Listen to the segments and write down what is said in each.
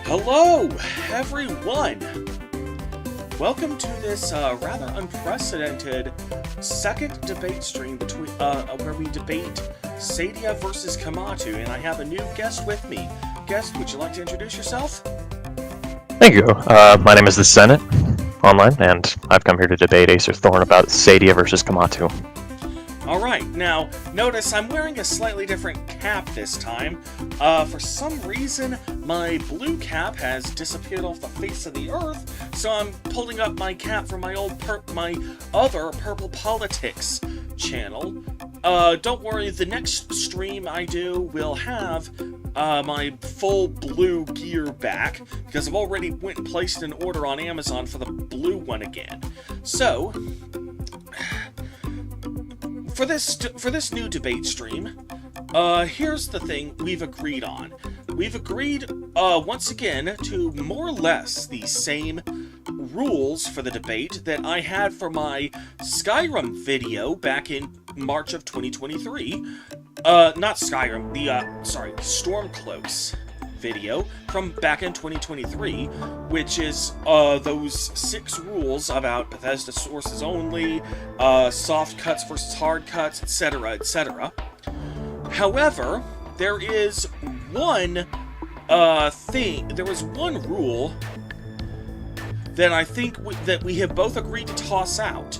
Hello, everyone! Welcome to this rather unprecedented second debate stream between where we debate Saadia versus Kematu, and I have a new guest with me. Guest, would you like to introduce yourself? Thank you. My name is the Senate Online, and I've come here to debate Acer Thorn about Saadia versus Kematu. Alright, now, notice I'm wearing a slightly different cap this time. For some reason, my blue cap has disappeared off the face of the earth, so I'm pulling up my cap from my other Purple Politics channel. Don't worry, the next stream I do will have my full blue gear back, because I've already went and placed an order on Amazon for the blue one again. So, for this new debate stream, here's the thing we've agreed on. We've agreed, once again, to more or less the same rules for the debate that I had for my Skyrim video back in March of 2023. Not Skyrim, Stormcloaks video from back in 2023, which is those 6 rules about Bethesda sources only, soft cuts versus hard cuts, etc., etc. However, there is one one rule that I think that we have both agreed to toss out,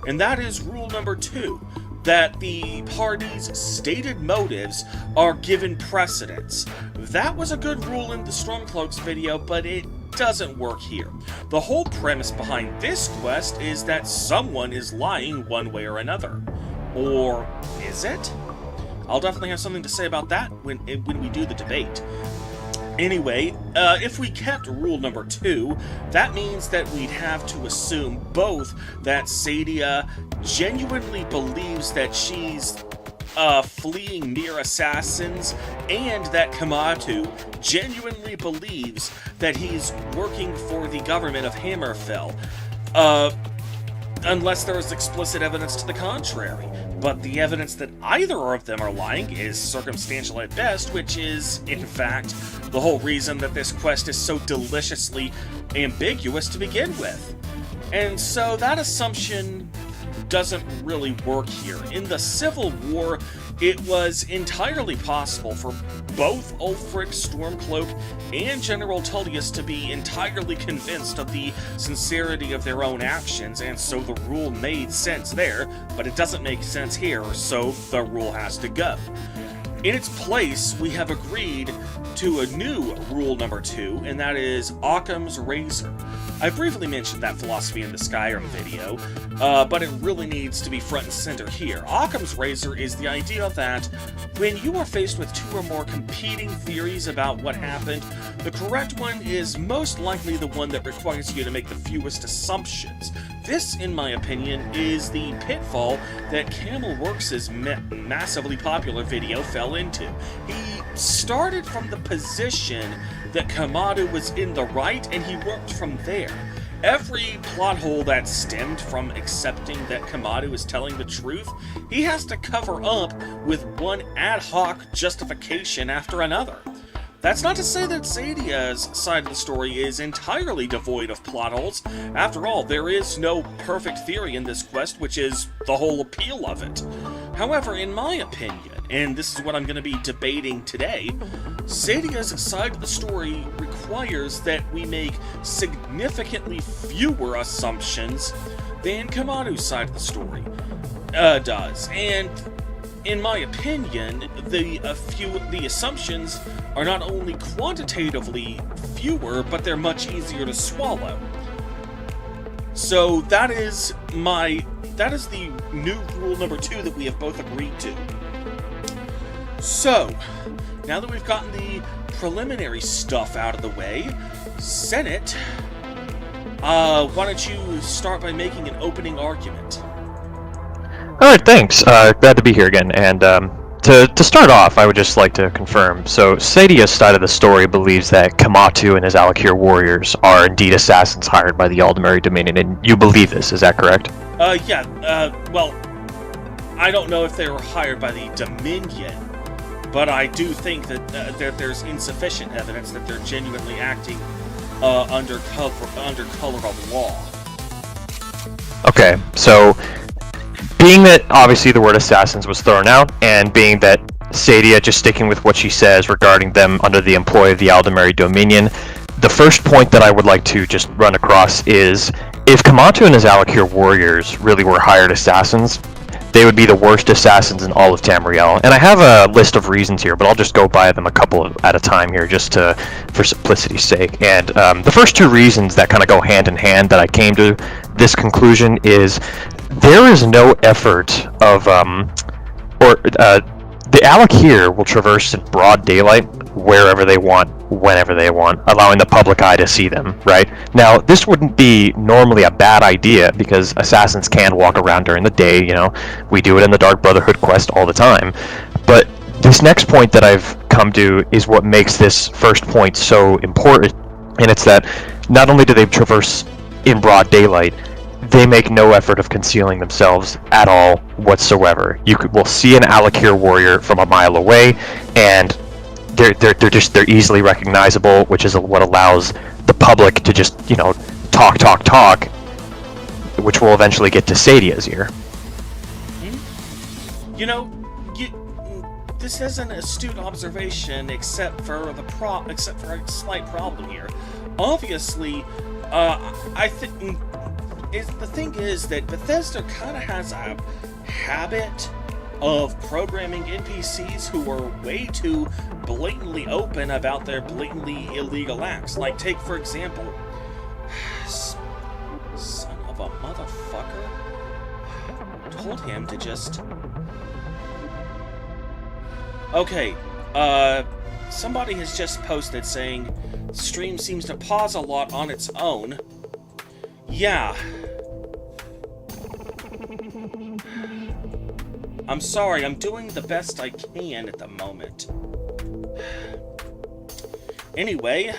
and that is rule number 2. That the party's stated motives are given precedence. That was a good rule in the Stormcloaks video, but it doesn't work here. The whole premise behind this quest is that someone is lying one way or another. Or is it? I'll definitely have something to say about that when we do the debate. Anyway, if we kept rule number 2, that means that we'd have to assume both that Saadia genuinely believes that she's fleeing mere assassins, and that Kematu genuinely believes that he's working for the government of Hammerfell, unless there is explicit evidence to the contrary. But the evidence that either of them are lying is circumstantial at best, which is, in fact, the whole reason that this quest is so deliciously ambiguous to begin with. And so that assumption doesn't really work here. In the Civil War, it was entirely possible for both Ulfric Stormcloak and General Tullius to be entirely convinced of the sincerity of their own actions, and so the rule made sense there, but it doesn't make sense here, so the rule has to go. In its place, we have agreed to a new rule number 2, and that is Occam's razor. I briefly mentioned that philosophy in the Skyrim video, but it really needs to be front and center here. Occam's razor is the idea that when you are faced with 2 or more competing theories about what happened, the correct one is most likely the one that requires you to make the fewest assumptions. This, in my opinion, is the pitfall that Camelworks' massively popular video fell into. He started from the position that Kematu was in the right, and he worked from there. Every plot hole that stemmed from accepting that Kematu is telling the truth, he has to cover up with one ad hoc justification after another. That's not to say that Saadia's side of the story is entirely devoid of plot holes. After all, there is no perfect theory in this quest, which is the whole appeal of it. However, in my opinion, and this is what I'm going to be debating today, Saadia's side of the story requires that we make significantly fewer assumptions than Kematu's side of the story does. And in my opinion, the assumptions are not only quantitatively fewer, but they're much easier to swallow. So that is the new rule number 2 that we have both agreed to. So, now that we've gotten the preliminary stuff out of the way, Senate, why don't you start by making an opening argument? Alright, thanks. Glad to be here again. And to start off, I would just like to confirm. So, Saadia's side of the story believes that Kematu and his Alik'r warriors are indeed assassins hired by the Aldemary Dominion, and you believe this, is that correct? Well, I don't know if they were hired by the Dominion, but I do think that there's insufficient evidence that they're genuinely acting under color of law. Okay, so being that obviously the word assassins was thrown out, and being that Saadia just sticking with what she says regarding them under the employ of the Aldemari Dominion, the first point that I would like to just run across is, if Kematu and his Alik'r warriors really were hired assassins, they would be the worst assassins in all of Tamriel. And I have a list of reasons here, but I'll just go by them at a time here, just for simplicity's sake. And the first two reasons that kind of go hand in hand that I came to this conclusion is there is no effort of the Alik'r will traverse in broad daylight wherever they want, whenever they want, allowing the public eye to see them, right? Now, this wouldn't be normally a bad idea, because assassins can walk around during the day, you know, we do it in the Dark Brotherhood quest all the time. But this next point that I've come to is what makes this first point so important, and it's that not only do they traverse in broad daylight, they make no effort of concealing themselves at all whatsoever. We'll see an Alik'r warrior from a mile away, and they're easily recognizable, which is what allows the public to just, you know, talk, which will eventually get to Saadia's ear. You know, this is an astute observation, except for a slight problem here. Obviously, I think. The thing is that Bethesda kind of has a habit of programming NPCs who are way too blatantly open about their blatantly illegal acts. Like, take, for example, son of a motherfucker, told him to just... Okay, somebody has just posted saying, stream seems to pause a lot on its own. Yeah. I'm sorry, I'm doing the best I can at the moment. Anyway.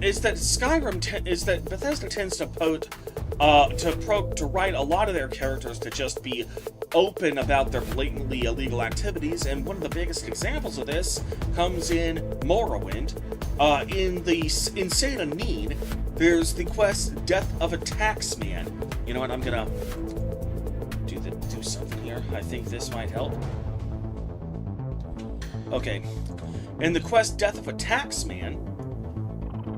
Is that Bethesda tends to write a lot of their characters to just be open about their blatantly illegal activities, and one of the biggest examples of this comes in Morrowind. In Saint Anine, there's the quest Death of a Taxman. You know what, I'm gonna do something here. I think this might help. Okay. In the quest Death of a Taxman,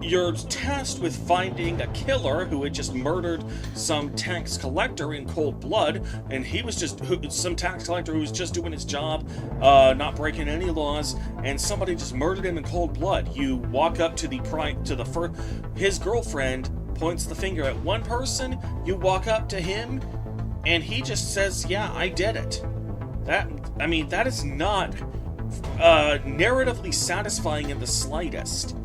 you're tasked with finding a killer who had just murdered some tax collector in cold blood, and he was some tax collector who was just doing his job, not breaking any laws, and somebody just murdered him in cold blood. You walk up to his girlfriend points the finger at one person, you walk up to him, and he just says, "Yeah, I did it." That is not narratively satisfying in the slightest.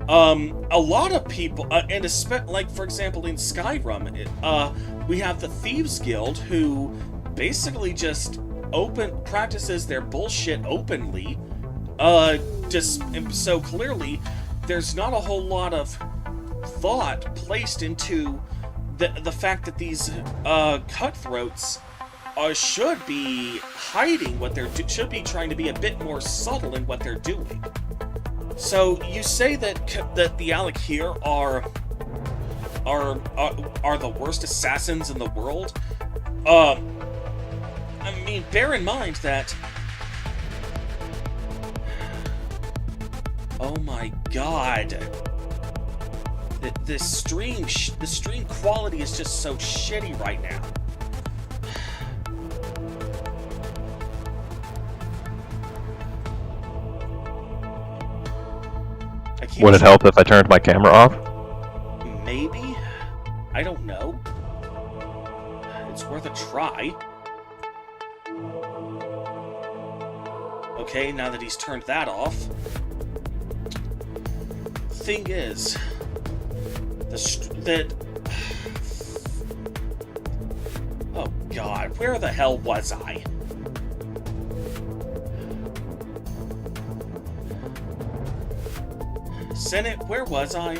A lot of people, like, for example, in Skyrim, we have the Thieves Guild, who basically just practices their bullshit openly. So clearly, there's not a whole lot of thought placed into the fact that these cutthroats should be hiding what should be trying to be a bit more subtle in what they're doing. So you say that the Alik'r are the worst assassins in the world? I mean, bear in mind that... Oh my god. The stream quality is just so shitty right now. Would it help if I turned my camera off? Maybe? I don't know. It's worth a try. Okay, now that he's turned that off. Thing is... Oh god, where the hell was I? Senate, where was I?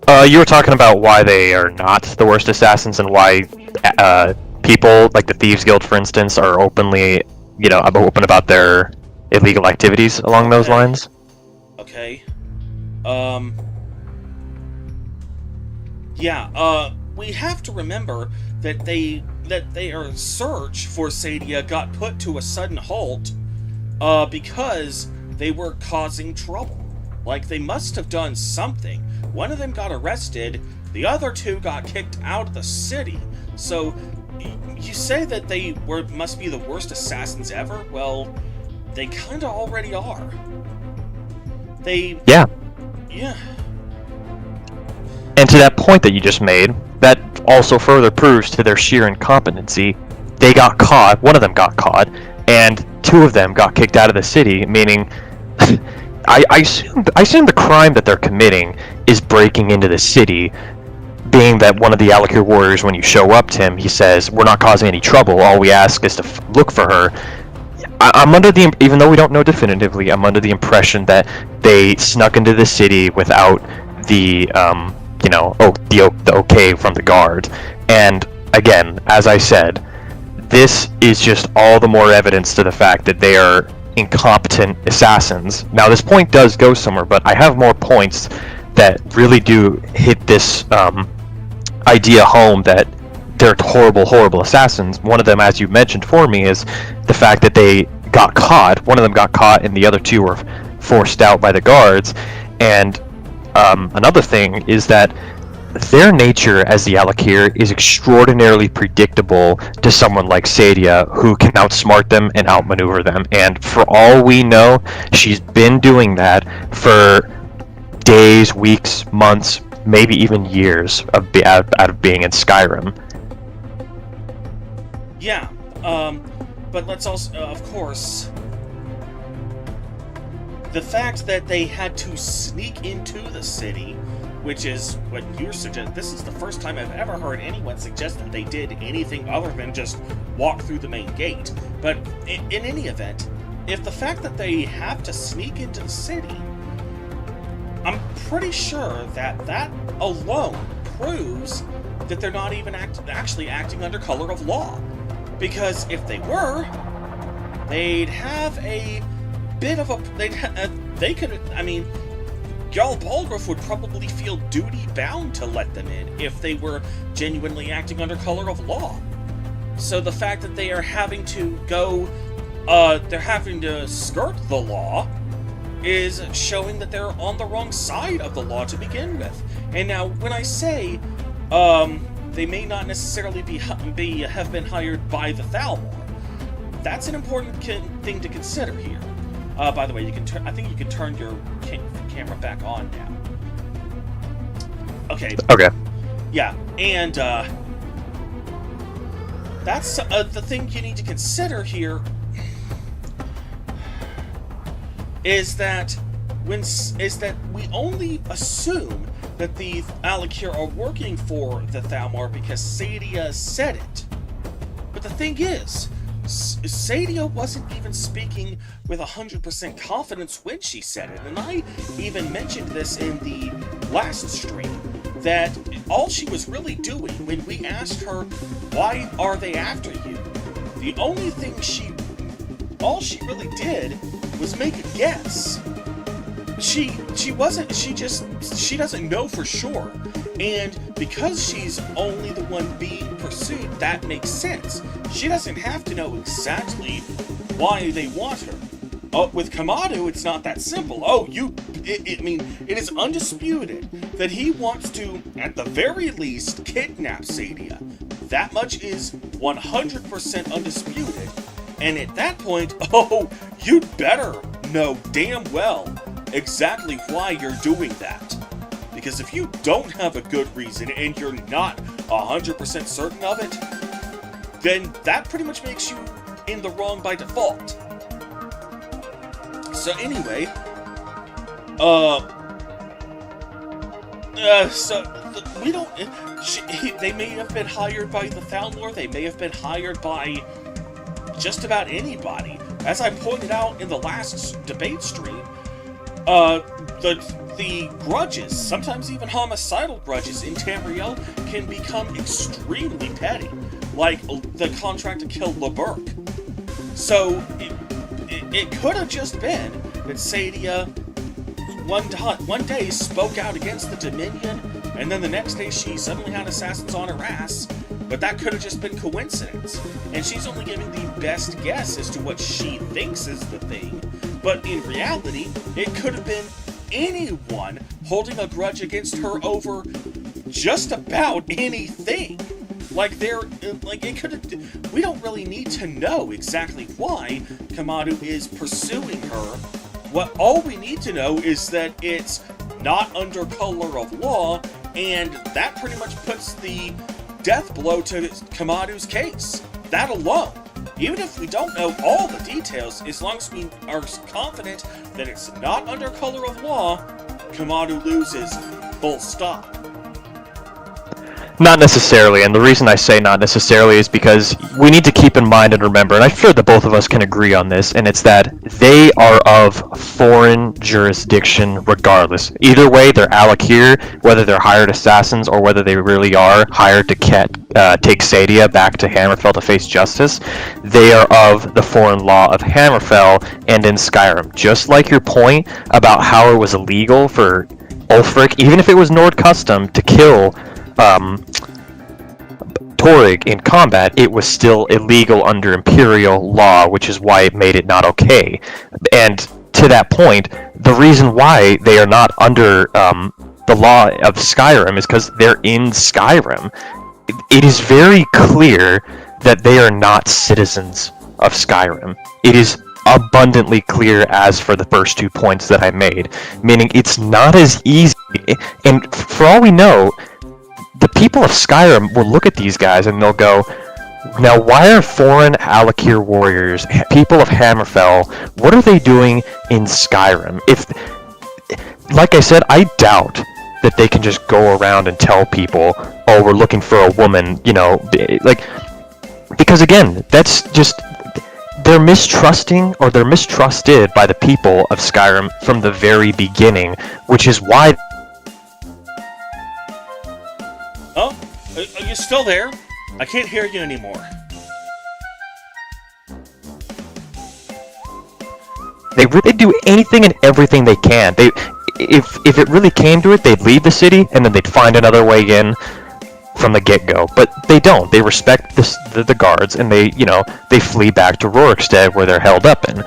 You were talking about why they are not the worst assassins and why people, like the Thieves Guild, for instance, are openly, open about their illegal activities along those lines. Okay. We have to remember that their search for Saadia got put to a sudden halt, because they were causing trouble. Like, they must have done something. One of them got arrested, the other two got kicked out of the city. So, you say that they must be the worst assassins ever? Well, they kinda already are. Yeah. Yeah. And to that point that you just made, that also further proves to their sheer incompetency. They got caught, one of them got caught, and two of them got kicked out of the city, meaning I assume the crime that they're committing is breaking into the city, being that one of the Alik'r warriors, when you show up to him, he says, "We're not causing any trouble, all we ask is to look for her." I'm under the, even though we don't know definitively, I'm under the impression that they snuck into the city without the, the okay from the guard. And again, as I said, this is just all the more evidence to the fact that they are incompetent assassins. Now, this point does go somewhere, but I have more points that really do hit this idea home that they're horrible, horrible assassins. One of them, as you mentioned for me, is the fact that they got caught. One of them got caught, and the other two were forced out by the guards. And another thing is that their nature as the Alik'r is extraordinarily predictable to someone like Saadia, who can outsmart them and outmaneuver them. And for all we know, she's been doing that for days, weeks, months, maybe even years out of being in Skyrim. Yeah, but let's also, of course, the fact that they had to sneak into the city, which is what you're suggesting. This is the first time I've ever heard anyone suggest that they did anything other than just walk through the main gate. But in any event, if the fact that they have to sneak into the city, I'm pretty sure that alone proves that they're not even actually acting under color of law. Because if they were, they'd have a bit of a... Jarl Balgruuf would probably feel duty-bound to let them in if they were genuinely acting under color of law. So the fact that they are having to they're having to skirt the law is showing that they're on the wrong side of the law to begin with. And now, when I say, they may not necessarily have been hired by the Thalmor, that's an important thing to consider here. By the way, I think you can turn your camera back on now. Okay. Okay. Yeah, and that's the thing you need to consider here. Is that we only assume that the Alik'r are working for the Thalmor because Saadia said it. But the thing is, Saadia wasn't even speaking with 100% confidence when she said it, and I even mentioned this in the last stream, that all she was really doing when we asked her, why are they after you? The only thing all she really did was make a guess. She doesn't know for sure. And because she's only the one being pursued, that makes sense. She doesn't have to know exactly why they want her. Oh, with Kematu, it's not that simple. It is undisputed that he wants to, at the very least, kidnap Saadia. That much is 100% undisputed. And at that point, you'd better know damn well exactly why you're doing that. Because if you don't have a good reason and you're not 100% certain of it, then that pretty much makes you in the wrong by default. So anyway, they may have been hired by the Thalmor, they may have been hired by just about anybody. As I pointed out in the last debate stream, the grudges, sometimes even homicidal grudges in Tamriel, can become extremely petty, like the contract to kill Leberk. So it could have just been that Saadia one day spoke out against the Dominion, and then the next day she suddenly had assassins on her ass. But that could have just been coincidence, and she's only giving the best guess as to what she thinks is the thing. But in reality, it could have been anyone holding a grudge against her over just about anything. It could have. We don't really need to know exactly why Kematu is pursuing her. All we need to know is that it's not under color of law, and that pretty much puts the death blow to Kematu's case. That alone. Even if we don't know all the details, as long as we are confident that it's not under color of law, Kematu loses. Full stop. Not necessarily, and the reason I say not necessarily is because we need to keep in mind and remember, and I'm sure that both of us can agree on this, and it's that they are of foreign jurisdiction regardless. Either way, they're Alik'r, whether they're hired assassins or whether they really are hired to take Saadia back to Hammerfell to face justice. They are of the foreign law of Hammerfell and in Skyrim. Just like your point about how it was illegal for Ulfric, even if it was Nord custom, to kill Torygg in combat, it was still illegal under Imperial law, which is why it made it not okay. And to that point, the reason why they are not under the law of Skyrim is because they're in Skyrim. It is very clear that they are not citizens of Skyrim. It is abundantly clear as for the first 2 points that I made, meaning it's not as easy, and for all we know, the people of Skyrim will look at these guys and they'll go, now why are foreign Alik'r warriors, people of Hammerfell, what are they doing in Skyrim? Like I said, I doubt that they can just go around and tell people, oh, we're looking for a woman, because again, that's just, they're mistrusting, or they're mistrusted by the people of Skyrim from the very beginning, which is why... Oh, are you still there? I can't hear you anymore. They really do anything and everything they can. If it really came to it, they'd leave the city and then they'd find another way in from the get-go. But they don't. They respect the guards, and they flee back to Rorikstead where they're held up in.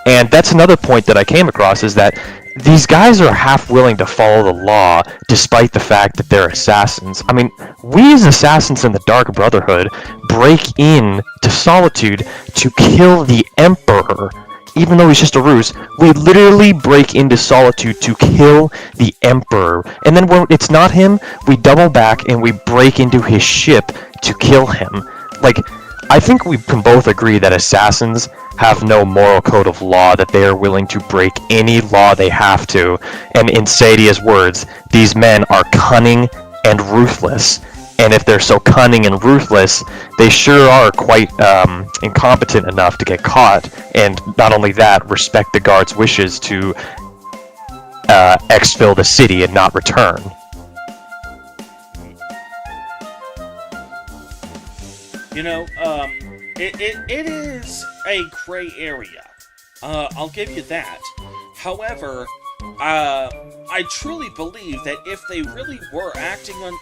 And that's another point that I came across, is that these guys are half willing to follow the law despite the fact that they're assassins. I mean, we as assassins in the Dark Brotherhood break in to Solitude to kill the Emperor. Even though he's just a ruse, we literally break into Solitude to kill the Emperor. And then when it's not him, we double back and we break into his ship to kill him. I think we can both agree that assassins have no moral code of law, that they are willing to break any law they have to. And in Saadia's words, these men are cunning and ruthless. And if they're so cunning and ruthless, they sure are quite incompetent enough to get caught. And not only that, respect the guards' wishes to exfil the city and not return. It is a gray area. I'll give you that. However, I truly believe that if they really were acting on...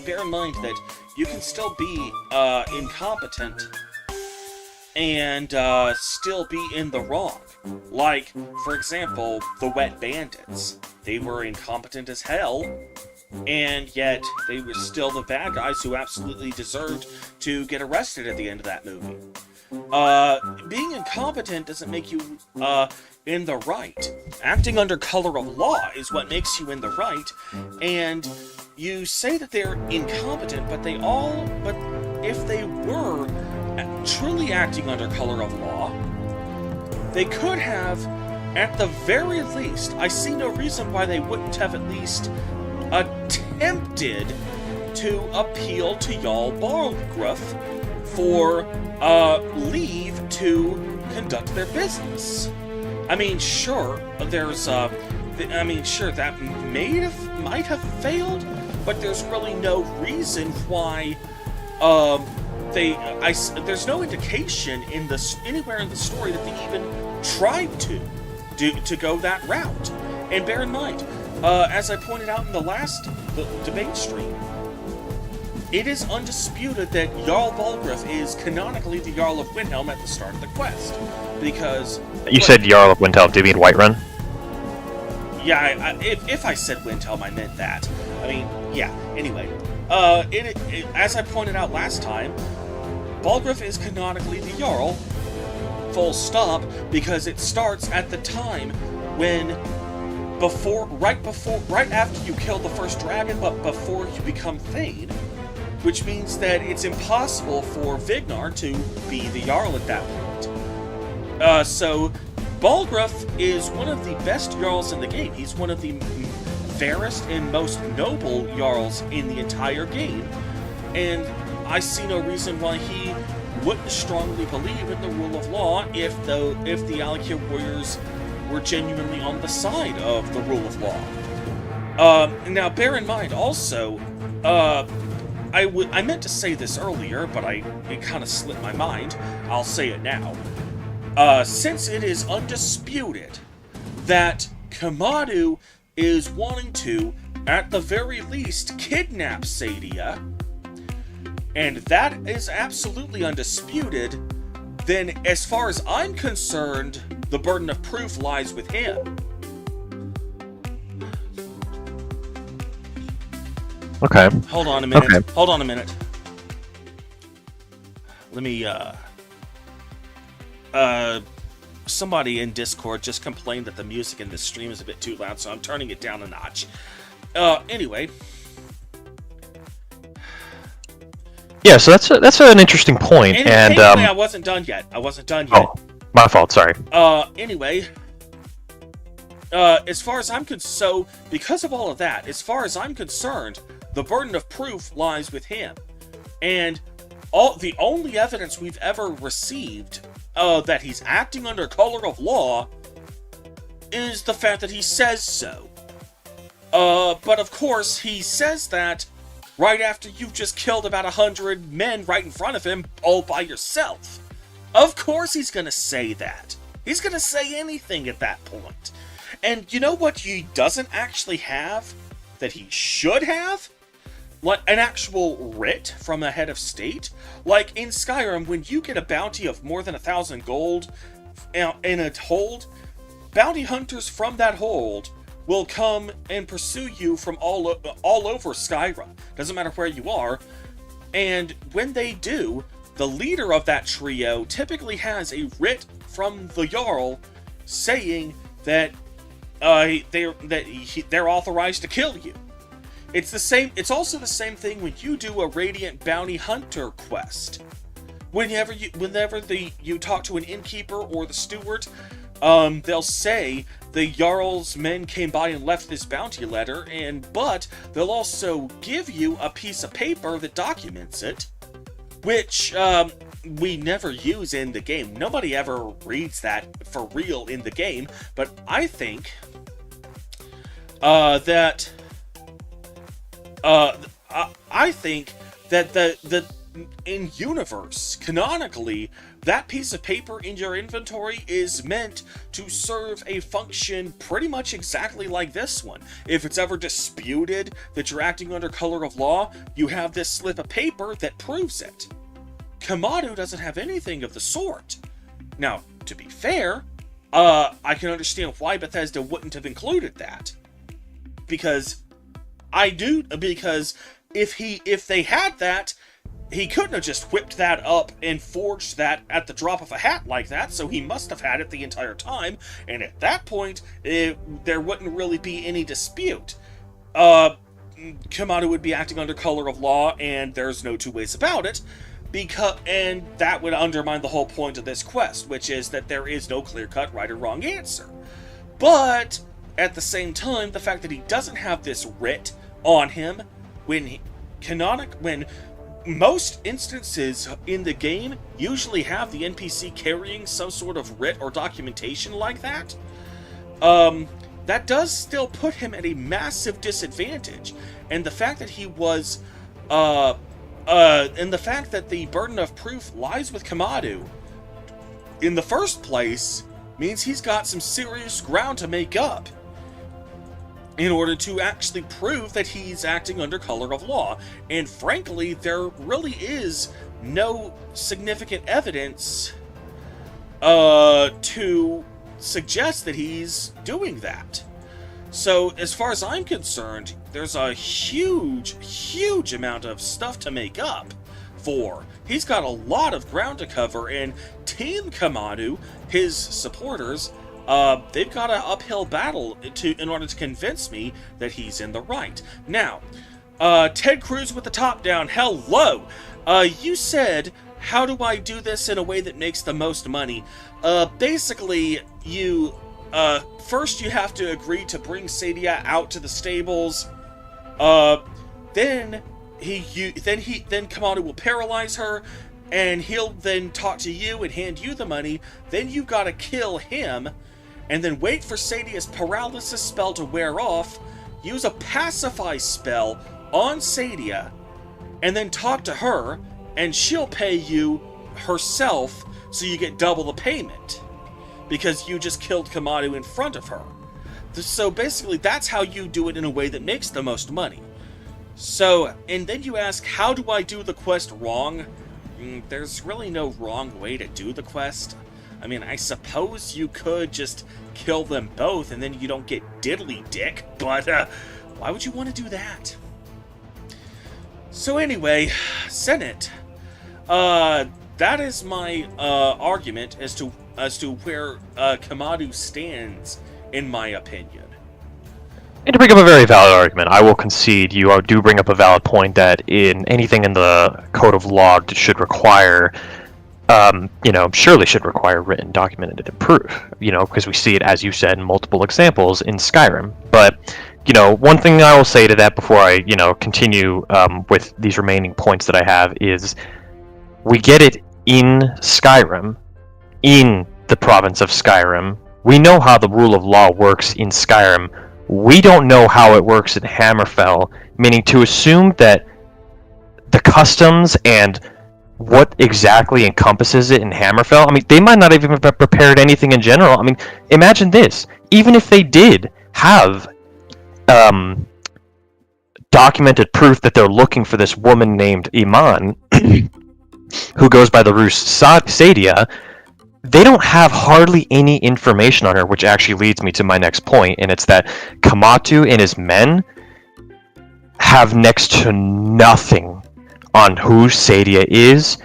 bear in mind that you can still be incompetent and still be in the wrong. Like, for example, the Wet Bandits. They were incompetent as hell, and yet they were still the bad guys who absolutely deserved to get arrested at the end of that movie. Being incompetent doesn't make you in the right. Acting under color of law is what makes you in the right, and you say that they're incompetent, but if they were truly acting under color of law, they could have, at the very least, I see no reason why they wouldn't have at least attempted to appeal to Jarl Balgruuf for leave to conduct their business. I mean, sure, there's I mean, sure, that might have failed, but there's really no reason why. There's no indication anywhere in the story that they even tried to go that route. And bear in mind, as I pointed out in the debate stream, it is undisputed that Jarl Balgruuf is canonically the Jarl of Windhelm at the start of the quest, because you said Jarl of Windhelm. Do you mean Whiterun? Yeah, if I said Windhelm, I meant that. I mean, yeah. Anyway, as I pointed out last time, Balgruuf is canonically the Jarl, full stop, because it starts at the time when, right after you kill the first dragon, but before you become Thane, which means that it's impossible for Vignar to be the Jarl at that point. So, Balgruuf is one of the best Jarls in the game. He's one of the fairest and most noble Jarls in the entire game, and I see no reason why he wouldn't strongly believe in the rule of law if the Alik'r warriors were genuinely on the side of the rule of law. Now, bear in mind also, I meant to say this earlier, but it kind of slipped my mind. I'll say it now. Since it is undisputed that Kematu is wanting to, at the very least, kidnap Saadia, and that is absolutely undisputed, then as far as I'm concerned, the burden of proof lies with him. Okay. Hold on a minute. Okay. Hold on a minute. Let me, somebody in Discord just complained that the music in this stream is a bit too loud, so I'm turning it down a notch. Anyway. Yeah, so that's an interesting point, and I wasn't done yet. Oh, my fault. Sorry. Anyway, as far as I'm concerned, so because of all of that, as far as I'm concerned, the burden of proof lies with him, and the only evidence we've ever received that he's acting under color of law is the fact that he says so. But of course, he says that right after you've just killed about 100 men right in front of him, all by yourself. Of course he's gonna say that. He's gonna say anything at that point. And you know what he doesn't actually have that he should have? Like an actual writ from a head of state? Like in Skyrim, when you get a bounty of more than 1,000 gold in a hold, bounty hunters from that hold will come and pursue you from all over Skyrim. Doesn't matter where you are. And when they do, the leader of that trio typically has a writ from the Jarl saying that they're authorized to kill you. It's the same. It's also the same thing when you do a Radiant Bounty Hunter quest. Whenever you talk to an innkeeper or the steward, they'll say the Jarl's men came by and left this bounty letter, but they'll also give you a piece of paper that documents it, which we never use in the game. Nobody ever reads that for real in the game, but I think that the in universe, canonically, that piece of paper in your inventory is meant to serve a function pretty much exactly like this one. If it's ever disputed that you're acting under color of law, you have this slip of paper that proves it. Kematu doesn't have anything of the sort. Now, to be fair, I can understand why Bethesda wouldn't have included that. Because if they had that, he couldn't have just whipped that up and forged that at the drop of a hat like that, so he must have had it the entire time, and at that point, there wouldn't really be any dispute. Kematu would be acting under color of law, and there's no two ways about it, and that would undermine the whole point of this quest, which is that there is no clear-cut right or wrong answer. But, at the same time, the fact that he doesn't have this writ on him, when most instances in the game usually have the NPC carrying some sort of writ or documentation like that. that does still put him at a massive disadvantage. And the fact that he was, and the fact that the burden of proof lies with Kematu in the first place means he's got some serious ground to make up in order to actually prove that he's acting under color of law. And frankly, there really is no significant evidence to suggest that he's doing that. So, as far as I'm concerned, there's a huge amount of stuff to make up for. He's got a lot of ground to cover, and Team Kematu, his supporters, they've got an uphill battle in order to convince me that he's in the right. Now, Ted Cruz with the top down, hello! You said, how do I do this in a way that makes the most money? Basically, you, first you have to agree to bring Saadia out to the stables, then Kematu will paralyze her, and he'll then talk to you and hand you the money, then you've got to kill him, and then wait for Saadia's paralysis spell to wear off, use a pacify spell on Saadia, and then talk to her, and she'll pay you herself, so you get double the payment, because you just killed Kematu in front of her. So basically, that's how you do it in a way that makes the most money. So, and then you ask, how do I do the quest wrong? There's really no wrong way to do the quest. I mean, I suppose you could just kill them both and then you don't get diddly dick, but why would you want to do that? So anyway, Senate. That is my argument as to where Kematu stands, in my opinion. And to bring up a very valid argument, I will concede you do bring up a valid point that in anything in the code of law should require, surely should require written, documented proof, because we see it, as you said, in multiple examples in Skyrim. But, one thing I will say to that before I, continue with these remaining points that I have is we get it in Skyrim, in the province of Skyrim. We know how the rule of law works in Skyrim. We don't know how it works in Hammerfell, meaning to assume that the customs and what exactly encompasses it in Hammerfell, I mean, they might not even have prepared anything in general. I mean, imagine this. Even if they did have documented proof that they're looking for this woman named Iman, who goes by the ruse Saadia, they don't have hardly any information on her, which actually leads me to my next point, and it's that Kematu and his men have next to nothing on who Saadia is,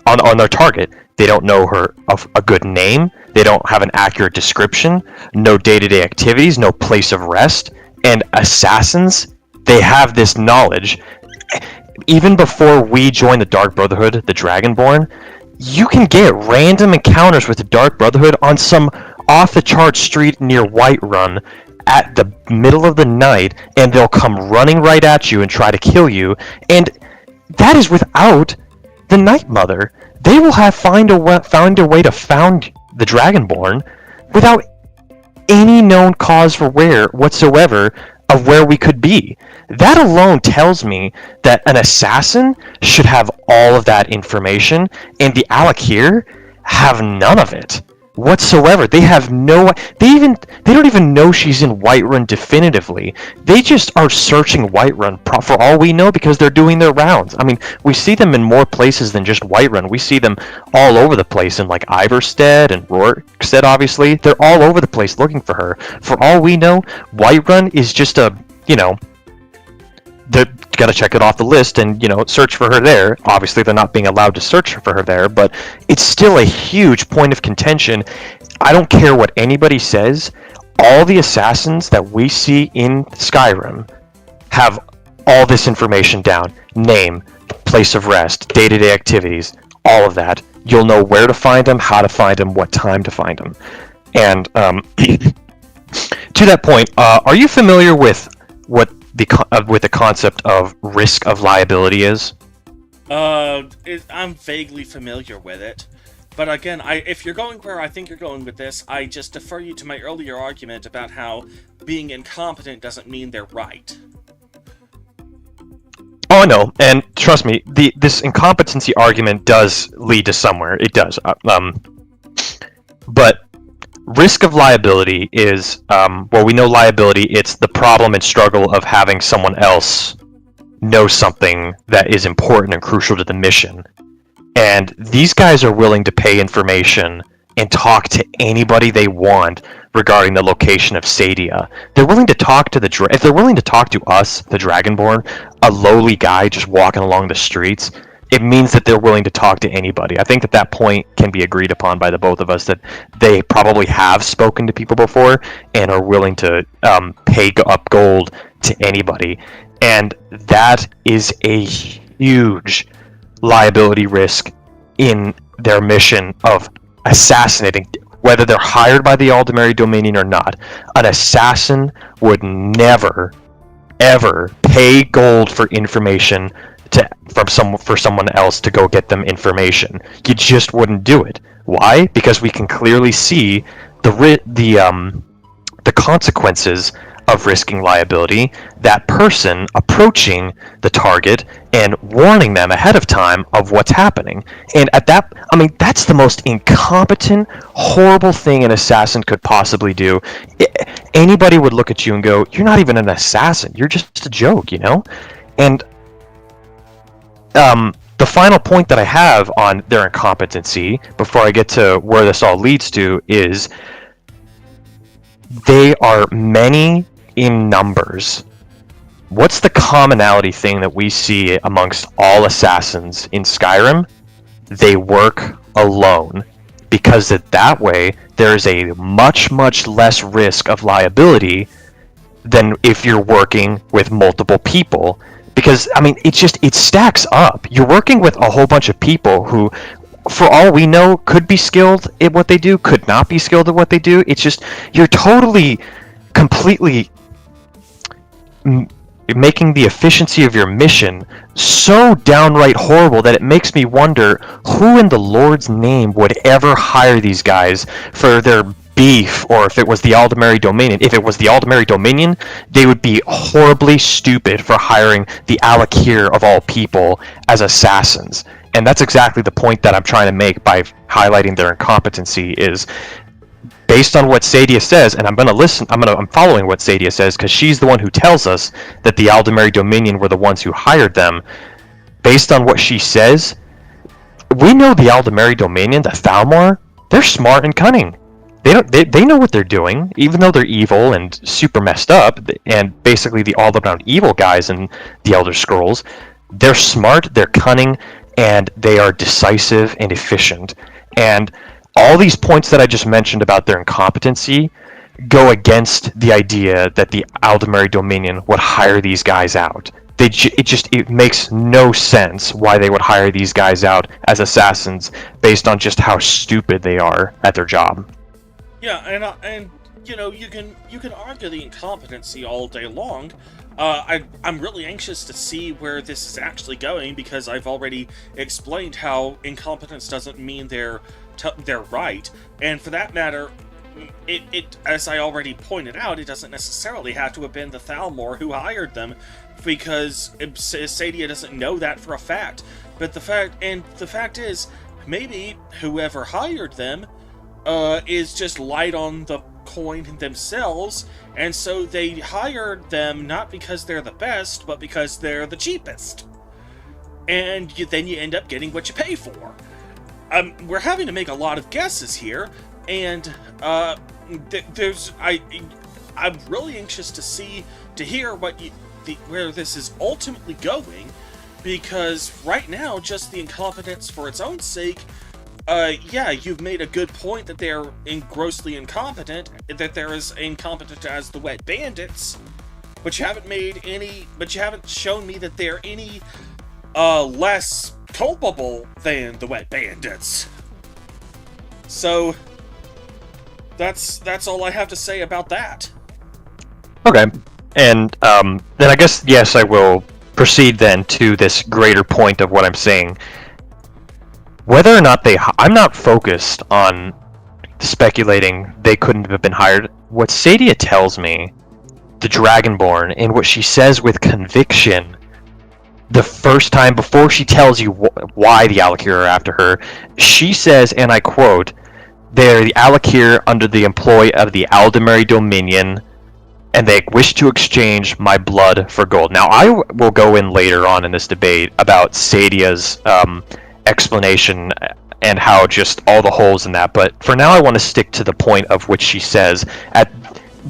on their target. They don't know her of a good name, they don't have an accurate description, no day-to-day activities, no place of rest, and assassins, they have this knowledge. Even before we join the Dark Brotherhood, the Dragonborn, you can get random encounters with the Dark Brotherhood on some off-the-chart street near Whiterun at the middle of the night, and they'll come running right at you and try to kill you, and that is without the Night Mother. They will have found a way to found the Dragonborn without any known cause for whatsoever of where we could be. That alone tells me that an assassin should have all of that information, and the Alik'r have none of it whatsoever. They have they don't even know she's in Whiterun definitively. They just are searching Whiterun for all we know because they're doing their rounds. I mean, we see them in more places than just Whiterun. We see them all over the place in like Iverstead and Rorikstead, obviously. They're all over the place looking for her. For all we know, Whiterun is just they got to check it off the list and, search for her there. Obviously, they're not being allowed to search for her there, but it's still a huge point of contention. I don't care what anybody says. All the assassins that we see in Skyrim have all this information down. Name, place of rest, day-to-day activities, all of that. You'll know where to find them, how to find them, what time to find them. And to that point, are you familiar with what the concept of risk of liability is? I'm vaguely familiar with it. But again, if you're going where I think you're going with this, I just defer you to my earlier argument about how being incompetent doesn't mean they're right. Oh, I know, and trust me, this incompetency argument does lead to somewhere. It does. But risk of liability is, well, we know liability, it's the problem and struggle of having someone else know something that is important and crucial to the mission. And these guys are willing to pay information and talk to anybody they want regarding the location of Saadia. They're willing to talk to if they're willing to talk to us, the Dragonborn, a lowly guy just walking along the streets, it means that they're willing to talk to anybody. I think that point can be agreed upon by the both of us, that they probably have spoken to people before and are willing to pay up gold to anybody. And that is a huge liability risk in their mission of assassinating, whether they're hired by the Aldemari Dominion or not. An assassin would never, ever pay gold for information for someone else to go get them information. You just wouldn't do it. Why? Because we can clearly see the consequences of risking liability, that person approaching the target and warning them ahead of time of what's happening. And that's the most incompetent, horrible thing an assassin could possibly do. Anybody would look at you and go, you're not even an assassin, you're just a joke, you know? And the final point that I have on their incompetency, before I get to where this all leads to, is they are many in numbers. What's the commonality thing that we see amongst all assassins in Skyrim? They work alone, because that way there's a much, much less risk of liability than if you're working with multiple people. Because, it stacks up. You're working with a whole bunch of people who, for all we know, could be skilled at what they do, could not be skilled at what they do. It's just, you're totally, completely making the efficiency of your mission so downright horrible that it makes me wonder who in the Lord's name would ever hire these guys for their beef, or if it was the Aldemari Dominion. If it was the Aldemari Dominion, they would be horribly stupid for hiring the Alik'r of all people as assassins. And that's exactly the point that I'm trying to make by highlighting their incompetency, is based on what Saadia says, and I'm following what Saadia says, because she's the one who tells us that the Aldemari Dominion were the ones who hired them. Based on what she says, we know the Aldemari Dominion, the Thalmor, they're smart and cunning. They know what they're doing, even though they're evil and super messed up, and basically the all-around evil guys in the Elder Scrolls. They're smart, they're cunning, and they are decisive and efficient. And all these points that I just mentioned about their incompetency go against the idea that the Aldemari Dominion would hire these guys out. It makes no sense why they would hire these guys out as assassins based on just how stupid they are at their job. Yeah, and you can argue the incompetency all day long. I'm really anxious to see where this is actually going, because I've already explained how incompetence doesn't mean they're right, and for that matter, it as I already pointed out, it doesn't necessarily have to have been the Thalmor who hired them, because Saadia doesn't know that for a fact. But the fact is, maybe whoever hired them is just light on the coin themselves, and so they hired them not because they're the best, but because they're the cheapest. And then you end up getting what you pay for. We're having to make a lot of guesses here, and I'm really anxious to hear where this is ultimately going, because right now, just the incompetence for its own sake. You've made a good point that they're grossly incompetent, that they're as incompetent as the Wet Bandits, but you haven't shown me that they're any less culpable than the Wet Bandits. So that's all I have to say about that. Okay, and then I guess, yes, I will proceed then to this greater point of what I'm saying. whether or not I'm not focused on speculating they couldn't have been hired. What Saadia tells me, the Dragonborn, and what she says with conviction the first time, before she tells you why the Alik'r are after her, she says, and I quote, "They're the Alik'r under the employ of the Aldemary Dominion, and they wish to exchange my blood for gold." Now, I will go in later on in this debate about Saadia's explanation and how just all the holes in that, but for now I want to stick to the point of which she says at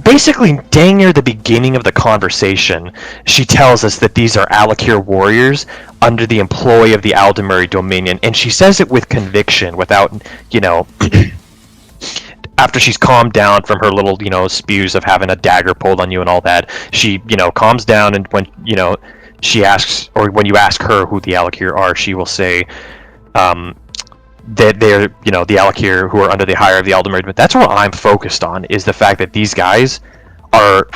basically dang near the beginning of the conversation. She tells us that these are Alik'r warriors under the employ of the Aldemary Dominion, and she says it with conviction, without, after she's calmed down from her little, spews of having a dagger pulled on you and all that, she, calms down, and when, she asks, or when you ask her who the Alik'r are, she will say, that they're, the Alik'r who are under the hire of the Aldemary. But that's what I'm focused on, is the fact that these guys are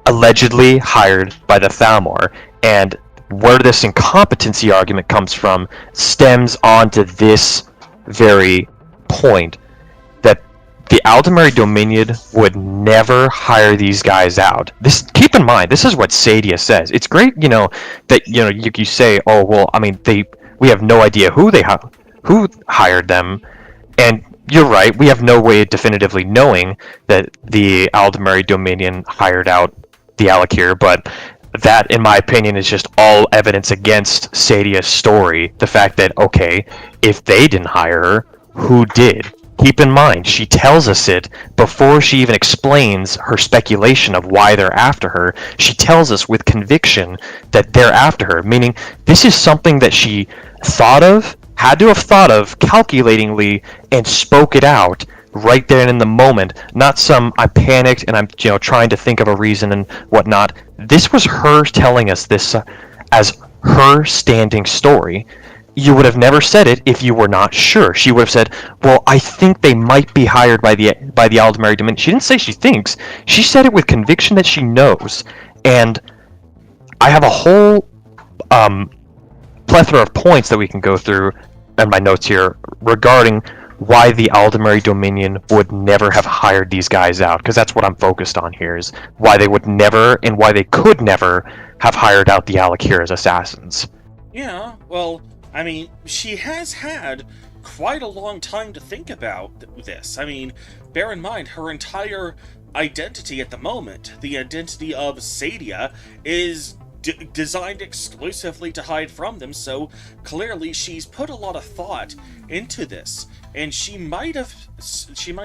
allegedly hired by the Thalmor, and where this incompetency argument comes from stems onto this very point, that the Aldemary Dominion would never hire these guys out. Keep in mind, this is what Saadia says. It's great, that you say, oh well, I mean, we have no idea who hired them, and you're right, we have no way of definitively knowing that the Aldemary Dominion hired out the Alik'r, but that, in my opinion, is just all evidence against Saadia's story. The fact that, okay, if they didn't hire her, who did? Keep in mind, she tells us it before she even explains her speculation of why they're after her. She tells us with conviction that they're after her, meaning this is something that she had to have thought of calculatingly, and spoke it out right there and in the moment. Not some, I'm panicked and I'm trying to think of a reason and whatnot. This was her telling us this as her standing story. You would have never said it if you were not sure. She would have said, well, I think they might be hired by the Aldemary Dominion. She didn't say she thinks. She said it with conviction that she knows. And I have a whole plethora of points that we can go through in my notes here regarding why the Aldemary Dominion would never have hired these guys out, because that's what I'm focused on here, is why they would never, and why they could never, have hired out the Alik'r as assassins. Yeah, well, I mean, she has had quite a long time to think about this. I mean, bear in mind, her entire identity at the moment, the identity of Saadia, is designed exclusively to hide from them, so clearly she's put a lot of thought into this, and she might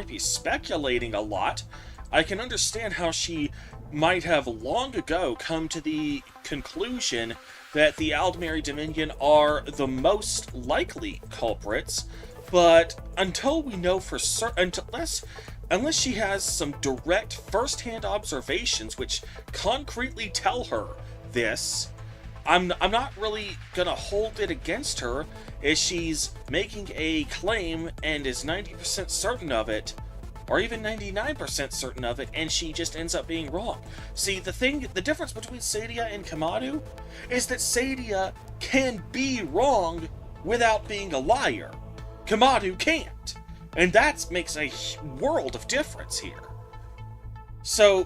be speculating a lot. I can understand how she might have long ago come to the conclusion that the Aldemary Dominion are the most likely culprits, but until we know for certain, unless she has some direct first-hand observations which concretely tell her this, I'm not really gonna hold it against her if she's making a claim and is 90% certain of it, or even 99% certain of it, and she just ends up being wrong. See, the difference between Saadia and Kematu is that Saadia can be wrong without being a liar. Kematu can't, and that makes a world of difference here. So,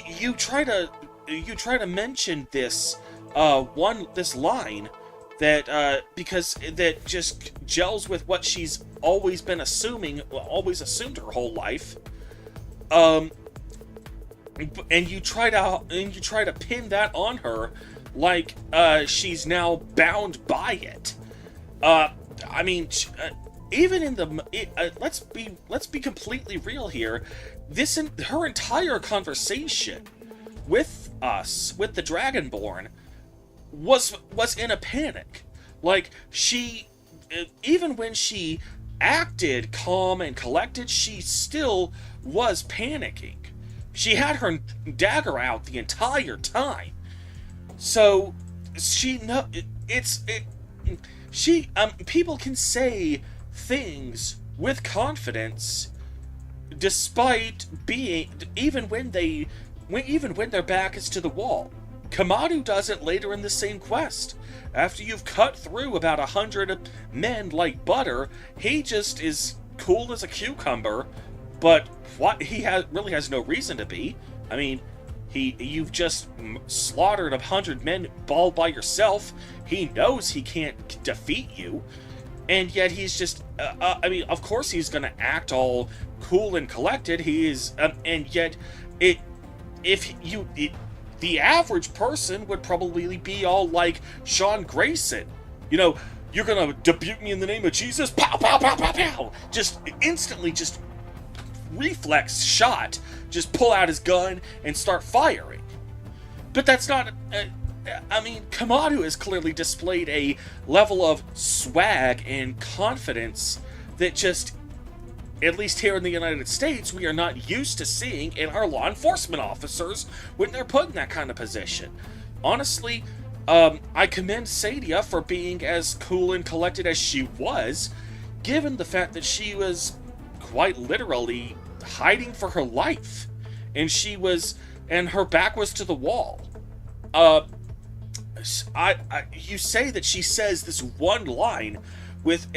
you try to mention this line that because that just gels with what she's always been always assumed her whole life, and you try to pin that on her like she's now bound by it. I mean, even in the let's be completely real here. Her entire conversation with us, with the Dragonborn, was in a panic. Like, she, even when she acted calm and collected, she still was panicking. She had her dagger out the entire time. So people can say things with confidence despite being, even when their back is to the wall. Kematu does it later in the same quest. After you've cut through about 100 men like butter, he just is cool as a cucumber, but what really has no reason to be. I mean, you've just slaughtered 100 men all by yourself. He knows he can't defeat you, and yet he's just. I mean, of course he's gonna act all cool and collected. He is, and yet the average person would probably be all like Sean Grayson. You know, you're gonna debute me in the name of Jesus? Pow, pow, pow, pow, pow! Just instantly, just reflex shot. Just pull out his gun and start firing. But that's not... I mean, Kematu has clearly displayed a level of swag and confidence that just, at least here in the United States, we are not used to seeing in our law enforcement officers when they're put in that kind of position. Honestly, I commend Saadia for being as cool and collected as she was, given the fact that she was quite literally hiding for her life, and her back was to the wall. You say that she says this one line with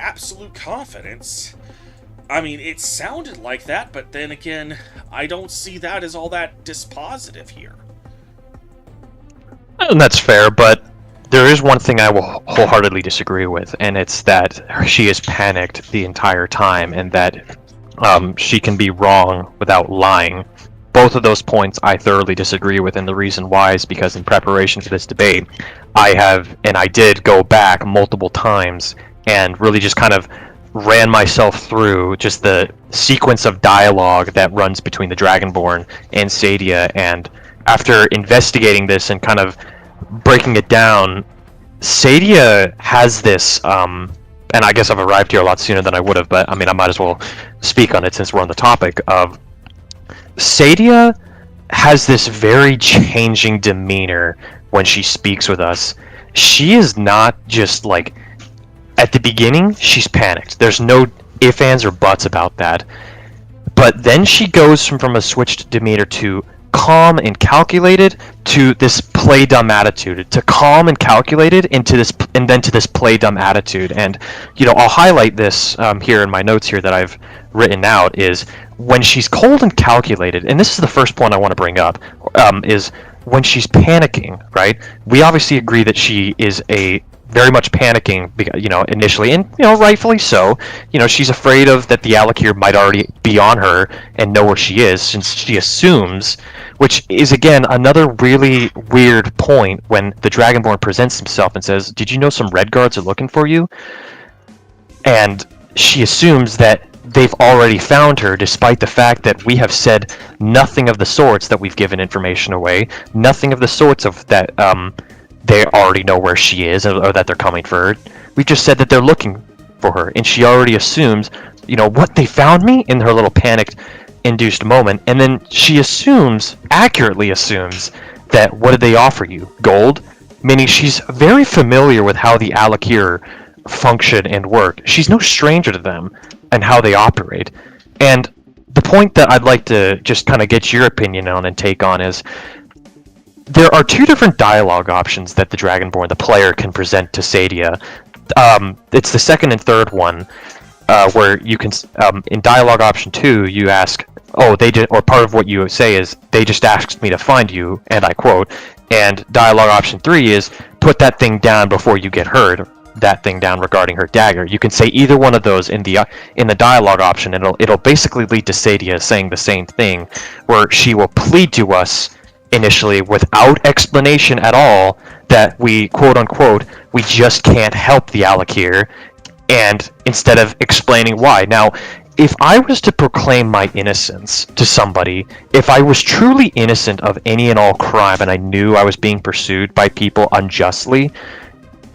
absolute confidence. I mean, it sounded like that, but then again, I don't see that as all that dispositive here. And that's fair, but there is one thing I will wholeheartedly disagree with, and it's that she is panicked the entire time, and that she can be wrong without lying. Both of those points I thoroughly disagree with, and the reason why is because in preparation for this debate, I did go back multiple times and really just kind of ran myself through just the sequence of dialogue that runs between the Dragonborn and Saadia, and after investigating this and kind of breaking it down, Saadia has this, and I guess I've arrived here a lot sooner than I would have, but I mean, I might as well speak on it since we're on the topic of Saadia has this very changing demeanor when she speaks with us. She is not just like, at the beginning, she's panicked. There's no ifs, ands, or buts about that. But then she goes from a switched demeanor to calm and calculated to this play dumb attitude, to calm and calculated into this, and then to this play dumb attitude. And I'll highlight this here in my notes here that I've written out, is when she's cold and calculated, and this is the first point I want to bring up, is when she's panicking, right? We obviously agree that she is very much panicking, initially, and rightfully so. She's afraid of that the Alik'r might already be on her and know where she is, since she assumes, which is again another really weird point when the Dragonborn presents himself and says, "Did you know some Red Guards are looking for you?" And she assumes that they've already found her, despite the fact that we have said nothing of the sorts, that we've given information away, nothing of the sorts of that they already know where she is, or that they're coming for her. We just said that they're looking for her, and she already assumes, what, they found me, in her little panic-induced moment, and then she accurately assumes that, what did they offer you? Gold? Meaning she's very familiar with how the Alik'r function and work. She's no stranger to them and how they operate. And the point that I'd like to just kind of get your opinion on and take on is, there are two different dialogue options that the Dragonborn, the player, can present to Saadia. It's the second and third one, where you can, in dialogue option 2, you ask, or part of what you say is, "They just asked me to find you," and I quote. And dialogue option 3 is, "Put that thing down before you get hurt." That thing down regarding her dagger. You can say either one of those in the dialogue option, and it'll basically lead to Saadia saying the same thing, where she will plead to us initially without explanation at all that we, quote unquote, we just can't help the Alik'r, and instead of explaining why. Now, if I was to proclaim my innocence to somebody, if I was truly innocent of any and all crime and I knew I was being pursued by people unjustly,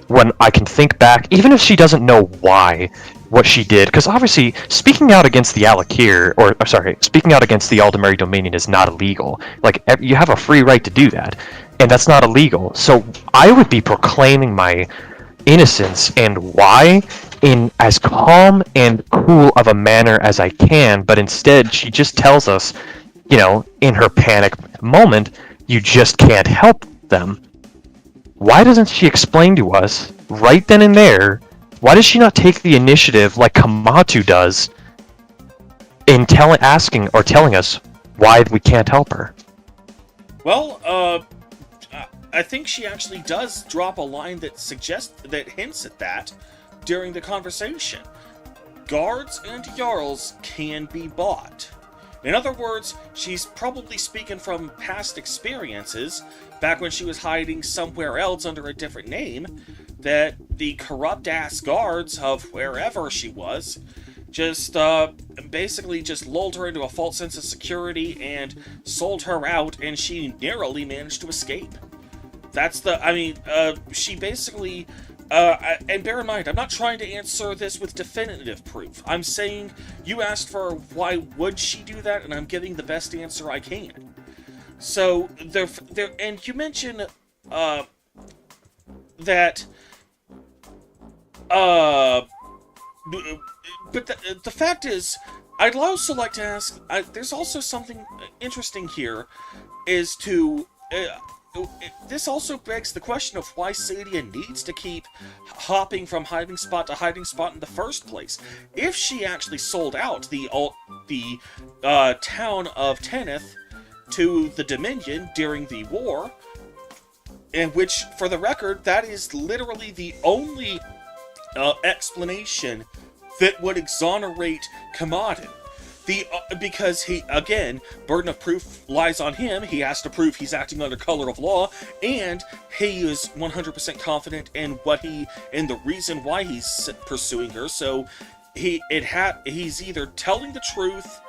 when I can think back, even if she doesn't know why, what she did, because obviously speaking out against the Alik'r, speaking out against the Aldemari Dominion is not illegal. Like, you have a free right to do that, and that's not illegal. So I would be proclaiming my innocence and why in as calm and cool of a manner as I can, but instead she just tells us, in her panic moment, you just can't help them. Why doesn't she explain to us, right then and there, why does she not take the initiative like Kematu does in asking or telling us why we can't help her? Well, I think she actually does drop a line that hints at that during the conversation. Guards and Jarls can be bought. In other words, she's probably speaking from past experiences, back when she was hiding somewhere else under a different name, that the corrupt-ass guards of wherever she was just basically just lulled her into a false sense of security and sold her out, and she narrowly managed to escape. She basically... and bear in mind, I'm not trying to answer this with definitive proof. I'm saying you asked for why would she do that, and I'm giving the best answer I can. So, and you mentioned, that, but the fact is, I'd also like to ask, there's also something interesting here, is to, this also begs the question of why Saadia needs to keep hopping from hiding spot to hiding spot in the first place. If she actually sold out the town of Tenneth to the Dominion during the war, in which, for the record, that is literally the only explanation that would exonerate Kematu. Because he, again, burden of proof lies on him. He has to prove he's acting under color of law, and he is 100% confident in the reason why he's pursuing her. So he's either telling the truth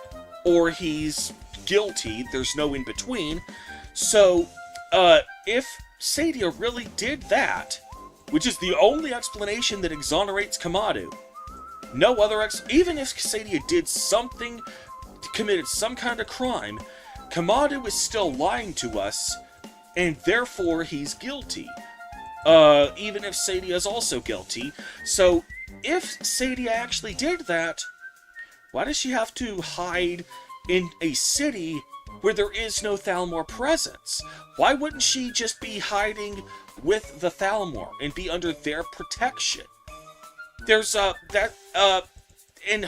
or he's guilty. There's no in between. So if Saadia really did that, which is the only explanation that exonerates Kematu, no other even if Saadia did something, committed some kind of crime, Kematu is still lying to us, and therefore he's guilty. Even if Saadia is also guilty. So, if Saadia actually did that, why does she have to hide in a city where there is no Thalmor presence? Why wouldn't she just be hiding with the Thalmor and be under their protection? There's and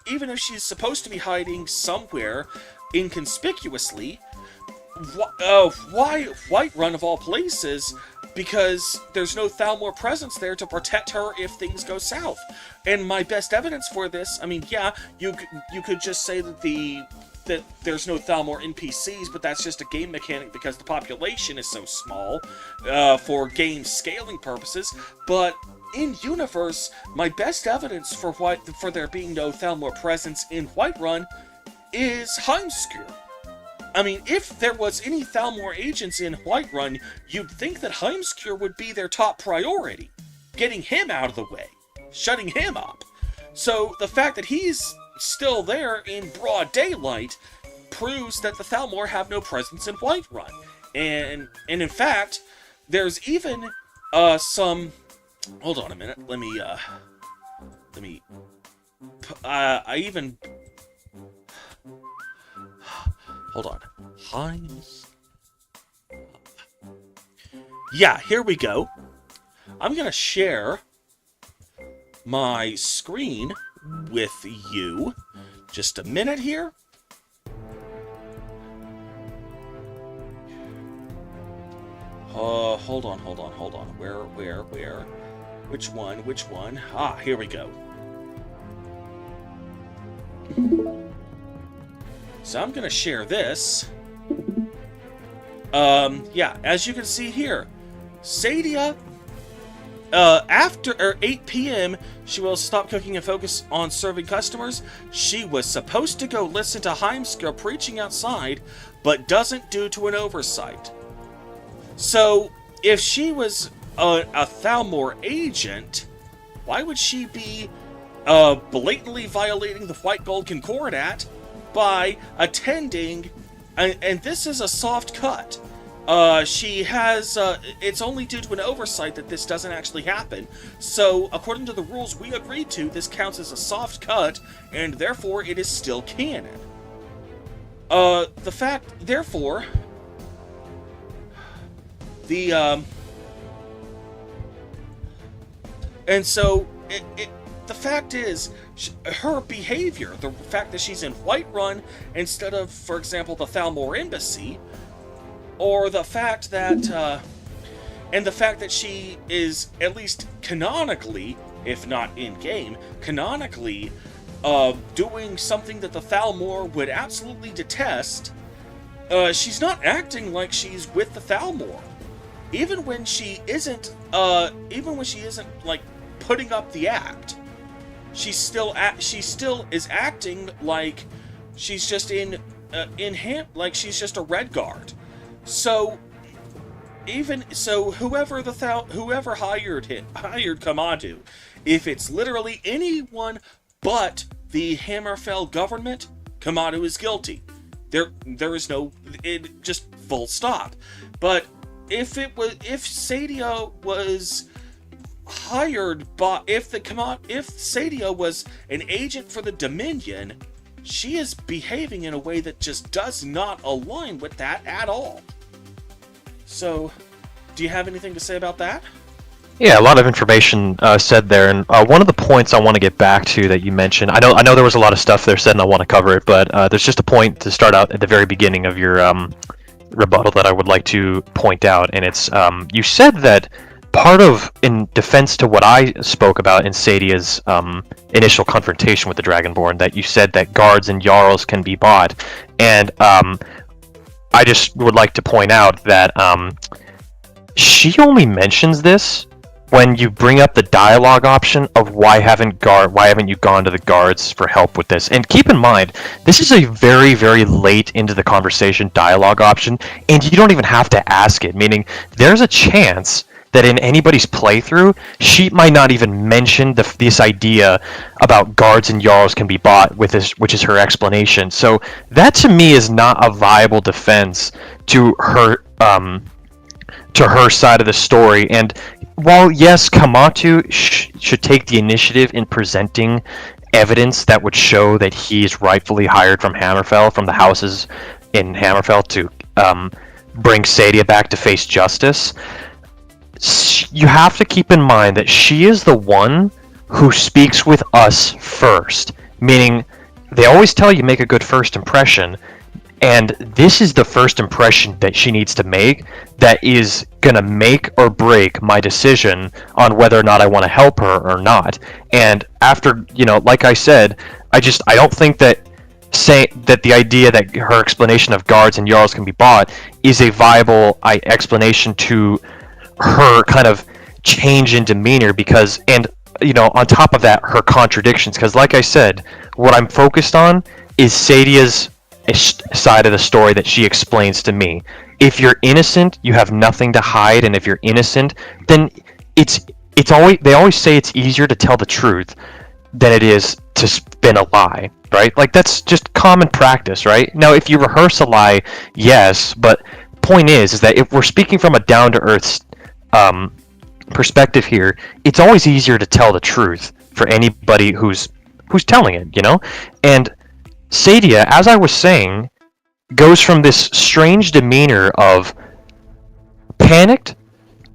even if she's supposed to be hiding somewhere inconspicuously, why Whiterun of all places? Because there's no Thalmor presence there to protect her if things go south. And my best evidence for this, I mean, yeah, you could just say that there's no Thalmor NPCs, but that's just a game mechanic because the population is so small for game scaling purposes. But in universe, my best evidence for there being no Thalmor presence in Whiterun is Heimskr. I mean, if there was any Thalmor agents in Whiterun, you'd think that Heimskr would be their top priority. Getting him out of the way. Shutting him up. So, the fact that he's still there in broad daylight proves that the Thalmor have no presence in Whiterun. And in fact, there's even some... Hold on a minute. Hold on. Yeah, here we go. I'm gonna share my screen with you. Just a minute here. Hold on. Where? Which one? Ah, here we go. So I'm gonna share this. Yeah, as you can see here, Saadia, after 8 p.m., she will stop cooking and focus on serving customers. She was supposed to go listen to Heimskr preaching outside, but doesn't due to an oversight. So, if she was a Thalmor agent, why would she be blatantly violating the White Gold Concordat by attending, and this is a soft cut. She has, it's only due to an oversight that this doesn't actually happen. So, according to the rules we agreed to, this counts as a soft cut, and therefore it is still canon. Therefore, The and so the fact is, her behavior, the fact that she's in Whiterun instead of, for example, the Thalmor Embassy, or the fact that and the fact that she is, at least canonically, if not in-game, canonically, doing something that the Thalmor would absolutely detest, she's not acting like she's with the Thalmor. Even when she isn't, like, putting up the act, she still is acting like she's just like she's just a Redguard. So, whoever hired Kematu, if it's literally anyone but the Hammerfell government, Kematu is guilty. There is no, just full stop. But if Saadia was hired by, if Saadia was an agent for the Dominion, she is behaving in a way that just does not align with that at all. So, do you have anything to say about that? Yeah, a lot of information said there, and one of the points I want to get back to that you mentioned, I know there was a lot of stuff there said, and I want to cover it, but there's just a point to start out at the very beginning of your rebuttal that I would like to point out, and it's you said that part of, in defense to what I spoke about in Saadia's initial confrontation with the Dragonborn, that you said that guards and jarls can be bought, and I just would like to point out that she only mentions this when you bring up the dialogue option of why haven't you gone to the guards for help with this. And keep in mind, this is a very, very late into the conversation dialogue option, and you don't even have to ask it, meaning there's a chance that in anybody's playthrough, she might not even mention this idea about guards and jarls can be bought with this, which is her explanation. So that to me is not a viable defense to her side of the story. And while yes, Kematu should take the initiative in presenting evidence that would show that he is rightfully hired from Hammerfell, from the houses in Hammerfell, to bring Saadia back to face justice, you have to keep in mind that she is the one who speaks with us first, meaning they always tell you make a good first impression, and this is the first impression that she needs to make that is gonna make or break my decision on whether or not I want to help her or not. And after, like I said, I don't think that the idea that her explanation of guards and jarls can be bought is a viable explanation to her kind of change in demeanor, because, and on top of that, her contradictions, because like I said, what I'm focused on is Saadia's side of the story that she explains to me. If you're innocent, you have nothing to hide, and if you're innocent, then they always say it's easier to tell the truth than it is to spin a lie, right? Like, that's just common practice, right? Now, if you rehearse a lie, yes, but point is that if we're speaking from a down-to-earth perspective here, it's always easier to tell the truth for anybody who's telling it, And Saadia, as I was saying, goes from this strange demeanor of panicked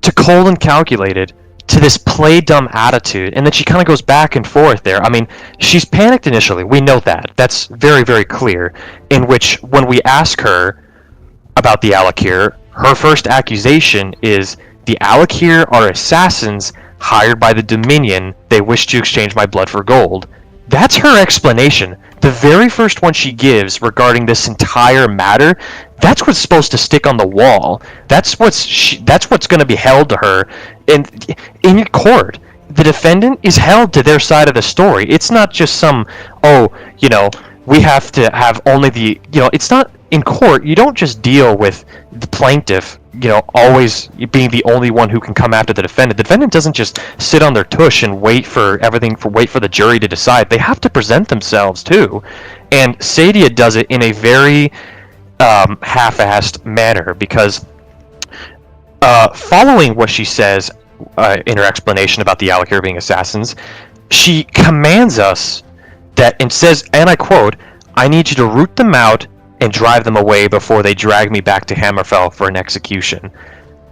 to cold and calculated to this play dumb attitude, and then she kind of goes back and forth there. I mean, she's panicked initially, we know that. That's very, very clear, in which when we ask her about the Alik'r, her first accusation is, the Alik'r are assassins hired by the Dominion. They wish to exchange my blood for gold. That's her explanation. The very first one she gives regarding this entire matter, that's what's supposed to stick on the wall. That's what's going to be held to her in court. The defendant is held to their side of the story. It's not just some, we have to have only the, it's not in court. You don't just deal with the plaintiff, always being the only one who can come after the defendant. The defendant doesn't just sit on their tush and wait for the jury to decide. They have to present themselves too. And Saadia does it in a very half-assed manner, because following what she says in her explanation about the Alik'r being assassins, she commands us that, and says, and I quote, "I need you to root them out and drive them away before they drag me back to Hammerfell for an execution."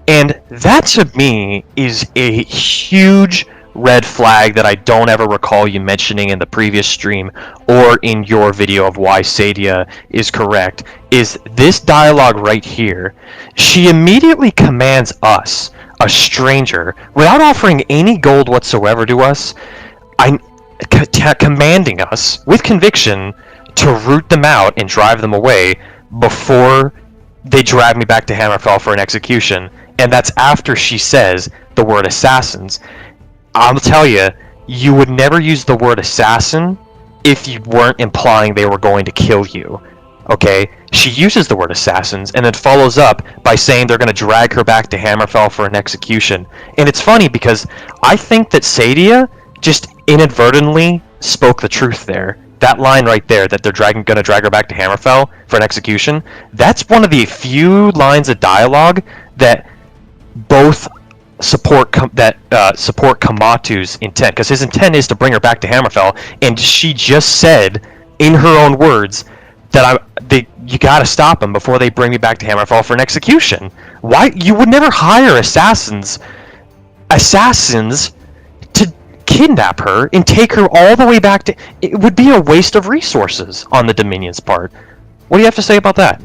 And that to me is a huge red flag that I don't ever recall you mentioning in the previous stream or in your video of why Saadia is correct, is this dialogue right here. She immediately commands us, a stranger, without offering any gold whatsoever to us, commanding us with conviction to root them out and drive them away before they drag me back to Hammerfell for an execution. And that's after she says the word assassins. I'll tell you, you would never use the word assassin if you weren't implying they were going to kill you. Okay? She uses the word assassins and then follows up by saying they're going to drag her back to Hammerfell for an execution. And it's funny because I think that Saadia just inadvertently spoke the truth there. That line right there, that they're going to drag her back to Hammerfell for an execution, that's one of the few lines of dialogue that both support Kematu's intent, because his intent is to bring her back to Hammerfell, and she just said in her own words that you gotta stop them before they bring me back to Hammerfell for an execution. Why? You would never hire assassins to kidnap her and take her all the way back to... It would be a waste of resources on the Dominion's part. What do you have to say about that?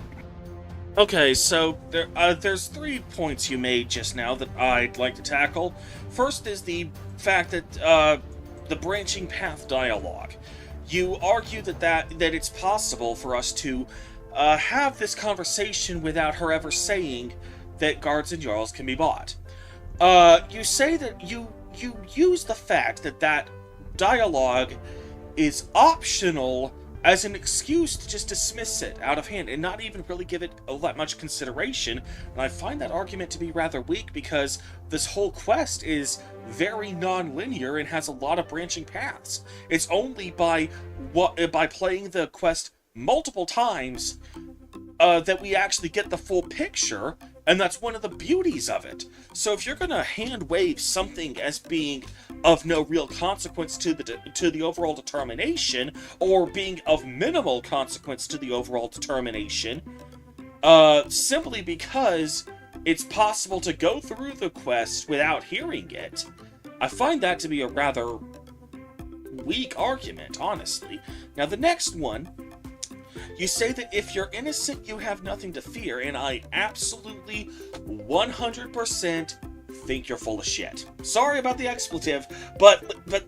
Okay, so there's 3 points you made just now that I'd like to tackle. First is the fact that the branching path dialogue. You argue that it's possible for us to have this conversation without her ever saying that guards and jarls can be bought. You say that you use the fact that dialogue is optional as an excuse to just dismiss it out of hand and not even really give it all that much consideration. And I find that argument to be rather weak because this whole quest is very non-linear and has a lot of branching paths. It's only by playing the quest multiple times that we actually get the full picture, and that's one of the beauties of it. So if you're going to hand-wave something as being of no real consequence to the overall determination, or being of minimal consequence to the overall determination, simply because it's possible to go through the quest without hearing it, I find that to be a rather weak argument, honestly. Now, the next one, you say that if you're innocent, you have nothing to fear, and I absolutely 100% think you're full of shit. Sorry about the expletive, but let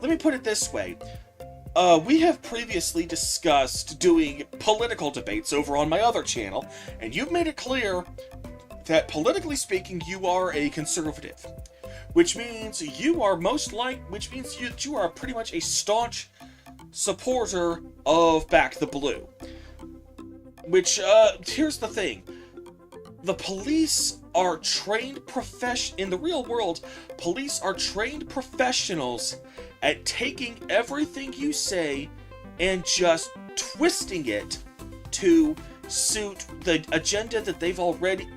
me put it this way. We have previously discussed doing political debates over on my other channel, and you've made it clear that politically speaking, you are a conservative, which means you are you are pretty much a staunch supporter of Back the Blue. Which, here's the thing. The police are trained in the real world, police are trained professionals at taking everything you say and just twisting it to suit the agenda that they've already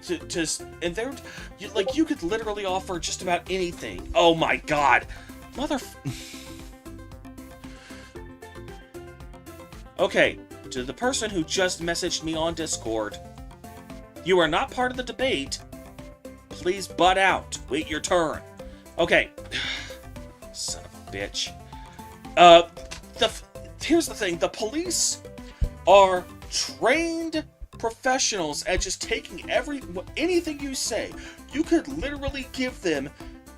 and they're you could literally offer just about anything. Oh my god. Okay, to the person who just messaged me on Discord, you are not part of the debate. Please butt out. Wait your turn. Okay. Son of a bitch. Here's the thing. The police are trained professionals at just taking anything you say. You could literally give them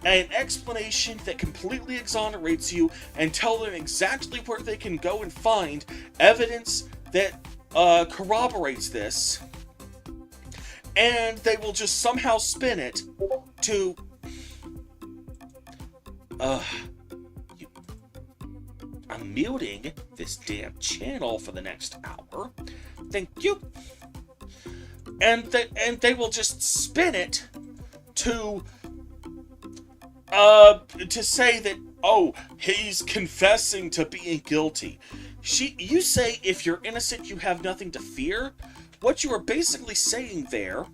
an explanation that completely exonerates you and tell them exactly where they can go and find evidence that corroborates this, and they will just somehow spin it to I'm muting this damn channel for the next hour. Thank you. And they will just spin it to say that, oh, he's confessing to being guilty. You say if you're innocent, you have nothing to fear. What you are basically saying there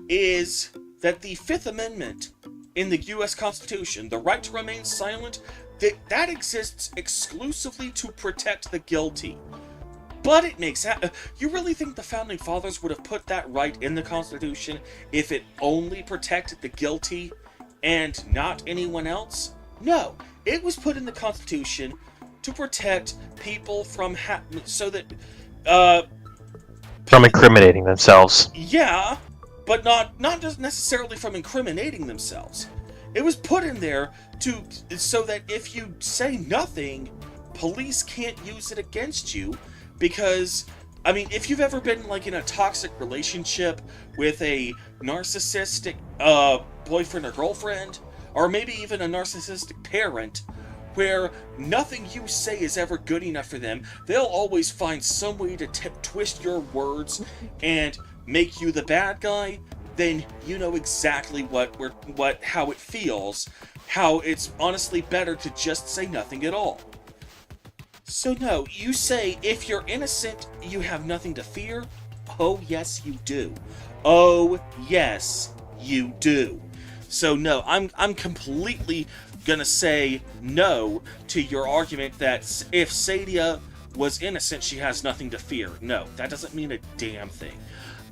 is that the Fifth Amendment in the U.S. Constitution, the right to remain silent, that exists exclusively to protect the guilty. But it makes you really think the Founding Fathers would have put that right in the Constitution if it only protected the guilty and not anyone else? No, it was put in the Constitution to protect people from from incriminating themselves. Yeah, but not just necessarily from incriminating themselves. It was put in there so that if you say nothing, police can't use it against you, because, I mean, if you've ever been, like, in a toxic relationship with a narcissistic boyfriend or girlfriend, or maybe even a narcissistic parent, where nothing you say is ever good enough for them, they'll always find some way to twist your words and make you the bad guy, then you know exactly how it feels, how it's honestly better to just say nothing at all. So no, you say if you're innocent, you have nothing to fear? Oh yes, you do. Oh yes, you do. So no, I'm completely gonna say no to your argument that if Saadia was innocent, she has nothing to fear. No, that doesn't mean a damn thing.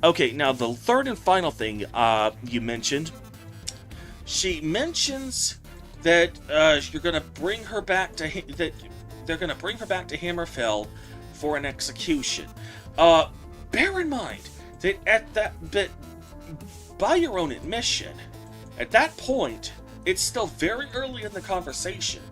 Okay, now the third and final thing you mentioned. She mentions that you're gonna bring her back to they're gonna bring her back to Hammerfell for an execution. Bear in mind that by your own admission, at that point, it's still very early in the conversation.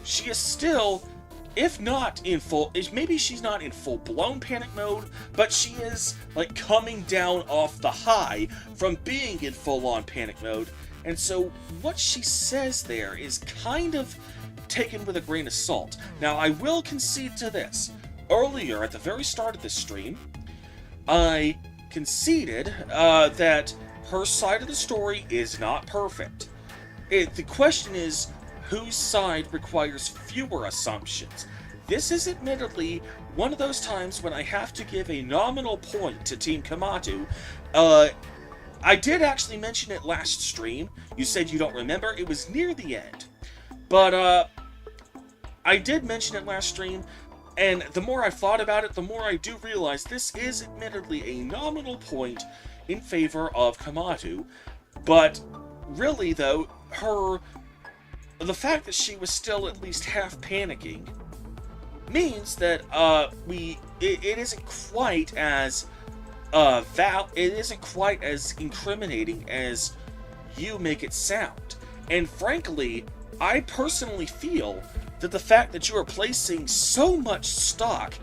She is still, if not in full, maybe she's not in full-blown panic mode, but she is, like, coming down off the high from being in full-on panic mode, and so what she says there is kind of taken with a grain of salt. Now, I will concede to this. Earlier, at the very start of this stream, I conceded that her side of the story is not perfect. The question is, whose side requires fewer assumptions? This is admittedly one of those times when I have to give a nominal point to Team Kematu. I did actually mention it last stream. You said you don't remember. It was near the end. But, I did mention it last stream, and the more I've thought about it, the more I do realize this is admittedly a nominal point in favor of Kematu, but really, though, the fact that she was still at least half panicking means that it isn't quite as it isn't quite as incriminating as you make it sound. And frankly, I personally feel that the fact that you are placing so much stock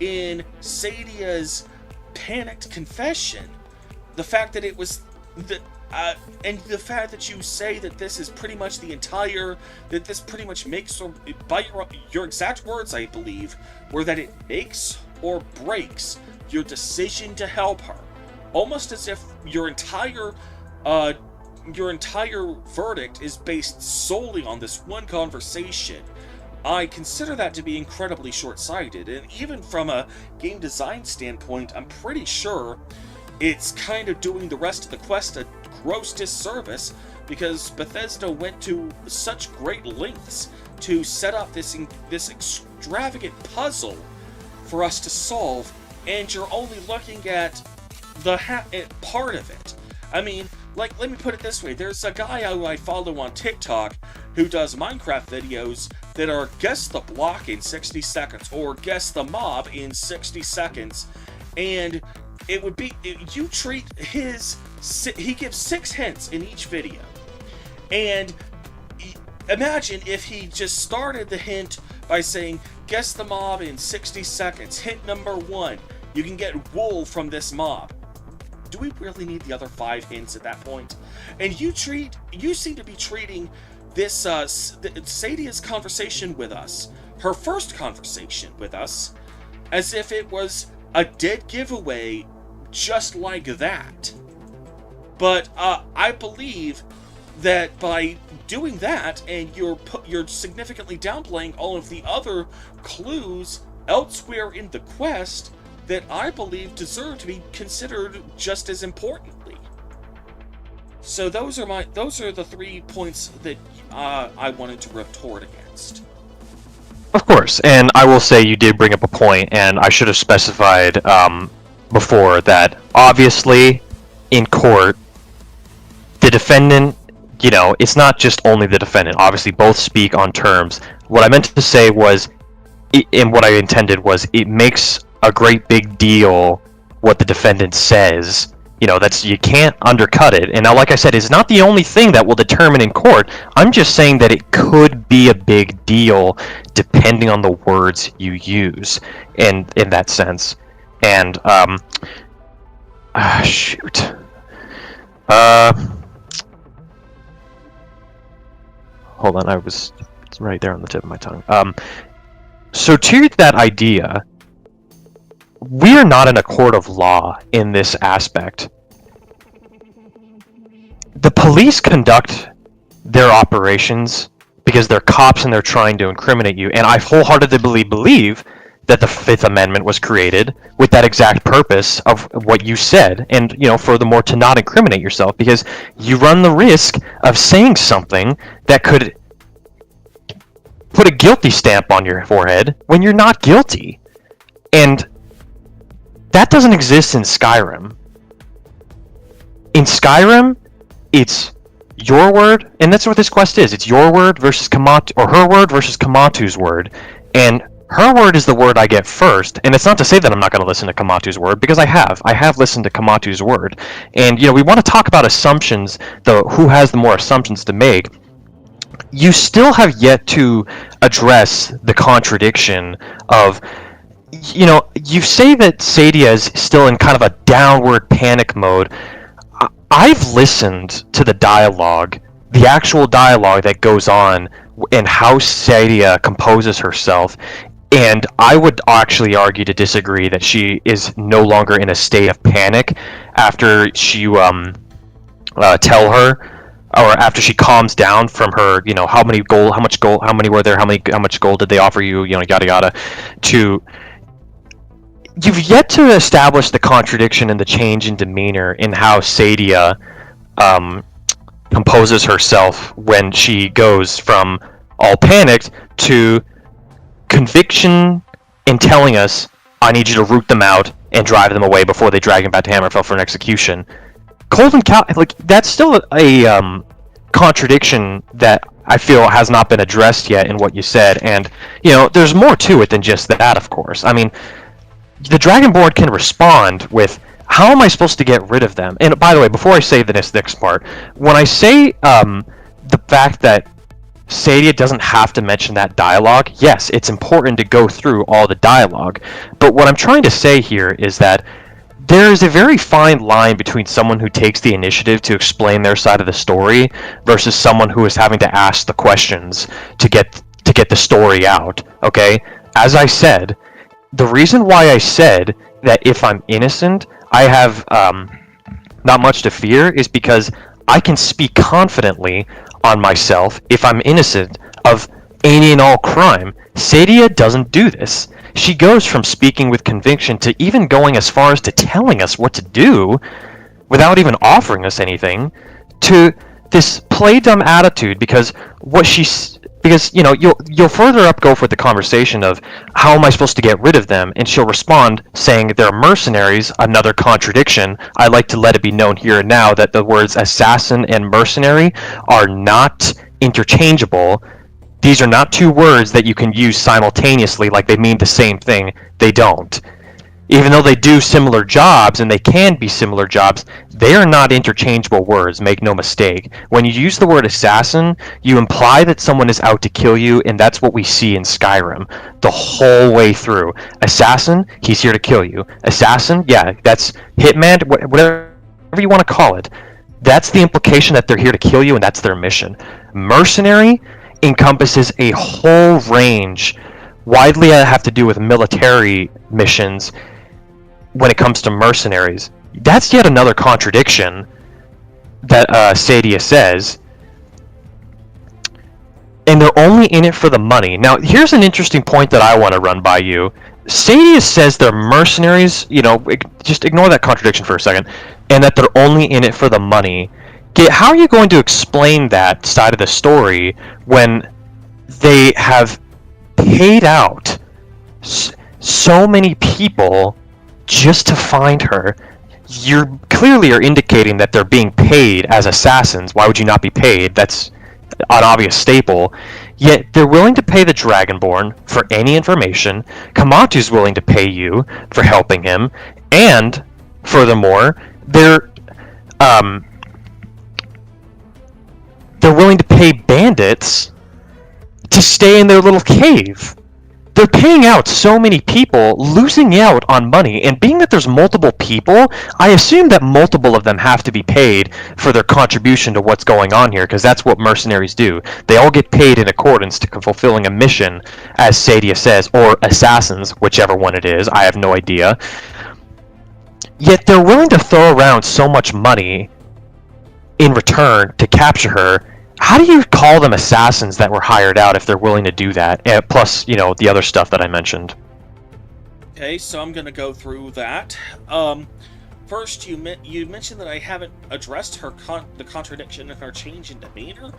in Saadia's panicked confession, the fact that it was and the fact that you say that this is pretty much that this pretty much makes, or by your exact words, I believe, were that it makes or breaks your decision to help her. Almost as if your entire verdict is based solely on this one conversation. I consider that to be incredibly short-sighted, and even from a game design standpoint, I'm pretty sure it's kind of doing the rest of the quest a gross disservice, because Bethesda went to such great lengths to set up this extravagant puzzle for us to solve, and you're only looking at the part of it. I mean, like, let me put it this way. There's a guy who I follow on TikTok who does Minecraft videos that are guess the block in 60 seconds or guess the mob in 60 seconds. And it would be, you treat he gives 6 hints in each video. And imagine if he just started the hint by saying, guess the mob in 60 seconds. Hint number 1, you can get wool from this mob. Do we really need the other 5 hints at that point? And you seem to be treating this, Saadia's conversation with us, her first conversation with us, as if it was a dead giveaway just like that. But, I believe that by doing that, and you're significantly downplaying all of the other clues elsewhere in the quest, that I believe deserve to be considered just as importantly. So those are the 3 points that I wanted to retort against. Of course, and I will say you did bring up a point, and I should have specified before that obviously in court, the defendant, it's not just only the defendant. Obviously, both speak on terms. What I meant to say was, and what I intended was, it makes a great big deal what the defendant says. You can't undercut it. And now, like I said, it's not the only thing that will determine in court. I'm just saying that it could be a big deal depending on the words you use in that sense. And, shoot. Hold on, it's right there on the tip of my tongue. So to that idea, we are not in a court of law in this aspect. The police conduct their operations because they're cops and they're trying to incriminate you, and I wholeheartedly believe that the Fifth Amendment was created with that exact purpose of what you said, and furthermore, to not incriminate yourself, because you run the risk of saying something that could put a guilty stamp on your forehead when you're not guilty. And that doesn't exist in Skyrim. In Skyrim, it's your word, and that's what this quest is. It's your word versus Kematu, or her word versus Kematu's word, and her word is the word I get first. And it's not to say that I'm not going to listen to Kematu's word, because I have listened to Kematu's word. And we want to talk about assumptions, though, who has the more assumptions to make. You still have yet to address the contradiction of, you say that Saadia is still in kind of a downward panic mode. I've listened to the dialogue, the actual dialogue that goes on, and how Saadia composes herself, and I would actually argue to disagree that she is no longer in a state of panic after you tell her, or after she calms down from her, how many gold, how many were there, how much gold did they offer you, yada yada, to. You've yet to establish the contradiction and the change in demeanor in how Saadia composes herself when she goes from all panicked to conviction and telling us, I need you to root them out and drive them away before they drag him back to Hammerfell for an execution. Cold and that's still a contradiction that I feel has not been addressed yet in what you said. And, there's more to it than just that, of course. I mean, the Dragonborn can respond with, how am I supposed to get rid of them? And by the way, before I say the next part, when I say the fact that Saadia doesn't have to mention that dialogue, yes, it's important to go through all the dialogue. But what I'm trying to say here is that there is a very fine line between someone who takes the initiative to explain their side of the story versus someone who is having to ask the questions to get the story out, okay? As I said, the reason why I said that if I'm innocent, I have not much to fear is because I can speak confidently on myself if I'm innocent of any and all crime. Saadia doesn't do this. She goes from speaking with conviction to even going as far as to telling us what to do without even offering us anything, to this play dumb attitude because you'll further up go for the conversation of how am I supposed to get rid of them, and she'll respond saying they're mercenaries, another contradiction. I like to let it be known here and now that the words assassin and mercenary are not interchangeable. These are not two words that you can use simultaneously like they mean the same thing. They don't. Even though they do similar jobs, and they can be similar jobs, they are not interchangeable words, make no mistake. When you use the word assassin, you imply that someone is out to kill you, and that's what we see in Skyrim the whole way through. Assassin, he's here to kill you. Assassin, yeah, that's hitman, whatever you want to call it. That's the implication that they're here to kill you, and that's their mission. Mercenary encompasses a whole range, widely have to do with military missions. When it comes to mercenaries, that's yet another contradiction that Saadia says, and they're only in it for the money. Now, here's an interesting point that I want to run by you. Saadia says they're mercenaries, just ignore that contradiction for a second, and that they're only in it for the money. How are you going to explain that side of the story when they have paid out so many people just to find her. You clearly are indicating that they're being paid as assassins. Why would you not be paid? That's an obvious staple. Yet they're willing to pay the Dragonborn for any information. Kematu's willing to pay you for helping him, and furthermore, um they're willing to pay bandits to stay in their little cave. They're paying out so many people, losing out on money, and being that there's multiple people, I assume that multiple of them have to be paid for their contribution to what's going on here, because that's what mercenaries do. They all get paid in accordance to fulfilling a mission, as Saadia says, or assassins, whichever one it is, I have no idea. Yet they're willing to throw around so much money in return to capture her. How do you call them assassins that were hired out if they're willing to do that? Plus, the other stuff that I mentioned. Okay, so I'm going to go through that. First, you mentioned that I haven't addressed the contradiction in her change in demeanor.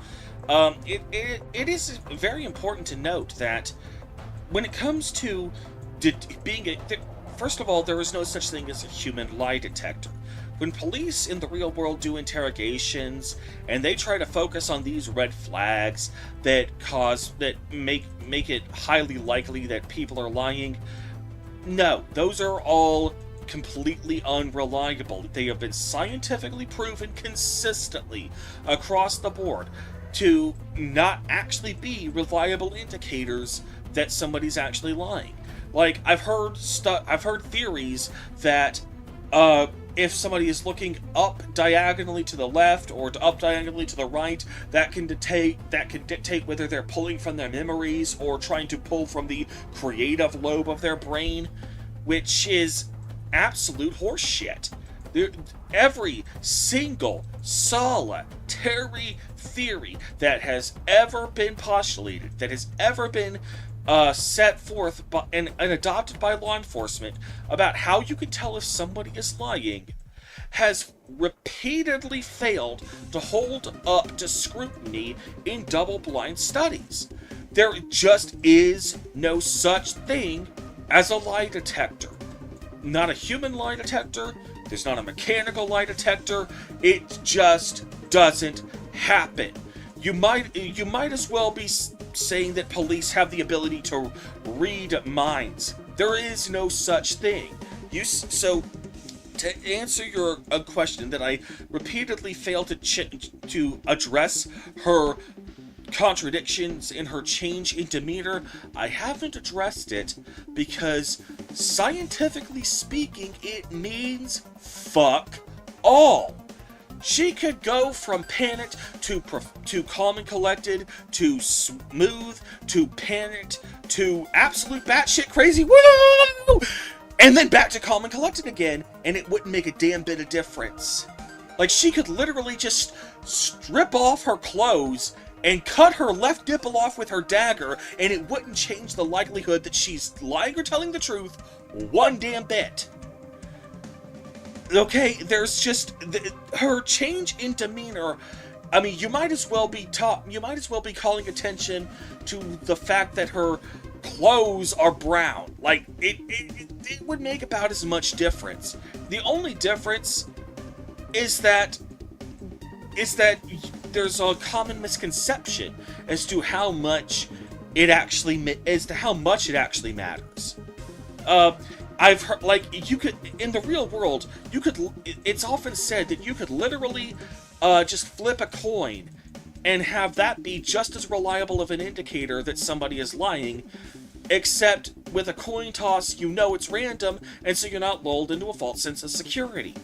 It is very important to note that when it comes to first of all, there is no such thing as a human lie detector. When police in the real world do interrogations and they try to focus on these red flags that make it highly likely that people are lying, no, those are all completely unreliable. They have been scientifically proven consistently across the board to not actually be reliable indicators that somebody's actually lying. Like, I've heard theories that if somebody is looking up diagonally to the left or up diagonally to the right, that can dictate whether they're pulling from their memories or trying to pull from the creative lobe of their brain, which is absolute horseshit. Every single solitary theory that has ever been postulated, that has ever been set forth and adopted by law enforcement about how you can tell if somebody is lying has repeatedly failed to hold up to scrutiny in double-blind studies. There just is no such thing as a lie detector. Not a human lie detector, there's not a mechanical lie detector, it just doesn't happen. You might as well be saying that police have the ability to read minds. There is no such thing. So, to answer your question that I repeatedly failed to address her contradictions in her change in demeanor, I haven't addressed it because, scientifically speaking, it means fuck all. She could go from panicked to calm and collected, to smooth, to panicked, to absolute batshit crazy, woo! And then back to calm and collected again, and it wouldn't make a damn bit of difference. Like, she could literally just strip off her clothes and cut her left nipple off with her dagger, and it wouldn't change the likelihood that she's lying or telling the truth one damn bit. Okay, there's just her change in demeanor. I mean, you might as well be calling attention to the fact that her clothes are brown. Like, it would make about as much difference. The only difference is that there's a common misconception as to how much it actually matters. I've heard, like, you could, in the real world, it's often said that you could literally just flip a coin and have that be just as reliable of an indicator that somebody is lying, except with a coin toss, it's random, and so you're not lulled into a false sense of security.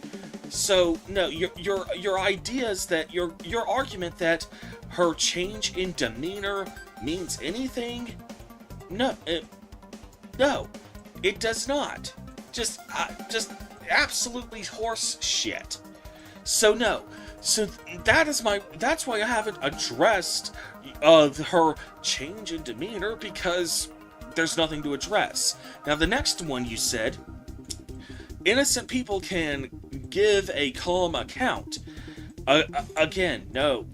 So, no, your ideas that, your argument that her change in demeanor means anything, no, it does not. Just absolutely horse shit. So no. So that's why I haven't addressed her change in demeanor, because there's nothing to address. Now, the next one you said, innocent people can give a calm account. Again, no.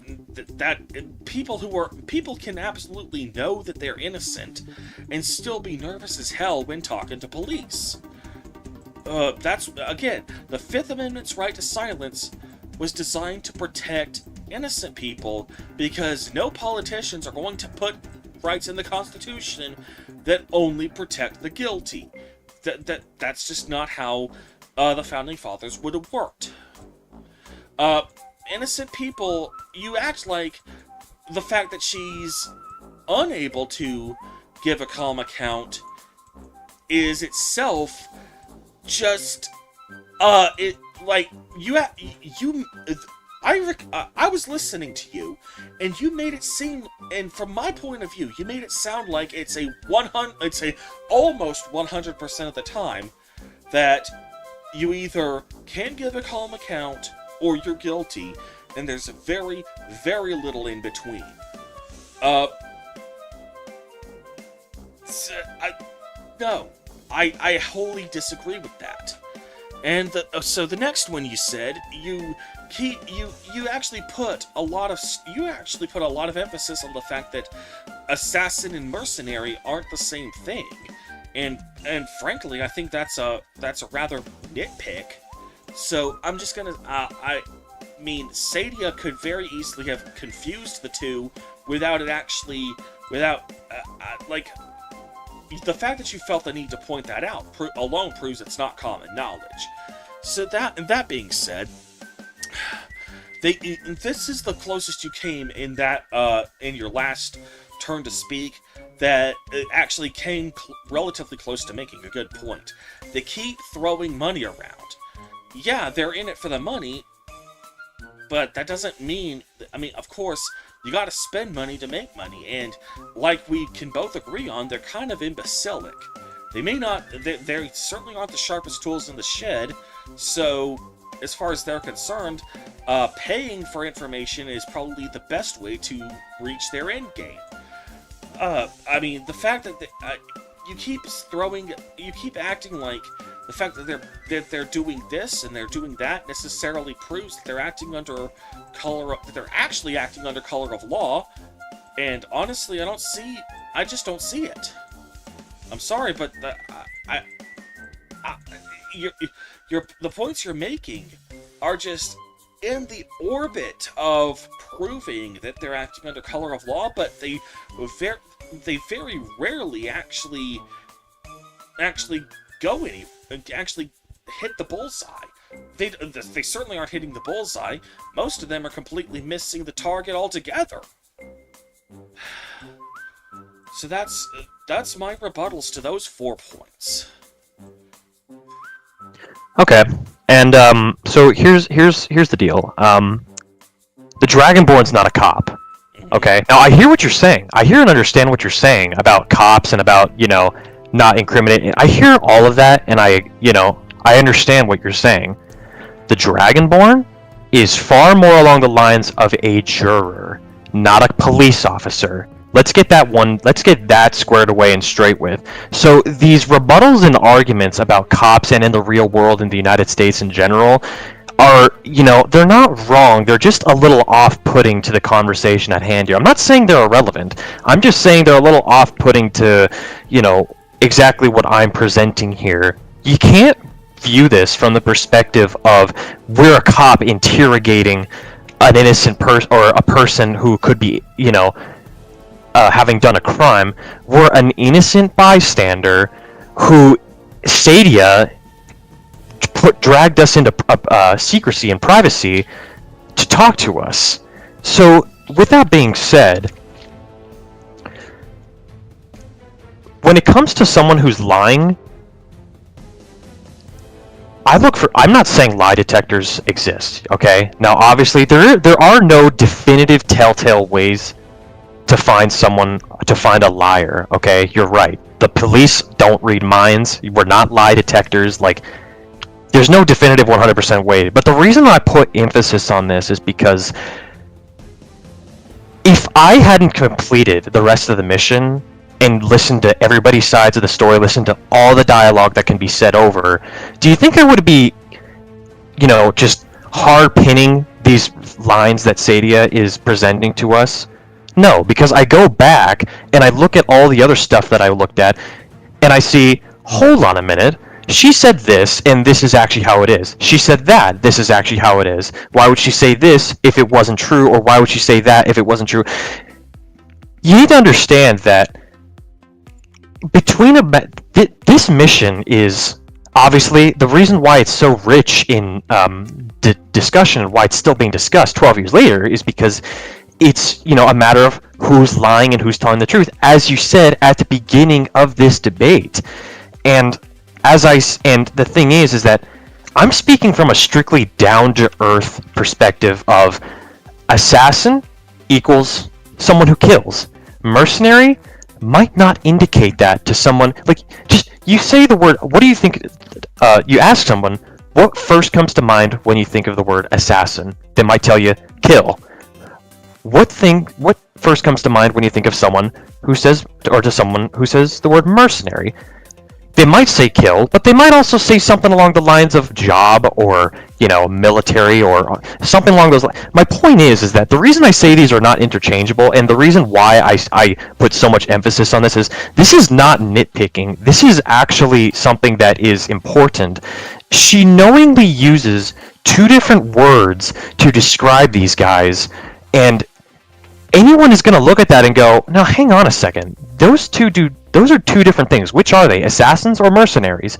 people can absolutely know that they're innocent and still be nervous as hell when talking to police. That's, again, the Fifth Amendment's right to silence was designed to protect innocent people, because no politicians are going to put rights in the Constitution that only protect the guilty. That's just not how the Founding Fathers would have worked. Innocent people, you act like the fact that she's unable to give a calm account is itself just, I was listening to you, and you made it seem, and from my point of view, you made it sound like it's almost 100% of the time that you either can give a calm account or you're guilty, and there's very, very little in between. No, I wholly disagree with that. And so the next one you said, you actually put a lot of emphasis on the fact that assassin and mercenary aren't the same thing, and frankly, I think that's a rather nitpick. So I'm just gonna, Saadia could very easily have confused the two without the fact that you felt the need to point that out alone proves it's not common knowledge. So that being said, this is the closest you came in that in your last turn to speak that actually came relatively close to making a good point. They keep throwing money around. Yeah, they're in it for the money, but that doesn't mean... of course, you gotta spend money to make money, and like we can both agree on, they're kind of imbecilic. They may not... They certainly aren't the sharpest tools in the shed, so as far as they're concerned, paying for information is probably the best way to reach their end game. The fact that you keep acting like the fact that they're doing this and they're doing that necessarily proves that they're actually acting under color of law. And honestly, I just don't see it. I'm sorry, but the points you're making are just in the orbit of proving that they're acting under color of law, but they very rarely actually hit the bullseye. They certainly aren't hitting the bullseye. Most of them are completely missing the target altogether. So that's my rebuttals to those 4 points. Okay, and so here's the deal. The Dragonborn's not a cop. Okay, now I hear what you're saying. I hear and understand what you're saying about cops and about, not incriminating. I hear all of that, and I understand what you're saying. The Dragonborn is far more along the lines of a juror, not a police officer. Let's get that squared away and straight with. So these rebuttals and arguments about cops and in the real world in the United States in general are, they're not wrong. They're just a little off-putting to the conversation at hand here. I'm not saying they're irrelevant. I'm just saying they're a little off-putting to, exactly what I'm presenting here. You can't view this from the perspective of we're a cop interrogating an innocent person or a person who could be, having done a crime. We're an innocent bystander who Saadia dragged us into secrecy and privacy to talk to us. So, with that being said, when it comes to someone who's lying, I'm not saying lie detectors exist, okay? Now, obviously, there are no definitive telltale ways to find a liar, okay? You're right. The police don't read minds. We're not lie detectors. There's no definitive 100% way. But the reason I put emphasis on this is because if I hadn't completed the rest of the mission and listened to everybody's sides of the story, listened to all the dialogue that can be said over, do you think I would be, just hard pinning these lines that Saadia is presenting to us? No, because I go back and I look at all the other stuff that I looked at, and I see, hold on a minute, she said this, and this is actually how it is. She said that, this is actually how it is. Why would she say this if it wasn't true, or why would she say that if it wasn't true? You need to understand that this mission is obviously the reason why it's so rich in discussion and why it's still being discussed 12 years later is because it's a matter of who's lying and who's telling the truth, as you said at the beginning of this debate. And the thing is that I'm speaking from a strictly down-to-earth perspective of assassin equals someone who kills. Mercenary might not indicate that to someone. Like, just, you say the word, what do you think, you ask someone, what first comes to mind when you think of the word assassin? They might tell you, kill. What first comes to mind when you think of someone who says, or to someone who says the word mercenary? They might say kill, but they might also say something along the lines of job or, military or something along those lines. My point is that the reason I say these are not interchangeable, and the reason why I put so much emphasis on this is not nitpicking. This is actually something that is important. She knowingly uses two different words to describe these guys, and anyone is going to look at that and go, "Now, hang on a second. Those are two different things. Which are they, assassins or mercenaries?"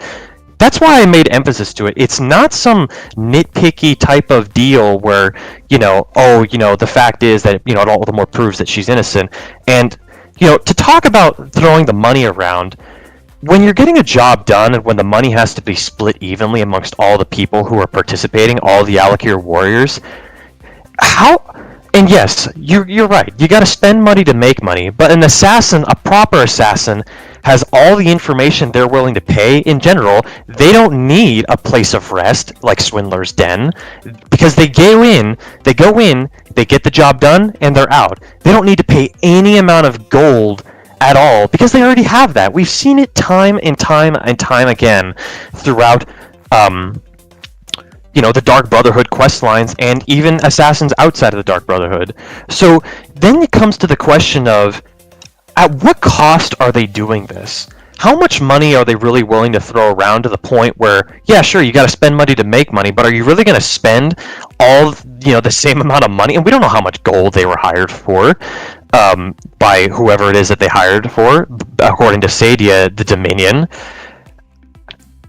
That's why I made emphasis to it. It's not some nitpicky type of deal where, the fact is that, it all the more proves that she's innocent. And, to talk about throwing the money around, when you're getting a job done and when the money has to be split evenly amongst all the people who are participating, all the Alik'r warriors, and yes, you're right. You got to spend money to make money. But an assassin, a proper assassin, has all the information they're willing to pay. In general, they don't need a place of rest like Swindler's Den, because they go in, they get the job done, and they're out. They don't need to pay any amount of gold at all because they already have that. We've seen it time and time and time again throughout the Dark Brotherhood quest lines, and even assassins outside of the Dark Brotherhood. So then it comes to the question of, at what cost are they doing this? How much money are they really willing to throw around to the point where, yeah, sure, you got to spend money to make money, but are you really going to spend all, the same amount of money? And we don't know how much gold they were hired for by whoever it is that they hired for, according to Saadia, the Dominion.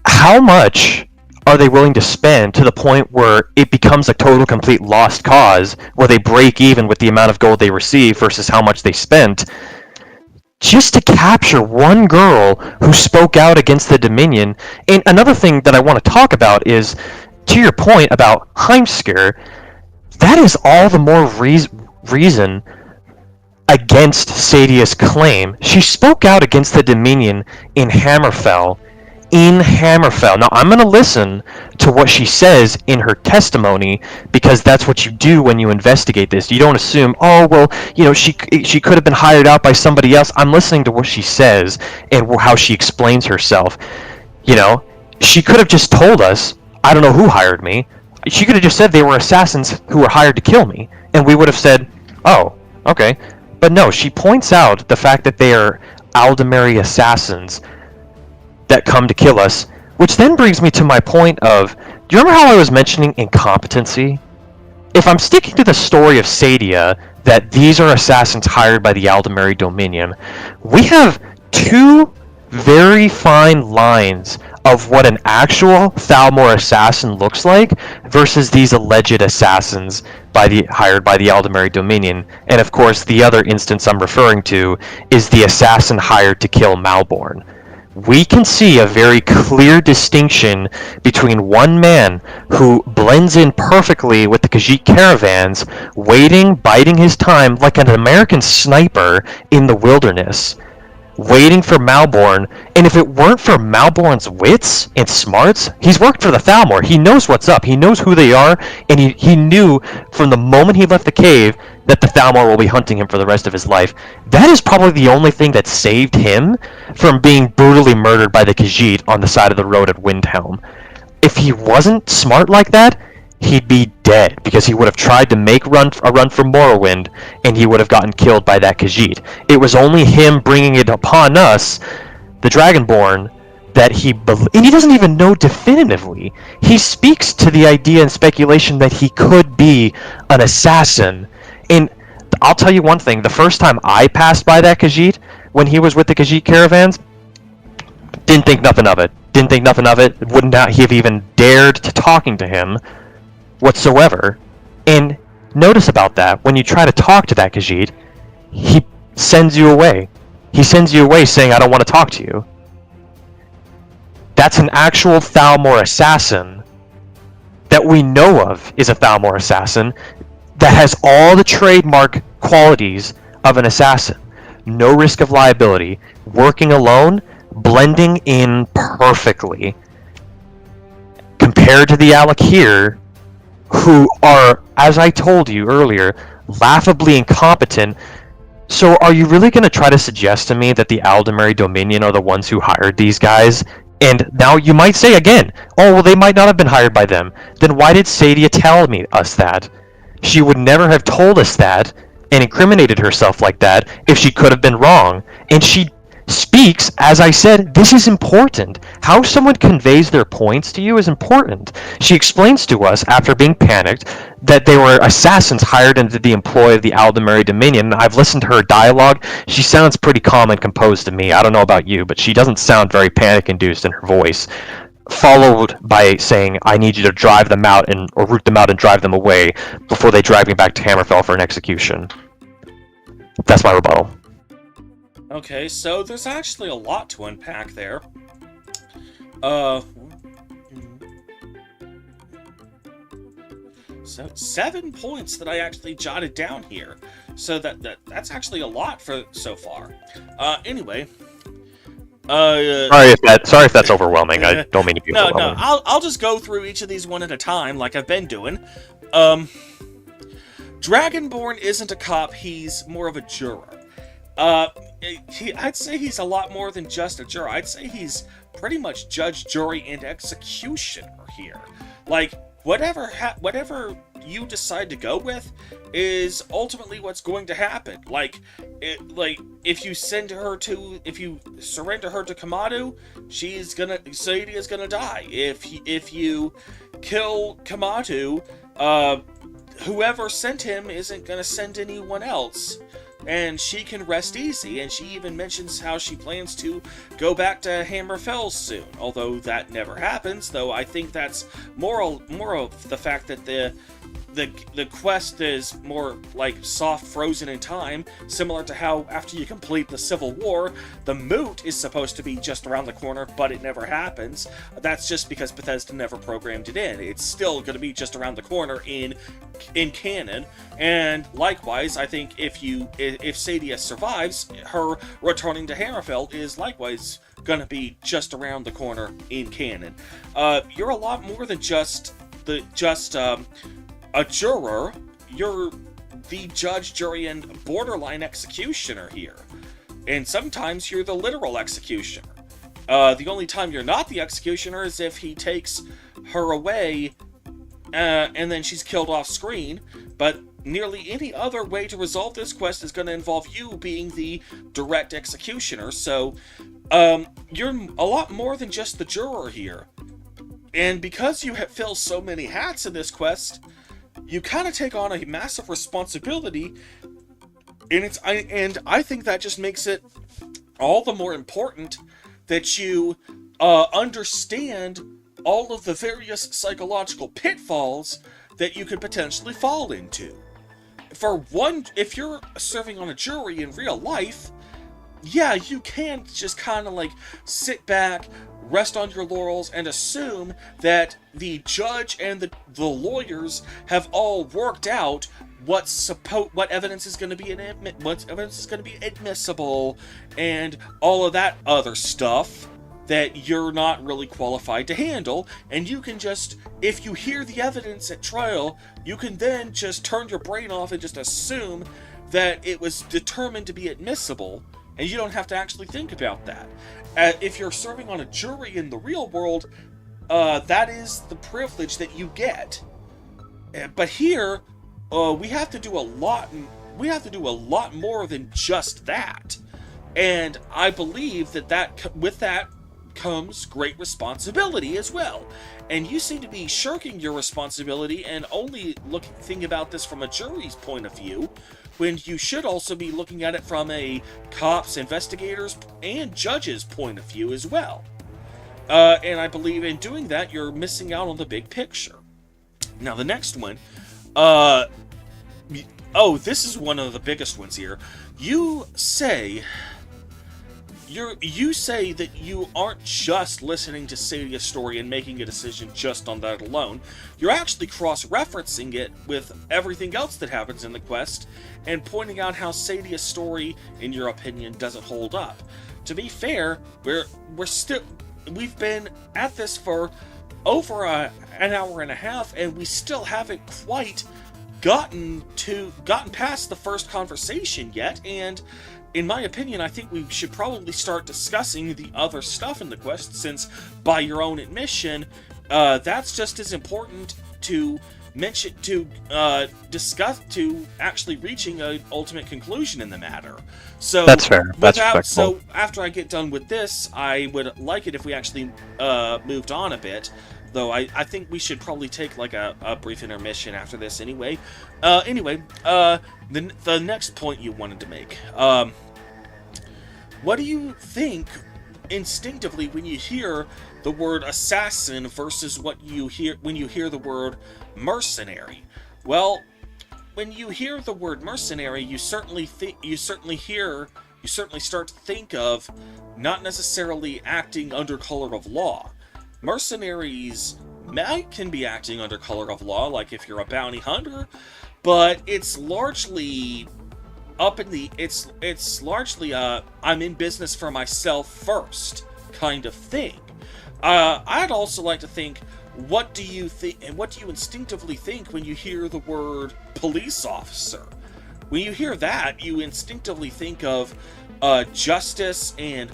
How much are they willing to spend to the point where it becomes a total, complete lost cause, where they break even with the amount of gold they receive versus how much they spent, just to capture one girl who spoke out against the Dominion? And another thing that I want to talk about is, to your point about Heimskr, that is all the more reason against Saadia's claim. She spoke out against the Dominion in Hammerfell. Now, I'm going to listen to what she says in her testimony, because that's what you do when you investigate this. You don't assume, she could have been hired out by somebody else. I'm listening to what she says and how she explains herself. She could have just told us, I don't know who hired me. She could have just said they were assassins who were hired to kill me, and we would have said, oh, okay. But no, she points out the fact that they are Aldemari assassins that come to kill us, which then brings me to my point of, do you remember how I was mentioning incompetency? If I'm sticking to the story of Saadia, that these are assassins hired by the Aldemari Dominion, we have two very fine lines of what an actual Thalmor assassin looks like versus these alleged assassins hired by the Aldemari Dominion. And of course, the other instance I'm referring to is the assassin hired to kill Malborn. We can see a very clear distinction between one man who blends in perfectly with the Khajiit caravans, waiting, biding his time like an American sniper in the wilderness, waiting for Malborn. And if it weren't for Malborn's wits and smarts, he's worked for the Thalmor. He knows what's up. He knows who they are, and he knew from the moment he left the cave that the Thalmor will be hunting him for the rest of his life. That is probably the only thing that saved him from being brutally murdered by the Khajiit on the side of the road at Windhelm. If he wasn't smart like that, he'd be dead because he would have tried to make a run for Morrowind, and he would have gotten killed by that Khajiit. It was only him bringing it upon us, the Dragonborn, that and he doesn't even know definitively. He speaks to the idea and speculation that he could be an assassin. And I'll tell you one thing, the first time I passed by that Khajiit, when he was with the Khajiit caravans, didn't think nothing of it. Would not have even dared to talking to him whatsoever. And notice about that, when you try to talk to that Khajiit, he sends you away. He sends you away saying, I don't want to talk to you. That's an actual Thalmor assassin that we know of is a Thalmor assassin that has all the trademark qualities of an assassin. No risk of liability, working alone, blending in perfectly. Compared to the Alik'r, who are, as I told you earlier, laughably incompetent. So are you really going to try to suggest to me that the Aldemary Dominion are the ones who hired these guys? And now you might say again, oh, well, they might not have been hired by them. Then why did Saadia tell us that? She would never have told us that and incriminated herself like that if she could have been wrong. And she speaks, as I said, this is important. How someone conveys their points to you is important. She explains to us, after being panicked, that they were assassins hired into the employ of the Aldemary Dominion. I've listened to her dialogue. She sounds pretty calm and composed to me. I don't know about you, but she doesn't sound very panic-induced in her voice. Followed by saying, I need you to drive them out or root them out and drive them away before they drag me back to Hammerfell for an execution. That's my rebuttal. Okay, so there's actually a lot to unpack there. So 7 points that I actually jotted down here. So that's actually a lot for so far. Anyway. Sorry if that's overwhelming. I don't mean to be overwhelming. No, I'll just go through each of these one at a time, like I've been doing. Dragonborn isn't a cop, he's more of a juror. I'd say he's a lot more than just a juror. I'd say he's pretty much judge, jury, and executioner here. Like, whatever you decide to go with is ultimately what's going to happen. Like if you surrender her to Kematu, Saadia's gonna die. If you kill Kematu, whoever sent him isn't gonna send anyone else. And she can rest easy, and she even mentions how she plans to go back to Hammerfell soon, although that never happens, though I think that's more of the fact that the quest is more like soft frozen in time, similar to how after you complete the Civil War, the moot is supposed to be just around the corner, but it never happens. That's just because Bethesda never programmed it in. It's still going to be just around the corner in canon, and likewise, I think if Saadia survives, her returning to Hammerfell is likewise going to be just around the corner in canon. You're a lot more than just a juror. You're the judge, jury, and borderline executioner here. And sometimes you're the literal executioner. The only time you're not the executioner is if he takes her away and then she's killed off screen. But nearly any other way to resolve this quest is going to involve you being the direct executioner. So you're a lot more than just the juror here. And because you fill so many hats in this quest, you kind of take on a massive responsibility, and I think that just makes it all the more important that you understand all of the various psychological pitfalls that you could potentially fall into. For one, if you're serving on a jury in real life, yeah, you can't just kind of like sit back, rest on your laurels, and assume that the judge and the lawyers have all worked out what evidence is going to be admissible, and all of that other stuff that you're not really qualified to handle. And you can just, if you hear the evidence at trial, you can then just turn your brain off and just assume that it was determined to be admissible, and you don't have to actually think about that. If you're serving on a jury in the real world, that is the privilege that you get. But here, we have to do a lot. We have to do a lot more than just that. And I believe that with that comes great responsibility as well. And you seem to be shirking your responsibility and only thinking about this from a jury's point of view, when you should also be looking at it from a cops, investigators, and judges' point of view as well. And I believe in doing that, you're missing out on the big picture. Now, the next one, this is one of the biggest ones here. You say that you aren't just listening to Saadia's story and making a decision just on that alone. You're actually cross-referencing it with everything else that happens in the quest, and pointing out how Saadia's story, in your opinion, doesn't hold up. To be fair, we've been at this for over an hour and a half, and we still haven't quite gotten past the first conversation yet, and in my opinion, I think we should probably start discussing the other stuff in the quest, since, by your own admission, that's just as important to mention, to discuss, to actually reaching an ultimate conclusion in the matter. So that's fair. That's respectful. So after I get done with this, I would like it if we actually moved on a bit. Though I think we should probably take like a brief intermission after this anyway. The next point you wanted to make. What do you think instinctively when you hear the word assassin versus what you hear when you hear the word mercenary? Well, when you hear the word mercenary, you certainly start to think of not necessarily acting under color of law. Mercenaries can be acting under color of law, like if you're a bounty hunter, but it's largely I'm in business for myself first kind of thing. I'd also like to think, what do you think, and what do you instinctively think when you hear the word police officer? When you hear that, you instinctively think of justice and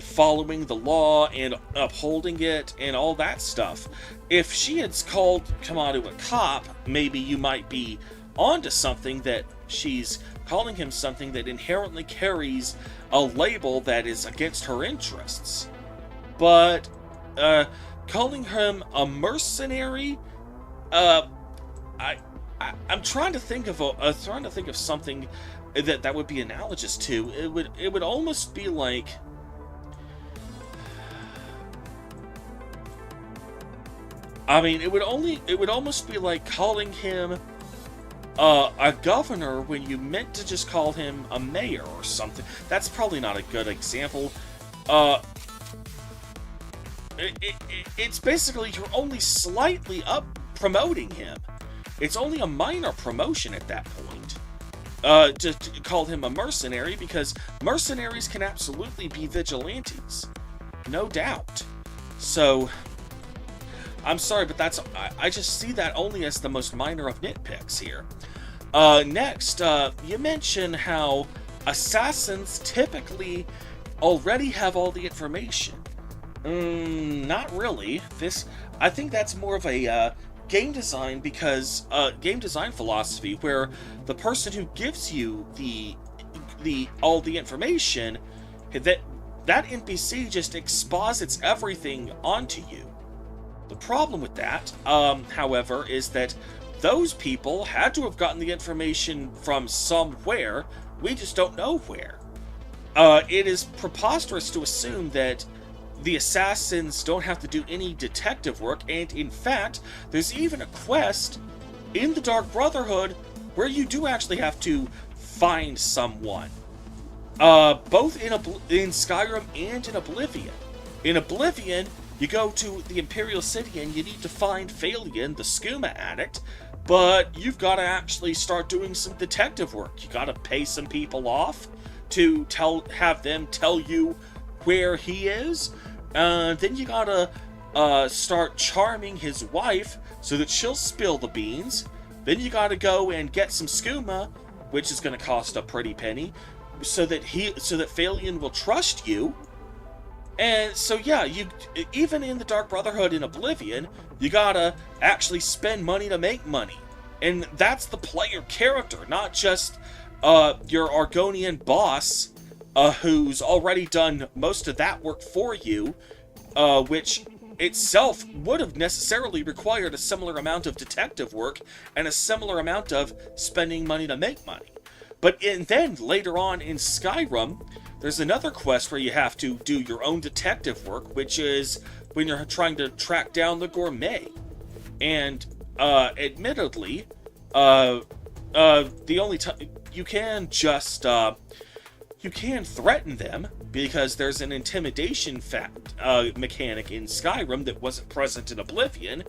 following the law and upholding it and all that stuff. If she had called Kematu a cop, maybe you might be onto something, that she's calling him something that inherently carries a label that is against her interests. But calling him a mercenary, I'm trying to think of something that would be analogous to. It would almost be like, it would almost be like calling him a governor when you meant to just call him a mayor or something. That's probably not a good example. It's basically, you're only slightly up promoting him. It's only a minor promotion at that point. To call him a mercenary, because mercenaries can absolutely be vigilantes. No doubt. So, I'm sorry, but I just see that only as the most minor of nitpicks here. Next, you mentioned how assassins typically already have all the information. Not really. I think that's more of a game design philosophy, where the person who gives you all the information, that NPC just exposits everything onto you. The problem with that, however, is that those people had to have gotten the information from somewhere. We just don't know where. It is preposterous to assume that the assassins don't have to do any detective work, and in fact, there's even a quest in the Dark Brotherhood where you do actually have to find someone. Both in Skyrim and in Oblivion. In Oblivion, you go to the Imperial City and you need to find Phalion, the skooma addict, but you've got to actually start doing some detective work. You got to pay some people off to have them tell you where he is. Then you got to start charming his wife so that she'll spill the beans. Then you got to go and get some skooma, which is going to cost a pretty penny, so that Phalion will trust you. And so yeah, you even in the Dark Brotherhood in Oblivion, you gotta actually spend money to make money. And that's the player character, not just your Argonian boss, who's already done most of that work for you, which itself would have necessarily required a similar amount of detective work and a similar amount of spending money to make money. But then later on in Skyrim, there's another quest where you have to do your own detective work, which is when you're trying to track down the gourmet. And admittedly, the only time you can just you can threaten them because there's an intimidation mechanic in Skyrim that wasn't present in Oblivion.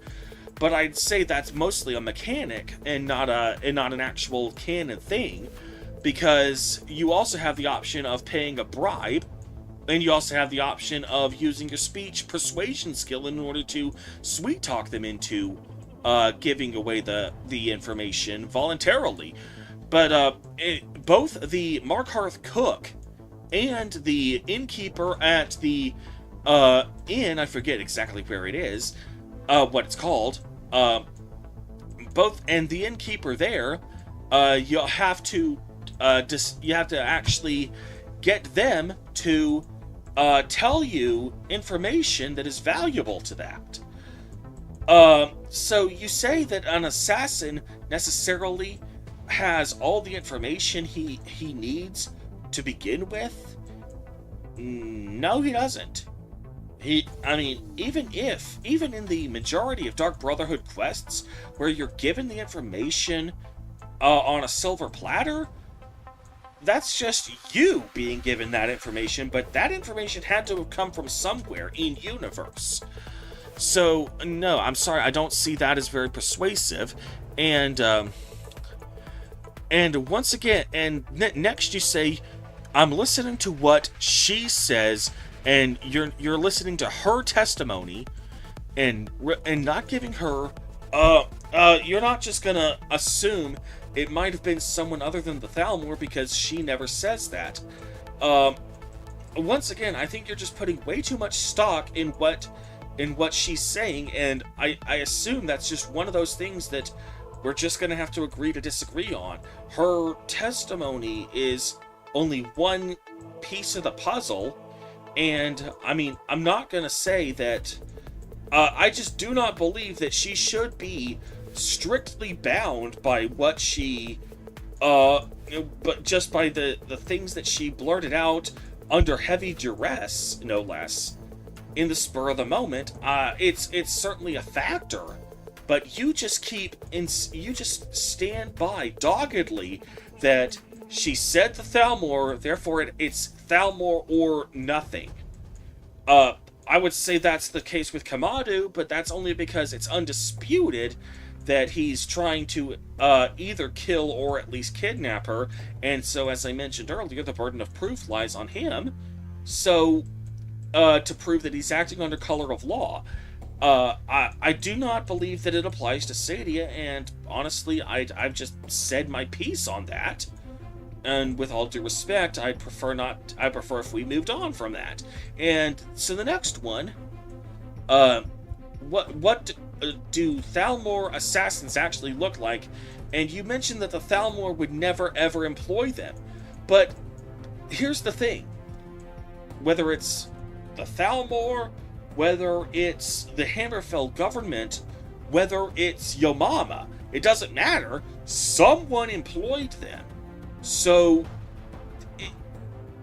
But I'd say that's mostly a mechanic and not an actual canon thing, because you also have the option of paying a bribe, and you also have the option of using your speech persuasion skill in order to sweet talk them into giving away the information voluntarily. But both the Markarth cook and the innkeeper at the inn, I forget exactly where it is, what it's called, both, and the innkeeper there, you have to actually get them to tell you information that is valuable to that. So you say that an assassin necessarily has all the information he needs to begin with? No, he doesn't. Even in the majority of Dark Brotherhood quests where you're given the information on a silver platter, that's just you being given that information, but that information had to have come from somewhere in universe. So, no, I'm sorry, I don't see that as very persuasive. And once again, next you say, I'm listening to what she says, and you're listening to her testimony, and not giving her, you're not just gonna assume it might have been someone other than the Thalmor because she never says that. Once again, I think you're just putting way too much stock in what she's saying, and I assume that's just one of those things that we're just gonna have to agree to disagree on. Her testimony is only one piece of the puzzle, and I'm not gonna say that I just do not believe that she should be strictly bound by what she but just by the things that she blurted out under heavy duress, no less, in the spur of the moment. It's certainly a factor, but you just stand by doggedly that she said the Thalmor, therefore it's Thalmor or nothing. I would say that's the case with Kematu, but that's only because it's undisputed that he's trying to either kill or at least kidnap her, and so, as I mentioned earlier, the burden of proof lies on him, so, to prove that he's acting under color of law. I do not believe that it applies to Saadia, and honestly, I've just said my piece on that. And with all due respect, I prefer if we moved on from that. And so the next one, what do Thalmor assassins actually look like? And you mentioned that the Thalmor would never ever employ them. But here's the thing. Whether it's the Thalmor, whether it's the Hammerfell government, whether it's Yomama, it doesn't matter. Someone employed them. So,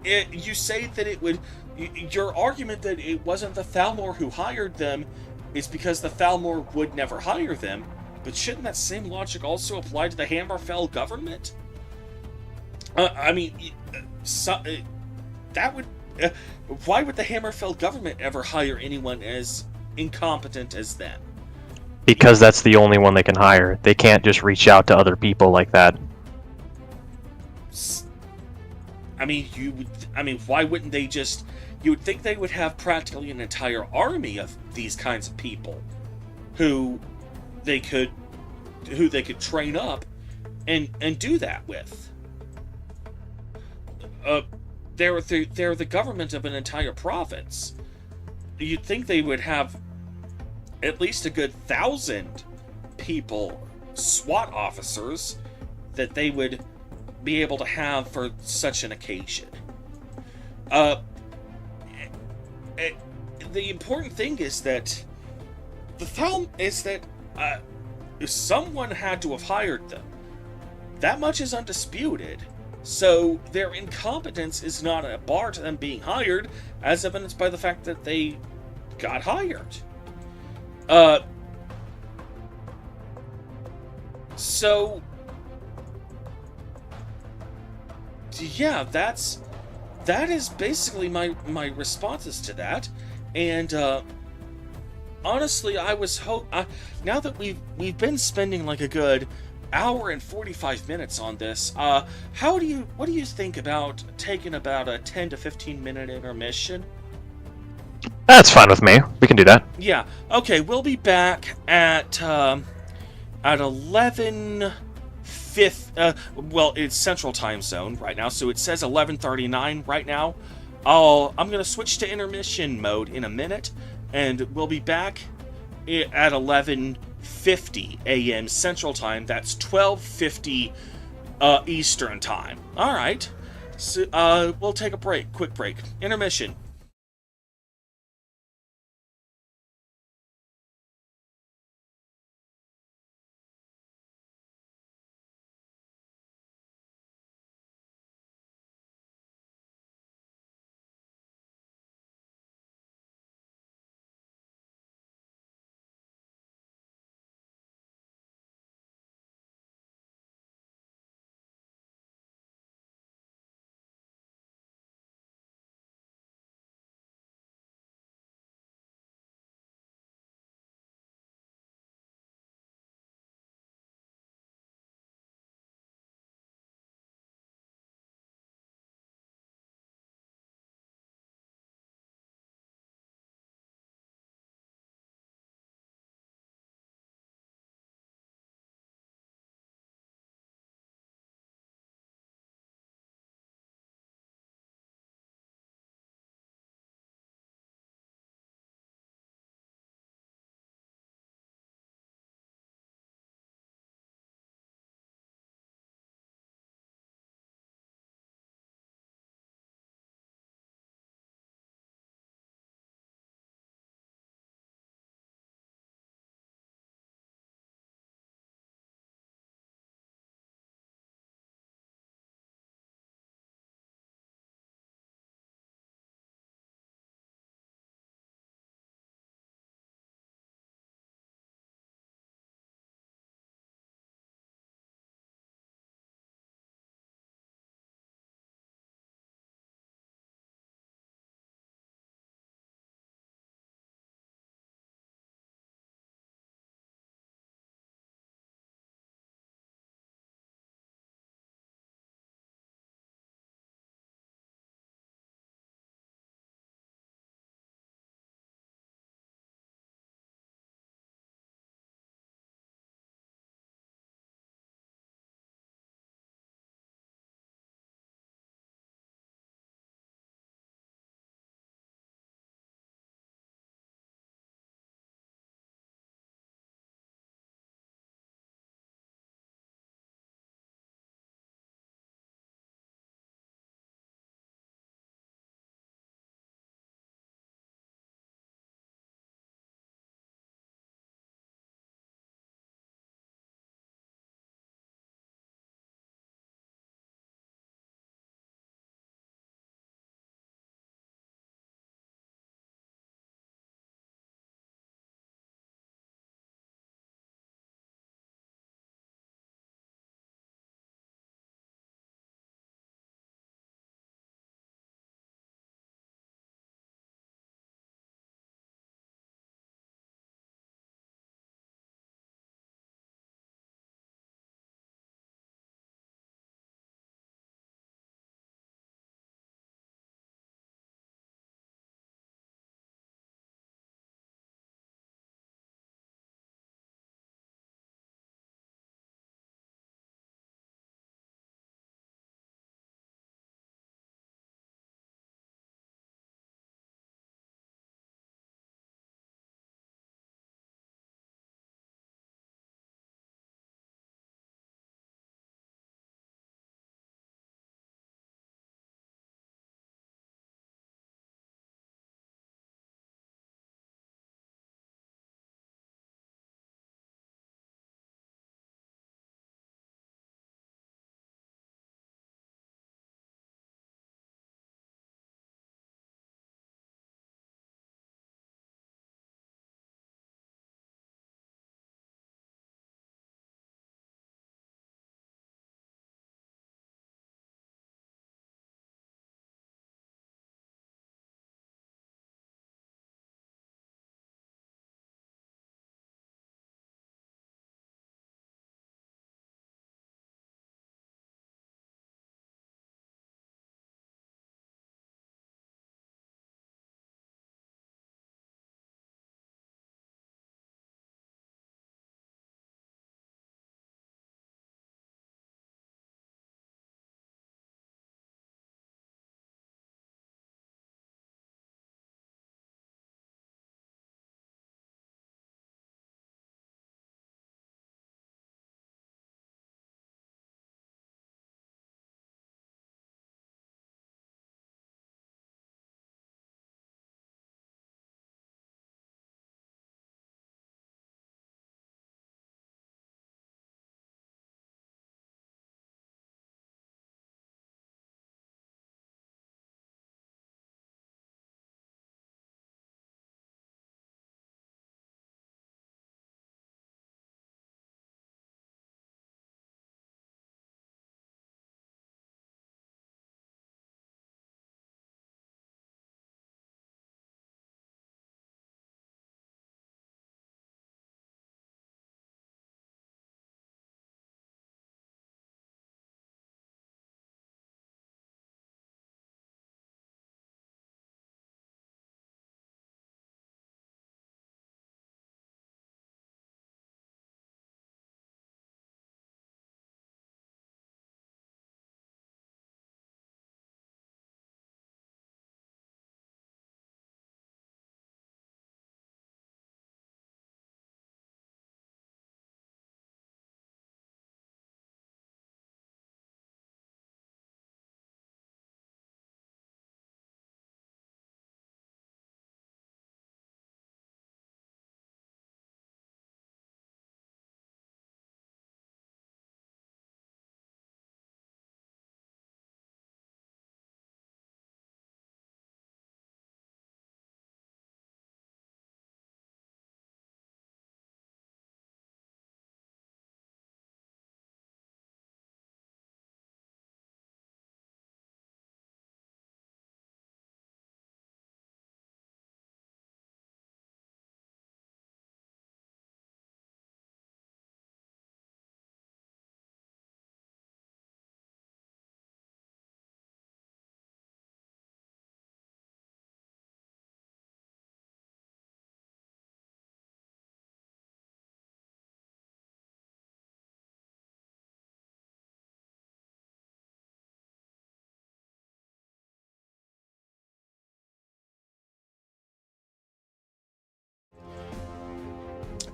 you say that it would... Your argument that it wasn't the Thalmor who hired them is because the Thalmor would never hire them, but shouldn't that same logic also apply to the Hammerfell government? That would... why would the Hammerfell government ever hire anyone as incompetent as them? Because that's the only one they can hire. They can't just reach out to other people like that. Why wouldn't they just... You would think they would have practically an entire army of these kinds of people who they could train up and do that with. They're the government of an entire province. you'd think they would have at least a good 1,000 people, SWAT officers, that they would be able to have for such an occasion. Uh, the important thing is that someone had to have hired them. That much is undisputed. So their incompetence is not a bar to them being hired, as evidenced by the fact that they got hired. So yeah, that is basically my responses to that. And honestly, I was now that we've been spending like a good hour and 45 minutes on this. What do you think about taking about a 10 to 15 minute intermission? That's fine with me. We can do that. Yeah. Okay, we'll be back at 11. Well, it's Central Time Zone right now, so it says 11:39 right now. I'm gonna switch to intermission mode in a minute, and we'll be back at 11:50 a.m. Central Time. That's 12:50 Eastern Time. All right. So we'll take a quick break, intermission.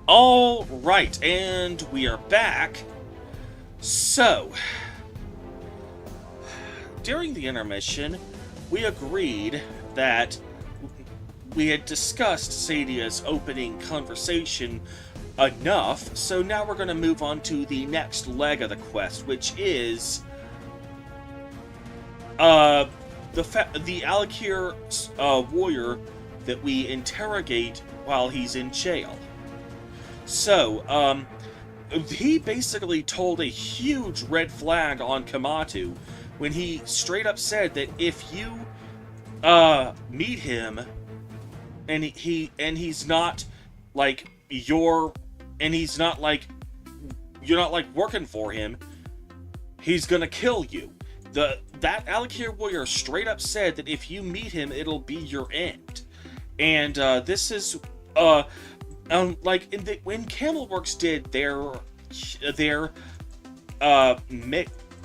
All right, and we are back. So, during the intermission, we agreed that we had discussed Saadia's opening conversation enough, so now we're going to move on to the next leg of the quest, which is the Alik'r warrior that we interrogate while he's in jail. So, he basically told a huge red flag on Kematu when he straight up said that if you meet him and he's not like you're not like working for him, he's gonna kill you. That Alik'r warrior straight up said that if you meet him, it'll be your end. And this is like when Camelworks did their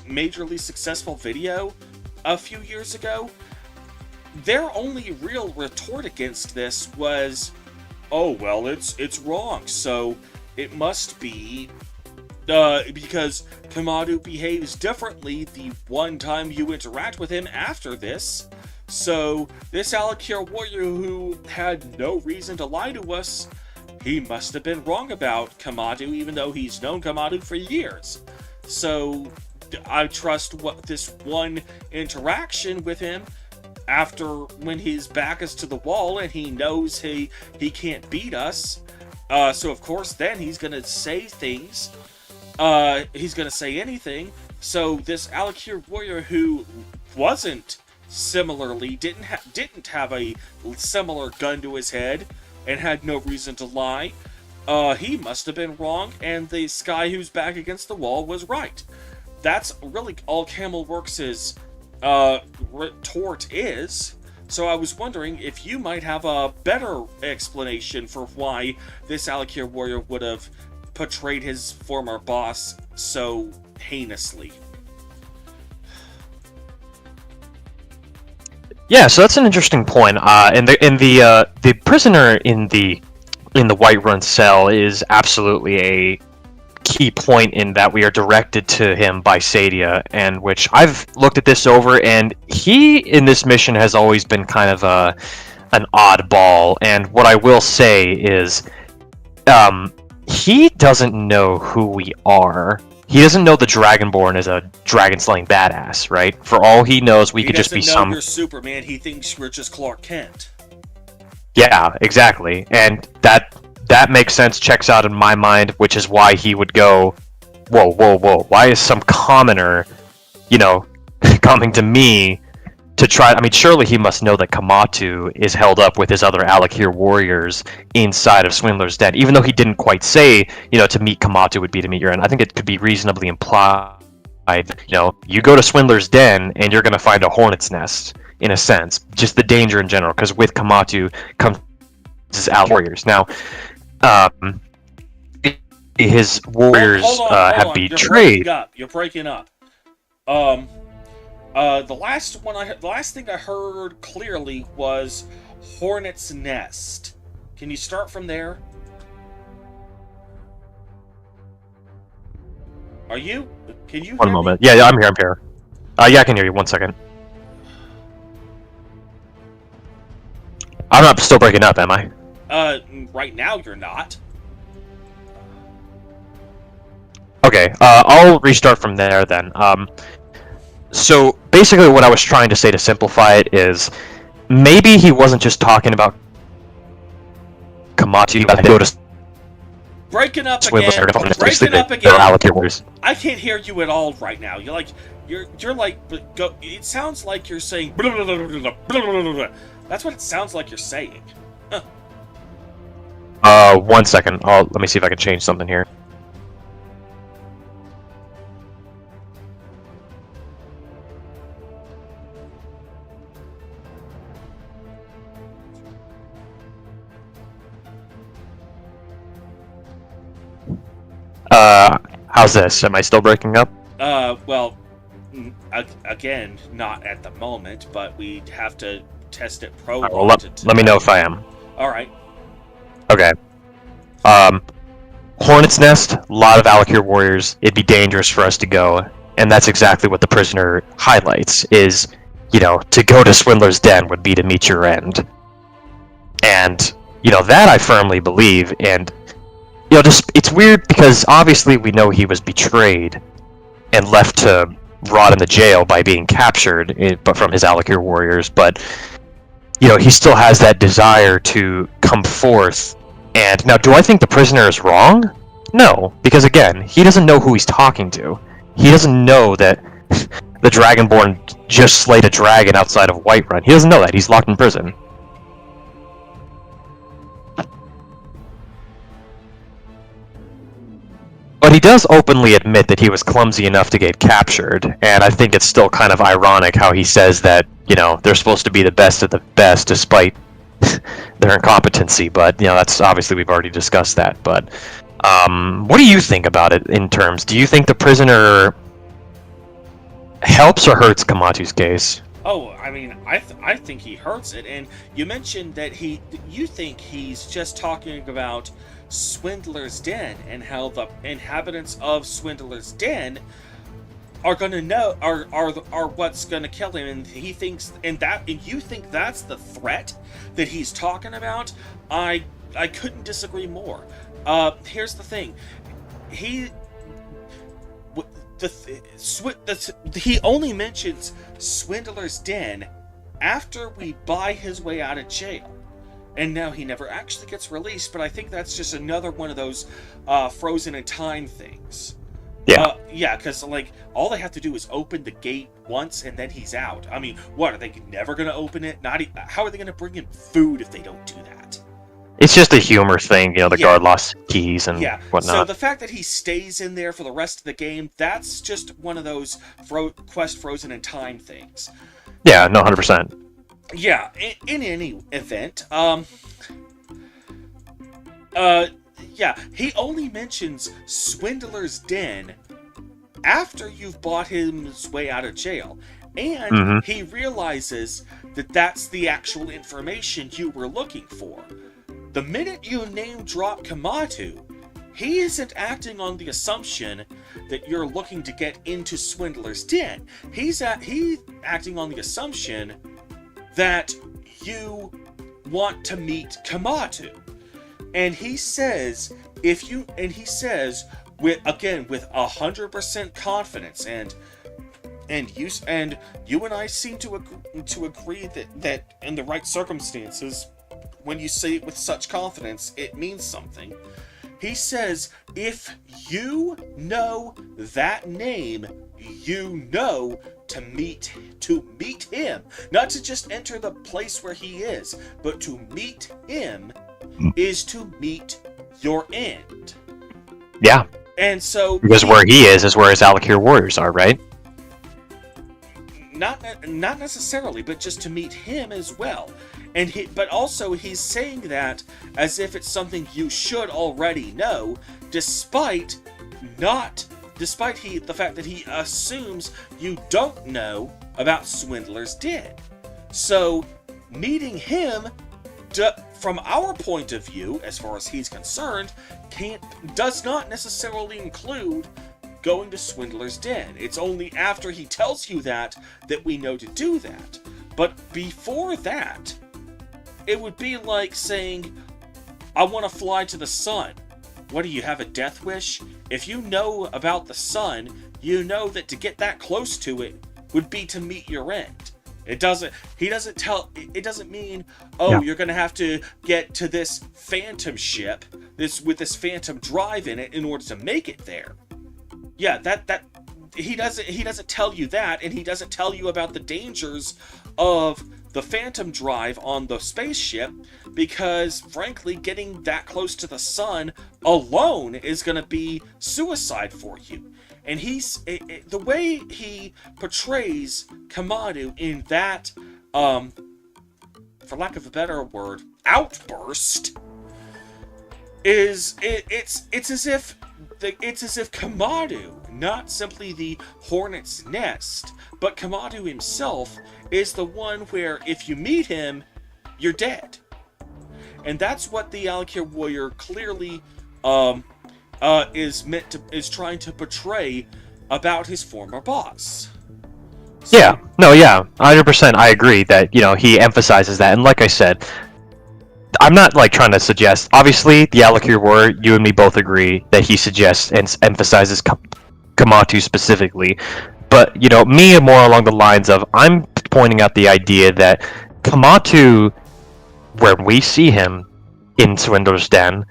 majorly successful video a few years ago, their only real retort against this was, oh well, it's wrong, so it must be because Kematu behaves differently the one time you interact with him after this. So this Alik'r warrior who had no reason to lie to us, he must have been wrong about Kematu, even though he's known Kematu for years. So I trust this one interaction with him after when his back is to the wall and he knows he can't beat us. So of course then he's gonna say things. He's gonna say anything. So this Alik'r warrior who wasn't similarly didn't have a similar gun to his head and had no reason to lie, he must have been wrong, and this guy who's back against the wall was right. That's really all Camelworks' retort is. So I was wondering if you might have a better explanation for why this Alik'r warrior would have portrayed his former boss so heinously. Yeah, so that's an interesting point. And the prisoner in the Whiterun cell is absolutely a key point in that we are directed to him by Saadia, and which I've looked at this over, and he in this mission has always been kind of an oddball. And what I will say is, he doesn't know who we are. He doesn't know the Dragonborn is a dragon-slaying badass, right? For all he knows, we could just be some... He doesn't know you're Superman, he thinks we're just Clark Kent. Yeah, exactly. And that makes sense, checks out in my mind, which is why he would go, whoa, whoa, whoa, why is some commoner, coming to me to try... I mean, surely he must know that Kematu is held up with his other Alik'r warriors inside of Swindler's Den, even though he didn't quite say, to meet Kematu would be to meet your end. I think it could be reasonably implied, you go to Swindler's Den and you're going to find a hornet's nest, in a sense. Just the danger in general, because with Kematu comes his Alik'r warriors. Now, his warriors have betrayed... You're breaking up. The last thing I heard clearly was Hornet's Nest. Can you start from there? Are you? Can you? One moment. Yeah, I'm here. Yeah, I can hear you. 1 second. I'm not still breaking up, am I? Right now you're not. Okay. I'll restart from there then. So basically what I was trying to say to simplify it is maybe he wasn't just talking about Kematu, but go to breaking up again. I can't hear you at all right now. You're like it sounds like you're saying blah, blah, blah, blah, blah, blah, blah. That's what it sounds like you're saying. Huh. 1 second. Let me see if I can change something here. How's this? Am I still breaking up? Well, again, not at the moment, but we have to test it let me know if I am. Alright. Okay. Hornet's Nest, a lot of Alik'r warriors, it'd be dangerous for us to go. And that's exactly what the prisoner highlights, is, to go to Swindler's Den would be to meet your end. And, that I firmly believe, and, just, it's weird because obviously we know he was betrayed and left to rot in the jail by being captured, but from his Alik'r warriors, but, he still has that desire to come forth. And now, do I think the prisoner is wrong? No, because again, he doesn't know who he's talking to. He doesn't know that the Dragonborn just slayed a dragon outside of Whiterun. He doesn't know that. He's locked in prison. But he does openly admit that he was clumsy enough to get captured, and I think it's still kind of ironic how he says that, they're supposed to be the best of the best despite their incompetency, but, that's obviously we've already discussed that, but what do you think about it in terms? Do you think the prisoner helps or hurts Kematu's case? Oh, I mean, I think he hurts it, and you mentioned that you think he's just talking about Swindler's Den and how the inhabitants of Swindler's Den are gonna know are what's gonna kill him, and he thinks and you think that's the threat that he's talking about. I couldn't disagree more. Here's the thing, he only mentions Swindler's Den after we buy his way out of jail. And now he never actually gets released, but I think that's just another one of those frozen in time things. Yeah. Yeah, because, all they have to do is open the gate once, and then he's out. I mean, what, are they never going to open it? How are they going to bring him food if they don't do that? It's just a humor thing, the guard lost keys and whatnot. So the fact that he stays in there for the rest of the game, that's just one of those quest frozen in time things. Yeah, no, 100%. Yeah, in any event, he only mentions Swindler's Den after you've bought his way out of jail, and he realizes that that's the actual information you were looking for. The minute you name drop Kematu, he isn't acting on the assumption that you're looking to get into Swindler's Den. He's acting on the assumption that you want to meet Kematu. And he says, with 100% confidence, and you and I seem to agree that in the right circumstances, when you say it with such confidence, it means something. He says, if you know that name, you know to meet him. Not to just enter the place where he is, but to meet him is to meet your end. Yeah. And so... Because where he is where his Alik'r warriors are, right? Not necessarily, but just to meet him as well. But also he's saying that as if it's something you should already know, despite the fact that he assumes you don't know about Swindler's Den. So meeting him, from our point of view, as far as he's concerned, does not necessarily include going to Swindler's Den. It's only after he tells you that we know to do that. But before that, it would be like saying, I want to fly to the sun. What, do you have a death wish? If you know about the sun, you know that to get that close to it would be to meet your end. It doesn't mean, you're going to have to get to this phantom ship, with this phantom drive in it in order to make it there. Yeah, he doesn't tell you that, and he doesn't tell you about the dangers of the phantom drive on the spaceship, because frankly, getting that close to the sun alone is going to be suicide for you. And the way he portrays Kematu in that, for lack of a better word, outburst, it's as if Kematu, not simply the Hornet's Nest, but Kematu himself is the one where if you meet him, you're dead. And that's what the Alik'r warrior clearly is trying to portray about his former boss. So, yeah, no, yeah, 100%. I agree that he emphasizes that, and like I said, I'm not like trying to suggest. Obviously, the Alik'r War, you and me both agree that he suggests and emphasizes Kematu specifically. But me more along the lines of I'm pointing out the idea that Kematu, where we see him in Swindler's Den,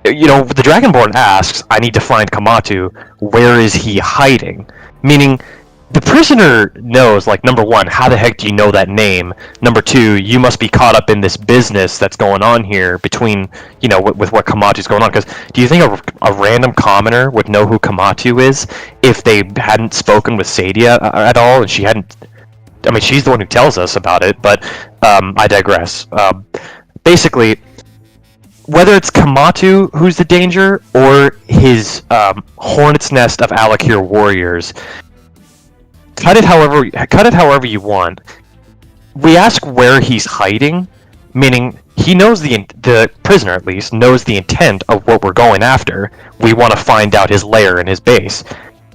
the Dragonborn asks, "I need to find Kematu. Where is he hiding?" Meaning, the prisoner knows, like, number one, how the heck do you know that name? Number two, you must be caught up in this business that's going on here between, with what Kematu's going on. Because do you think a random commoner would know who Kematu is if they hadn't spoken with Saadia at all? And she hadn't... I mean, she's the one who tells us about it, but I digress. Basically, whether it's Kematu who's the danger, or his hornet's nest of Alik'r warriors... Cut it however you want. We ask where he's hiding, meaning he knows the prisoner at least knows the intent of what we're going after. We want to find out his lair and his base.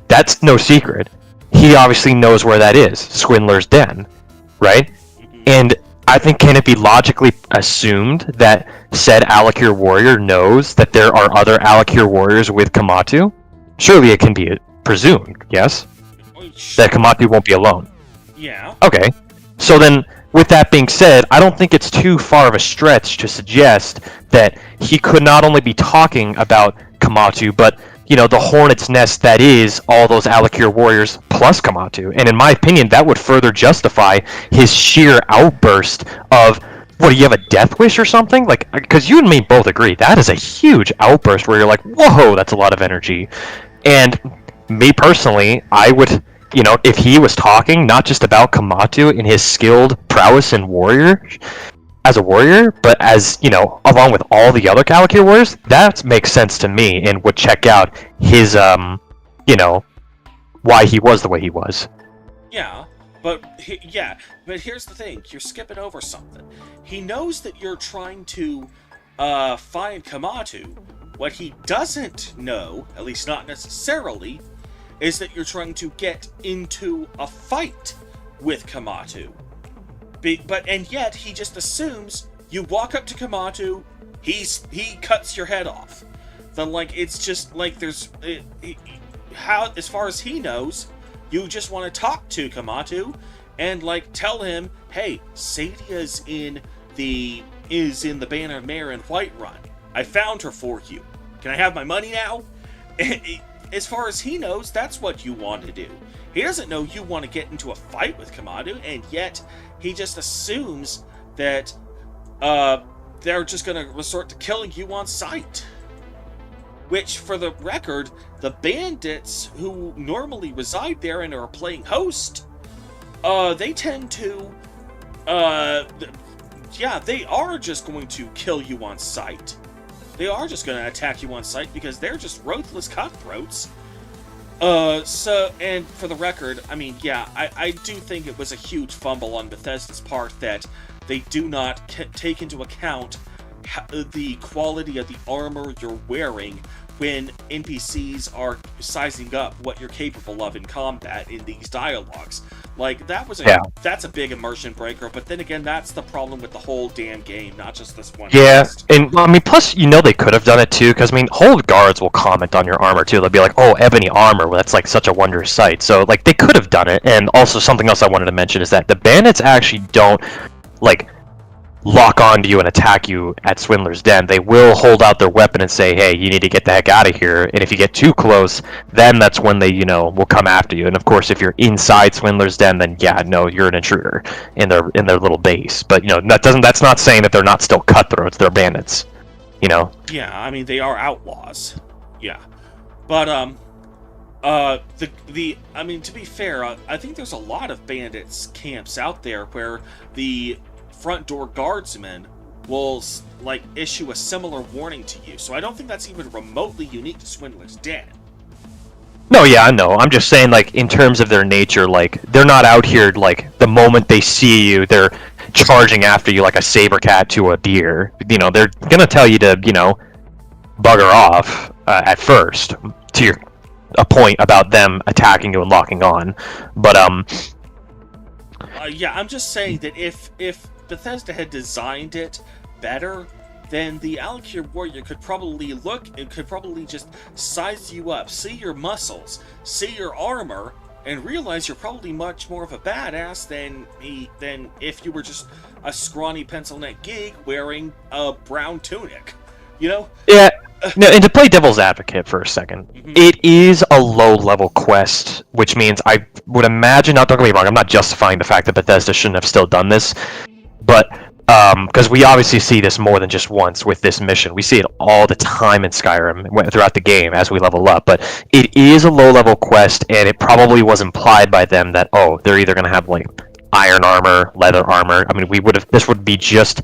That's no secret. He obviously knows where that is, Swindler's Den, right? And I think, can it be logically assumed that said Alik'r warrior knows that there are other Alik'r warriors with Kematu? Surely it can be presumed, yes? That Kematu won't be alone. Yeah. Okay. So then, with that being said, I don't think it's too far of a stretch to suggest that he could not only be talking about Kematu, but, the hornet's nest that is all those Alik'r warriors plus Kematu. And in my opinion, that would further justify his sheer outburst of, what, do you have a death wish or something? Like, because you and me both agree, that is a huge outburst where you're like, whoa, that's a lot of energy. And me personally, I would... if he was talking not just about Kematu in his skilled prowess and as a warrior, but as, along with all the other Alik'r warriors, that makes sense to me and would check out his, why he was the way he was. Yeah, but here's the thing. You're skipping over something. He knows that you're trying to, find Kematu. What he doesn't know, at least not necessarily, is that you're trying to get into a fight with Kematu. And yet, he just assumes you walk up to Kematu, he cuts your head off. Then, it's just, as far as he knows, you just want to talk to Kematu, and, tell him, hey, Saadia is in the Banner Mare in Whiterun. I found her for you. Can I have my money now? As far as he knows, that's what you want to do. He doesn't know you want to get into a fight with Kematu, and yet he just assumes that they're just going to resort to killing you on sight. Which, for the record, the bandits who normally reside there and are playing host, they tend to, they are just going to kill you on sight. They are just going to attack you on sight because they're just ruthless cutthroats. And for the record, I mean, I do think it was a huge fumble on Bethesda's part that they do not take into account the quality of the armor you're wearing when NPCs are sizing up what you're capable of in combat in these dialogues. That's a big immersion breaker, but then again, that's the problem with the whole damn game, not just this one quest. And I mean, plus, they could have done it too, because I mean, hold guards will comment on your armor too. They'll be like, oh, ebony armor, well, that's such a wondrous sight. So they could have done it. And also, something else I wanted to mention is that the bandits actually don't lock onto you and attack you at Swindler's Den. They will hold out their weapon and say, hey, you need to get the heck out of here. And if you get too close, then that's when they, will come after you. And of course, if you're inside Swindler's Den, then you're an intruder in their little base. But, that's not saying that they're not still cutthroats. They're bandits, Yeah, I mean, they are outlaws. Yeah. But, I mean, to be fair, I think there's a lot of bandits camps out there where the front door guardsmen will issue a similar warning to you. So I don't think that's even remotely unique to Swindler's Den. No, yeah, I know. I'm just saying, in terms of their nature, they're not out here, the moment they see you, they're charging after you like a saber cat to a deer. They're gonna tell you to, bugger off. at first, to a point about them attacking you and locking on. But yeah, I'm just saying that if Bethesda had designed it better, then the Alik'r warrior could probably just size you up, see your muscles, see your armor, and realize you're probably much more of a badass than if you were just a scrawny pencil neck geek wearing a brown tunic. You know? Yeah. No, and to play devil's advocate for a second, it is a low-level quest, which means I would imagine, don't get me wrong, I'm not justifying the fact that Bethesda shouldn't have still done this, but, because we obviously see this more than just once with this mission. We see it all the time in Skyrim, throughout the game, as we level up, but it is a low-level quest, and it probably was implied by them that, oh, they're either going to have, like, iron armor, leather armor. I mean, this would be just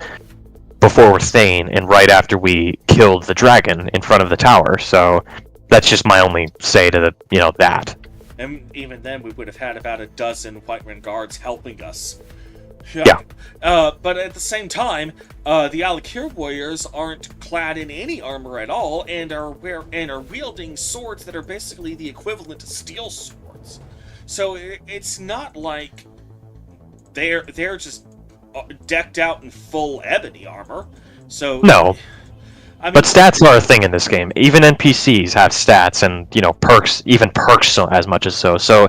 before Thane and right after we killed the dragon in front of the tower. So that's just my only say to that. And even then, we would have had about a dozen Whiterun guards helping us. Yeah. But at the same time, the Alik'r warriors aren't clad in any armor at all, and are wielding swords that are basically the equivalent to steel swords. So it's not like they're just decked out in full ebony armor. So no, I mean, but stats are a thing in this game. Even NPCs have stats and perks, even perks as much as so. So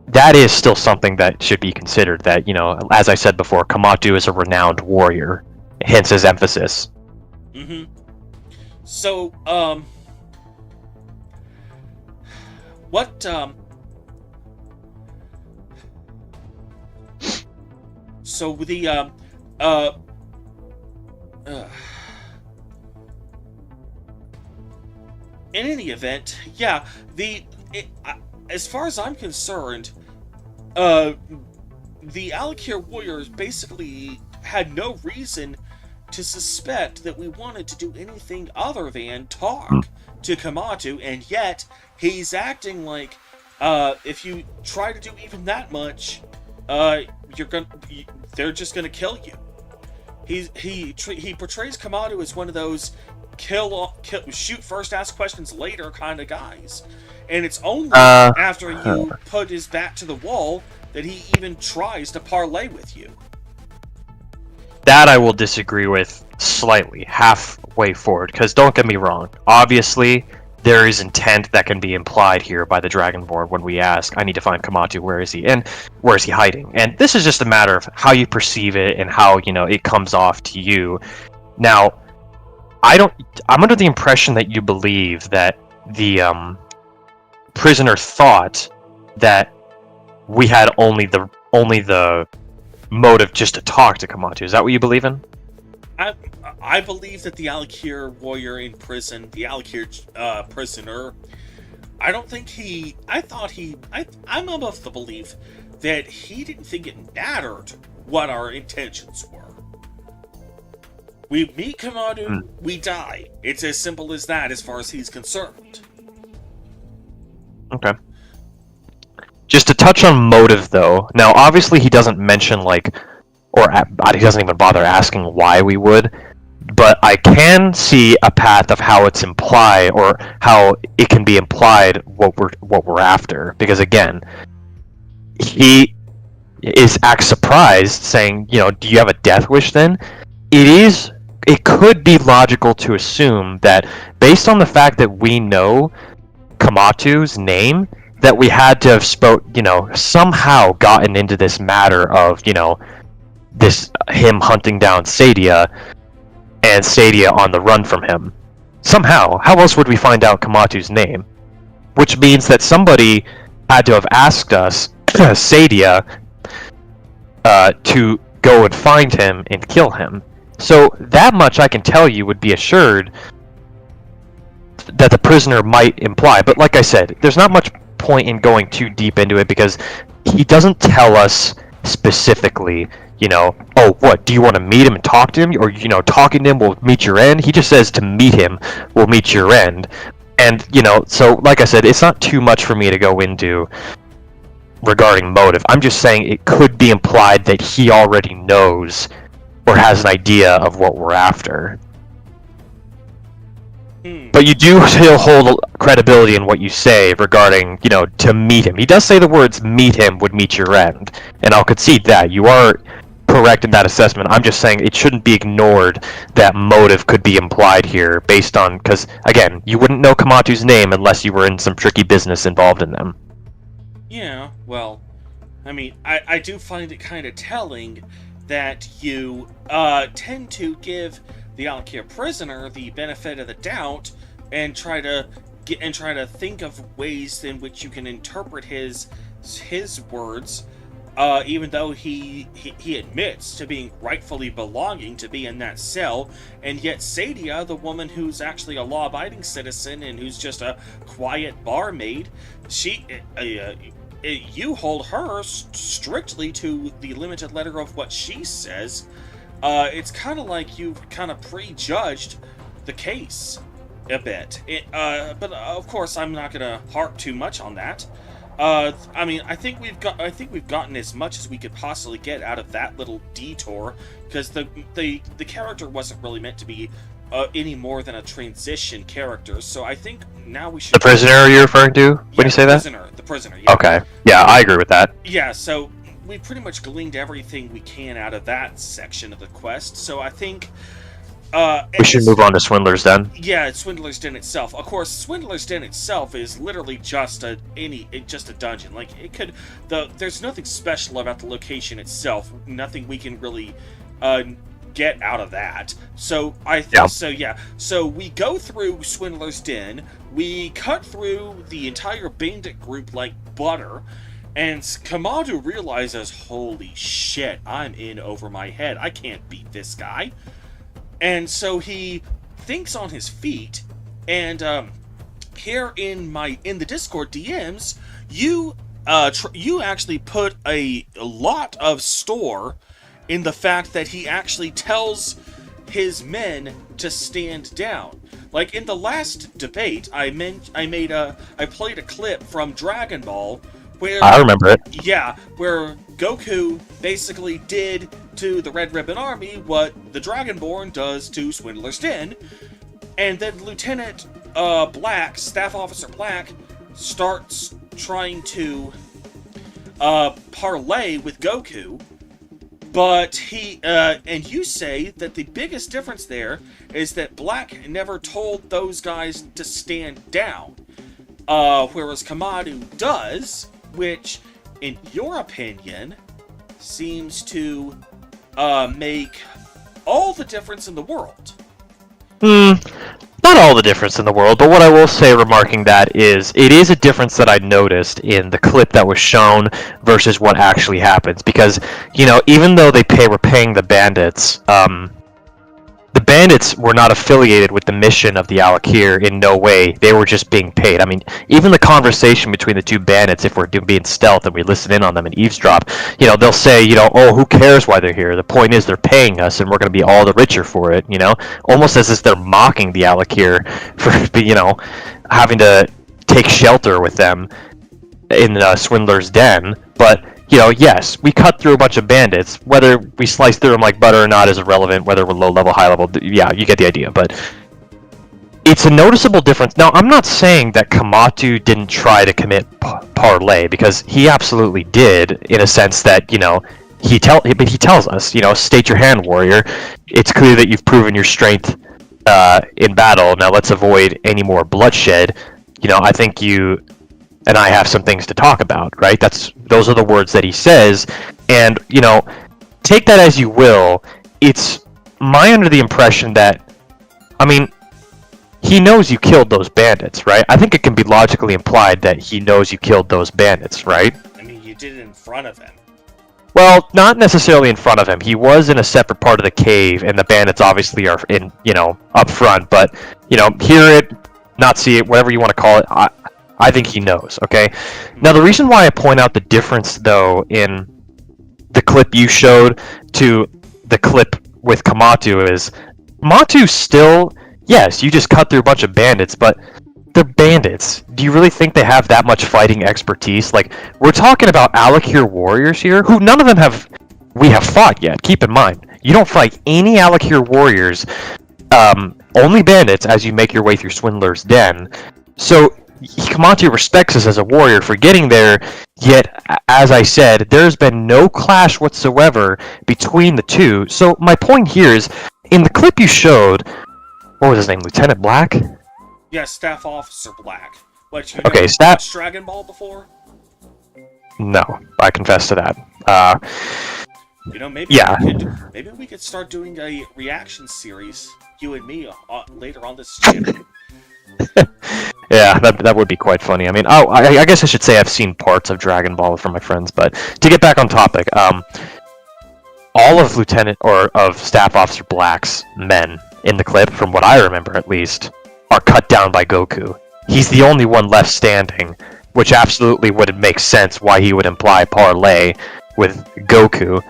that is still something that should be considered. That as I said before, Kematu is a renowned warrior, hence his emphasis. So what So the in any event, yeah, as far as I'm concerned, the Alik'r warriors basically had no reason to suspect that we wanted to do anything other than talk to Kematu, and yet he's acting like if you try to do even that much, they're just gonna kill you. He portrays Kematu as one of those shoot first, ask questions later kind of guys, and it's only after you put his back to the wall that he even tries to parlay with you. That I will disagree with slightly, halfway forward, because don't get me wrong, obviously there is intent that can be implied here by the Dragonborn when we ask, I need to find Kematu, where is he? And where is he hiding? And this is just a matter of how you perceive it and how, it comes off to you. Now, I'm under the impression that you believe that the prisoner thought that we had only the motive just to talk to Kematu. Is that what you believe in? I believe that the Alik'r warrior in prison, the Alik'r prisoner, I'm of the belief that he didn't think it mattered what our intentions were. We meet Kematu, we die. It's as simple as that as far as he's concerned. Okay. Just to touch on motive, though. Now, obviously, he doesn't mention, he doesn't even bother asking why we would. But I can see a path of how it's implied, or how it can be implied what we're after. Because again, he acts surprised, saying, do you have a death wish then? It could be logical to assume that, based on the fact that we know Kematu's name, that we had to have somehow gotten into this matter of, him hunting down Saadia, and Saadia on the run from him. Somehow. How else would we find out Kematu's name? Which means that somebody had to have asked us, Saadia, to go and find him and kill him. So that much I can tell you would be assured that the prisoner might imply. But like I said, there's not much point in going too deep into it, because he doesn't tell us specifically, oh, what, do you want to meet him and talk to him? Or, talking to him will meet your end? He just says to meet him will meet your end. And, so, like I said, it's not too much for me to go into regarding motive. I'm just saying it could be implied that he already knows or has an idea of what we're after. But you do still hold credibility in what you say regarding, to meet him. He does say the words "meet him" would meet your end, and I'll concede that. You are correct in that assessment. I'm just saying it shouldn't be ignored that motive could be implied here based on, because, again, you wouldn't know Kematu's name unless you were in some tricky business involved in them. Yeah, well, I mean, I do find it kind of telling that you tend to give the Alik'r prisoner the benefit of the doubt and try to think of ways in which you can interpret his words, even though he admits to being rightfully belonging to be in that cell, and yet Saadia, the woman who's actually a law-abiding citizen and who's just a quiet barmaid, you hold her strictly to the limited letter of what she says. It's kind of like you've kind of prejudged the case a bit. But of course, I'm not going to harp too much on that. I mean, I think we've gotten as much as we could possibly get out of that little detour, because the character wasn't really meant to be any more than a transition character. So I think now we should. The prisoner you're referring to when you say that? The prisoner. Yeah. Okay. Yeah, I agree with that. Yeah. So we pretty much gleaned everything we can out of that section of the quest. So I think. We should move on to Swindler's Den. Yeah, Swindler's Den itself. Of course, Swindler's Den itself is literally just a dungeon. Like, there's nothing special about the location itself. Nothing we can really get out of that. So So we go through Swindler's Den. We cut through the entire bandit group like butter. And Kematu realizes, holy shit, I'm in over my head. I can't beat this guy. And so he thinks on his feet, and here in the Discord DMs, you actually put a lot of store in the fact that he actually tells his men to stand down. Like in the last debate, I played a clip from Dragon Ball where I remember it. Yeah, where Goku basically did to the Red Ribbon Army what the Dragonborn does to Swindler's Den, and then Lieutenant Black, Staff Officer Black, starts trying to parlay with Goku, but and you say that the biggest difference there is that Black never told those guys to stand down, whereas Kematu does, which, in your opinion, seems to make all the difference in the world. Not all the difference in the world, but what I will say remarking that is, it is a difference that I noticed in the clip that was shown versus what actually happens, because, even though were paying the bandits, the bandits were not affiliated with the mission of the Alik'r in no way. They were just being paid. I mean, even the conversation between the two bandits, if we're being stealth and we listen in on them and eavesdrop, they'll say, oh, who cares why they're here? The point is they're paying us and we're going to be all the richer for it, Almost as if they're mocking the Alik'r for, having to take shelter with them in Swindler's Den. But yes, we cut through a bunch of bandits. Whether we slice through them like butter or not is irrelevant. Whether we're low level, high level, yeah, you get the idea. But it's a noticeable difference. Now, I'm not saying that Kematu didn't try to commit parlay, because he absolutely did, in a sense that, he tells us, state your hand, warrior. It's clear that you've proven your strength in battle. Now let's avoid any more bloodshed. I think you and I have some things to talk about, right? Those are the words that he says, and take that as you will. It's under the impression that, he knows you killed those bandits, right? I think it can be logically implied that he knows you killed those bandits, right? I mean, you did it in front of him. Well, not necessarily in front of him. He was in a separate part of the cave, and the bandits obviously are in, up front. But, hear it, not see it, whatever you want to call it. I think he knows, okay? Now, the reason why I point out the difference, though, in the clip you showed to the clip with Kematu is, Kematu still, yes, you just cut through a bunch of bandits, but they're bandits. Do you really think they have that much fighting expertise? Like, we're talking about Alik'r warriors here, who none of them we have fought yet, keep in mind. You don't fight any Alik'r warriors only bandits as you make your way through Swindler's Den. So Kematu respects us as a warrior for getting there, yet, as I said, there's been no clash whatsoever between the two. So my point here is, in the clip you showed, what was his name, Lieutenant Black? Yeah, Staff Officer Black. What, you Okay, never watched Dragon Ball before? No, I confess to that. Maybe maybe we could start doing a reaction series, you and me, later on this channel. Yeah, that would be quite funny. I mean, I guess I should say I've seen parts of Dragon Ball from my friends, but to get back on topic, all of of Staff Officer Black's men in the clip, from what I remember at least, are cut down by Goku. He's the only one left standing, which absolutely would make sense why he would imply parlay with Goku.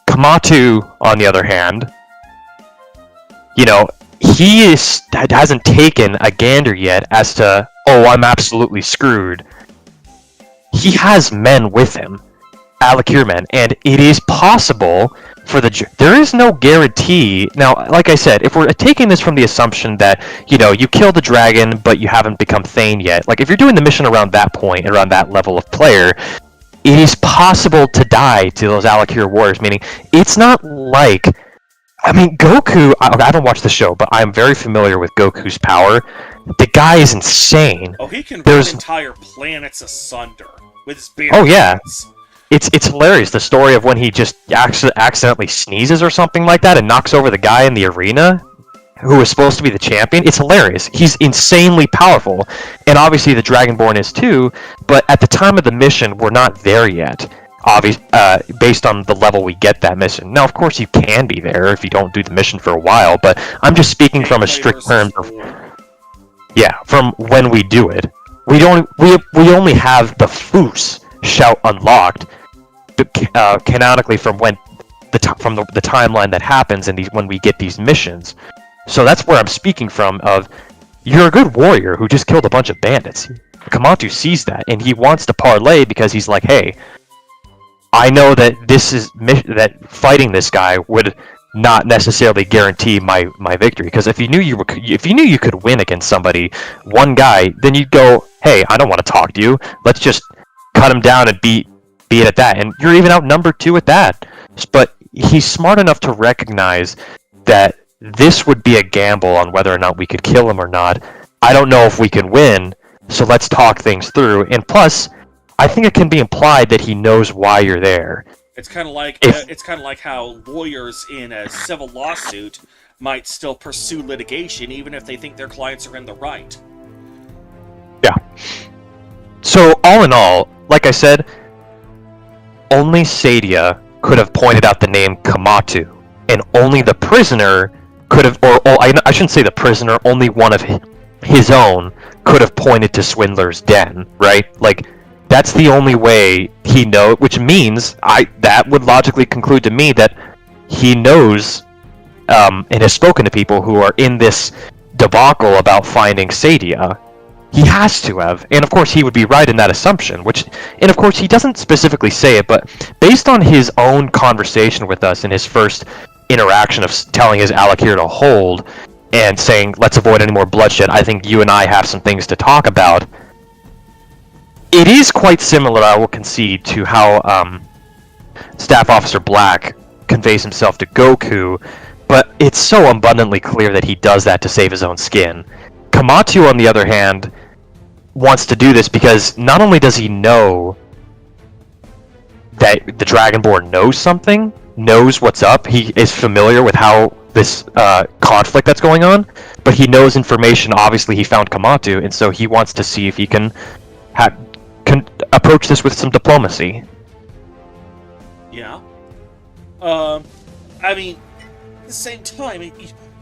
Kematu, on the other hand, he hasn't taken a gander yet as to, oh, I'm absolutely screwed. He has men with him, Alik'r men, and it is possible for there is no guarantee. Now, like I said, if we're taking this from the assumption that, you kill the dragon, but you haven't become Thane yet, like if you're doing the mission around that point, around that level of player, it is possible to die to those Alik'r warriors, meaning it's not like, I mean, Goku, I haven't watched the show, but I'm very familiar with Goku's power. The guy is insane. Oh, he can rip entire planets asunder with his bare hands. Oh, yeah. It's hilarious, the story of when he just accidentally sneezes or something like that and knocks over the guy in the arena who was supposed to be the champion. It's hilarious. He's insanely powerful. And obviously the Dragonborn is too, but at the time of the mission, we're not there yet. Based on the level we get that mission. Now, of course, you can be there if you don't do the mission for a while, but I'm just speaking from a strict term of, from when we do it. We only have the Foos shout unlocked, canonically from when the timeline that happens and when we get these missions. So that's where I'm speaking from. Of, you're a good warrior who just killed a bunch of bandits. Kematu sees that and he wants to parlay because he's like, hey, I know that that fighting this guy would not necessarily guarantee my victory, because if you knew you could win against somebody, one guy, then you'd go, hey, I don't want to talk to you. Let's just cut him down and beat it at that. And you're even outnumbered two at that. But he's smart enough to recognize that this would be a gamble on whether or not we could kill him or not. I don't know if we can win, so let's talk things through. And plus, I think it can be implied that he knows why you're there. It's kind of like how lawyers in a civil lawsuit might still pursue litigation even if they think their clients are in the right. Yeah. So all in all, like I said, only Saadia could have pointed out the name Kematu, and only the prisoner could have, or I shouldn't say the prisoner, only one of his own could have pointed to Swindler's Den, right? Like, that's the only way he knows, which means that would logically conclude to me that he knows and has spoken to people who are in this debacle about finding Saadia. He has to have, and of course he would be right in that assumption, and of course he doesn't specifically say it, but based on his own conversation with us in his first interaction of telling his Alik'r to hold and saying, let's avoid any more bloodshed, I think you and I have some things to talk about. It is quite similar, I will concede, to how Staff Officer Black conveys himself to Goku, but it's so abundantly clear that he does that to save his own skin. Kematu, on the other hand, wants to do this because not only does he know that the Dragonborn knows something, knows what's up, he is familiar with how this conflict that's going on, but he knows information. Obviously he found Kematu, and so he wants to see if he can approach this with some diplomacy. Yeah. I mean, at the same time,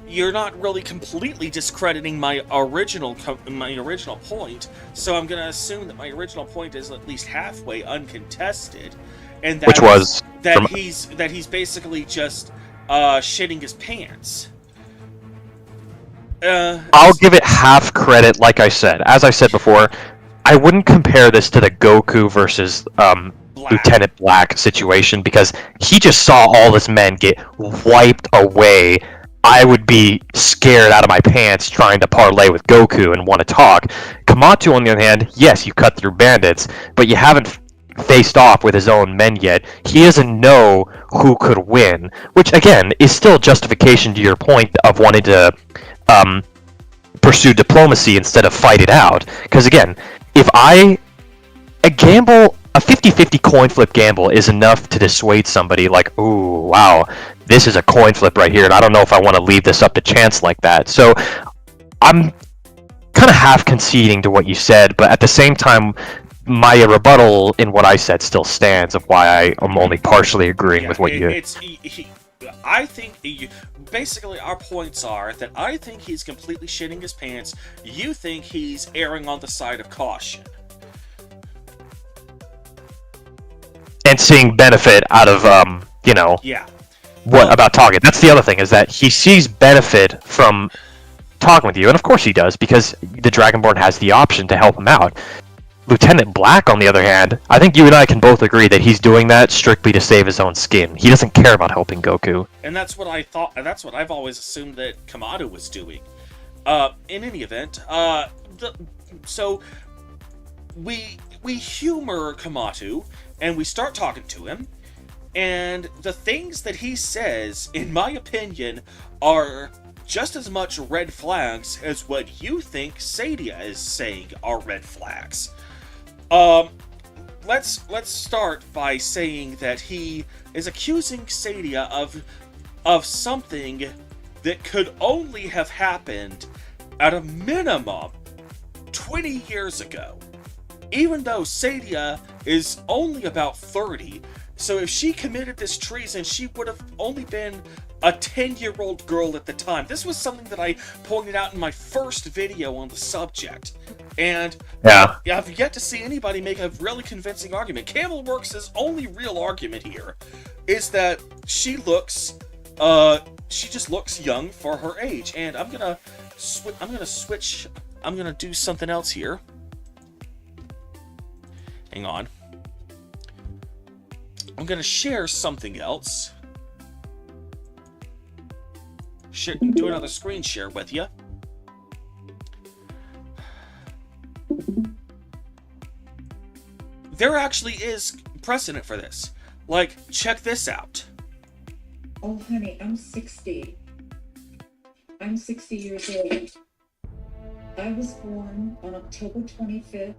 you're not really completely discrediting my original point, so I'm going to assume that my original point is at least halfway uncontested, and that which was he's basically just shitting his pants. I'll give it half credit, like I said. As I said before, I wouldn't compare this to the Goku versus Lieutenant Black situation, because he just saw all his men get wiped away. I would be scared out of my pants trying to parlay with Goku and want to talk. Kematu, on the other hand, yes, you cut through bandits, but you haven't faced off with his own men yet. He doesn't know who could win, which again is still justification to your point of wanting to pursue diplomacy instead of fight it out. Because again, if a 50-50 coin flip gamble is enough to dissuade somebody, like, ooh, wow, this is a coin flip right here, and I don't know if I want to leave this up to chance like that. So I'm kind of half conceding to what you said, but at the same time, my rebuttal in what I said still stands of why I am only partially agreeing with what you... I think, basically our points are that I think he's completely shitting his pants, you think he's erring on the side of caution. And seeing benefit out of, Yeah. What about talking? That's the other thing, is that he sees benefit from talking with you, and of course he does, because the Dragonborn has the option to help him out. Lieutenant Black, on the other hand, I think you and I can both agree that he's doing that strictly to save his own skin. He doesn't care about helping Goku. And that's what I thought, that's what I've always assumed that Kematu was doing. In any event, so we humor Kematu, and we start talking to him, and the things that he says, in my opinion, are just as much red flags as what you think Saadia is saying are red flags. Let's start by saying that he is accusing Saadia of something that could only have happened at a minimum 20 years ago. Even though Saadia is only about 30, so if she committed this treason, she would have only been a 10-year-old girl at the time. This was something that I pointed out in my first video on the subject. And I've yet to see anybody make a really convincing argument. Camelworks' only real argument here is that she just looks young for her age. And I'm gonna do something else here. Hang on. I'm gonna share something else. Do another screen share with you. There actually is precedent for this. Like, check this out. Oh, honey, I'm 60. I'm 60 years old. I was born on October 25th,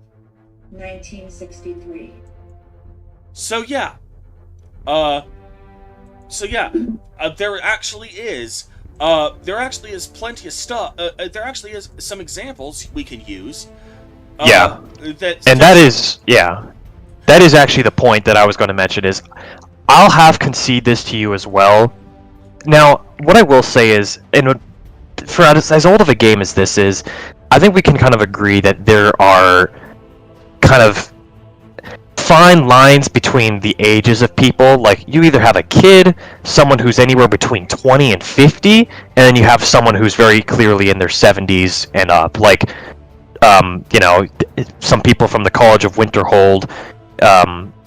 1963. So yeah. There actually is plenty of stuff. There actually is some examples we can use. That is actually the point that I was going to mention. Is I'll have concede this to you as well. Now, what I will say is, for as old of a game as this is, I think we can kind of agree that there are kind of fine lines between the ages of people. Like, you either have a kid, someone who's anywhere between 20 and 50, and then you have someone who's very clearly in their 70s and up. Like, some people from the College of Winterhold,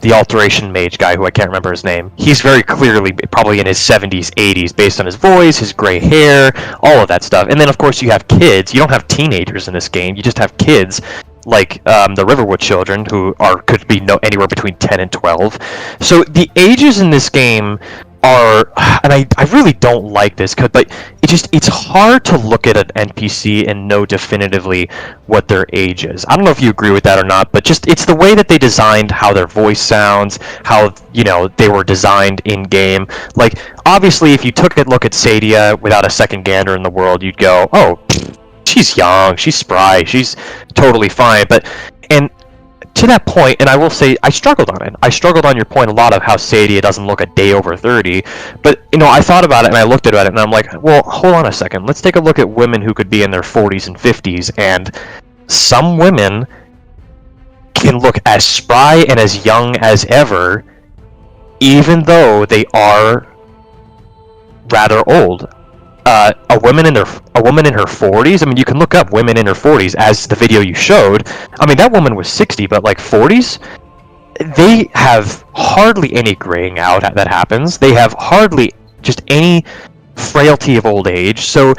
the Alteration Mage guy, who I can't remember his name, he's very clearly probably in his 70s, 80s, based on his voice, his gray hair, all of that stuff. And then, of course, you have kids. You don't have teenagers in this game. You just have kids, like the Riverwood children, who could be anywhere between 10 and 12. So the ages in this game are, and I really don't like this, but it's hard to look at an NPC and know definitively what their age is. I don't know if you agree with that or not, but just it's the way that they designed how their voice sounds, how they were designed in game. Like, obviously, if you took a look at Saadia without a second gander in the world, you'd go, oh, she's young, she's spry, she's totally fine. And to that point, and I will say, I struggled on it. I struggled on your point a lot of how Saadia doesn't look a day over 30. But, I thought about it and I looked at it and I'm like, well, hold on a second. Let's take a look at women who could be in their 40s and 50s. And some women can look as spry and as young as ever, even though they are rather old. A woman in her 40s. I mean, you can look up women in her 40s as the video you showed. I mean, that woman was 60, but like 40s, they have hardly any graying out that happens. They have hardly just any frailty of old age. So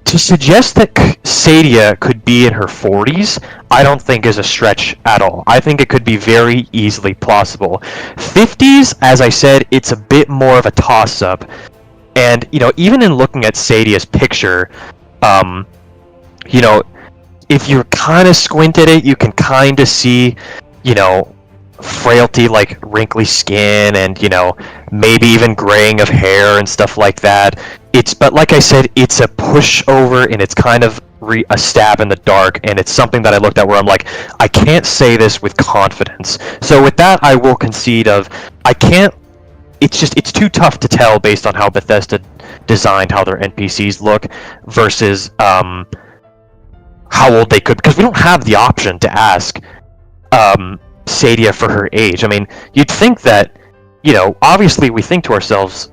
to suggest that Saadia could be in her 40s, I don't think is a stretch at all. I think it could be very easily plausible. 50s, as I said, it's a bit more of a toss-up. And, even in looking at Sadia's picture, you know, if you kind of squint at it, you can kind of see, frailty, like wrinkly skin and, maybe even graying of hair and stuff like that. But like I said, it's a pushover and it's kind of a stab in the dark, and it's something that I looked at where I'm like, I can't say this with confidence. So with that, I will concede I can't, it's too tough to tell based on how Bethesda designed how their NPCs look versus, how old they could, because we don't have the option to ask Saadia for her age. I mean, you'd think that, obviously we think to ourselves,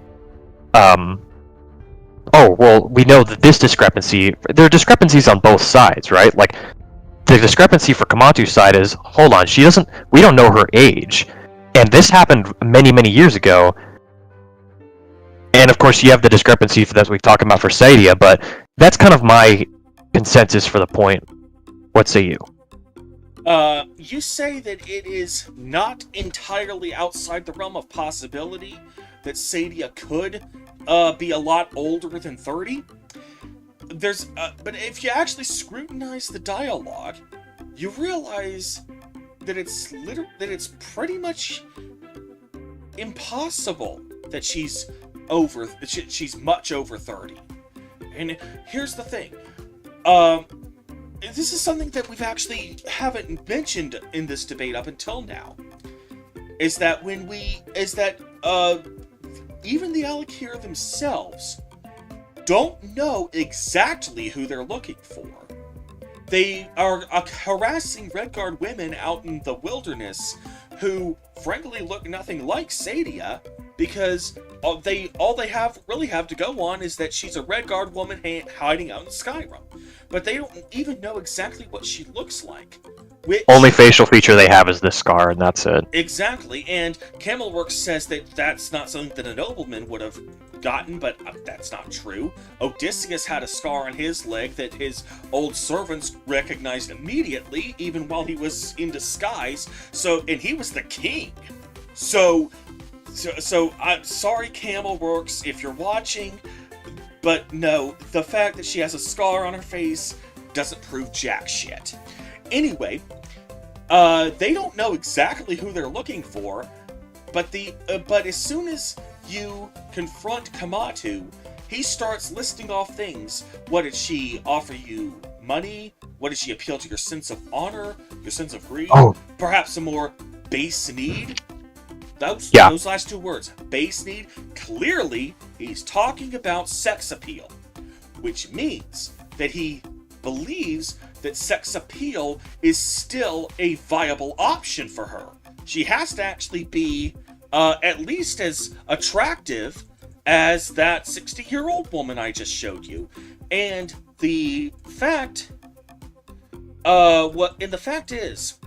oh, well, we know that there are discrepancies on both sides, right? Like, the discrepancy for Kematu's side is, hold on, we don't know her age. And this happened many, many years ago. And of course, you have the discrepancy that we've talked about for Saadia, but that's kind of my consensus for the point. What say you? You say that it is not entirely outside the realm of possibility that Saadia could be a lot older than 30. But if you actually scrutinize the dialogue, you realize that it's pretty much impossible that she's much over 30. And here's the thing. This is something that we've actually haven't mentioned in this debate up until now. Is that even the Alik'r themselves don't know exactly who they're looking for. They are harassing Redguard women out in the wilderness who, frankly, look nothing like Saadia, because all they really have to go on is that she's a Redguard woman hiding out in Skyrim. But they don't even know exactly what she looks like. Only facial feature they have is this scar, and that's it. Exactly, and Camelworks says that that's not something that a nobleman would have gotten, but that's not true. Odysseus had a scar on his leg that his old servants recognized immediately, even while he was in disguise. And he was the king. So I'm sorry, Camelworks, if you're watching, but no, the fact that she has a scar on her face doesn't prove jack shit. Anyway, they don't know exactly who they're looking for, but as soon as you confront Kematu, he starts listing off things. What did she offer you? Money? What did she appeal to your sense of honor? Your sense of greed? Oh. Perhaps a more base need? Those last two words, base need. Clearly, he's talking about sex appeal, which means that he believes that sex appeal is still a viable option for her. She has to actually be at least as attractive as that 60-year-old woman I just showed you. And the fact is,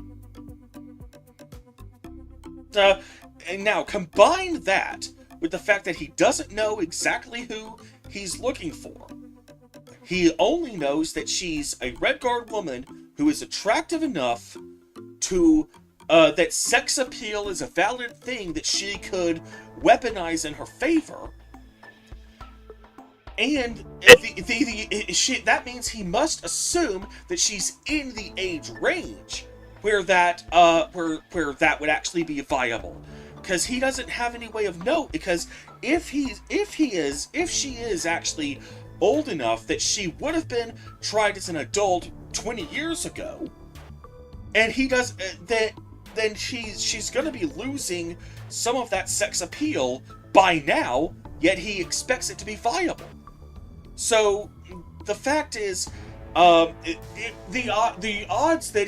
and now combine that with the fact that he doesn't know exactly who he's looking for. He only knows that she's a Redguard woman who is attractive enough to that sex appeal is a valid thing that she could weaponize in her favor. And that means he must assume that she's in the age range where that would actually be viable. Because he doesn't have any way of knowing. Because if she is actually old enough that she would have been tried as an adult 20 years ago, and he does that, then she's going to be losing some of that sex appeal by now. Yet he expects it to be viable. So the fact is, the odds that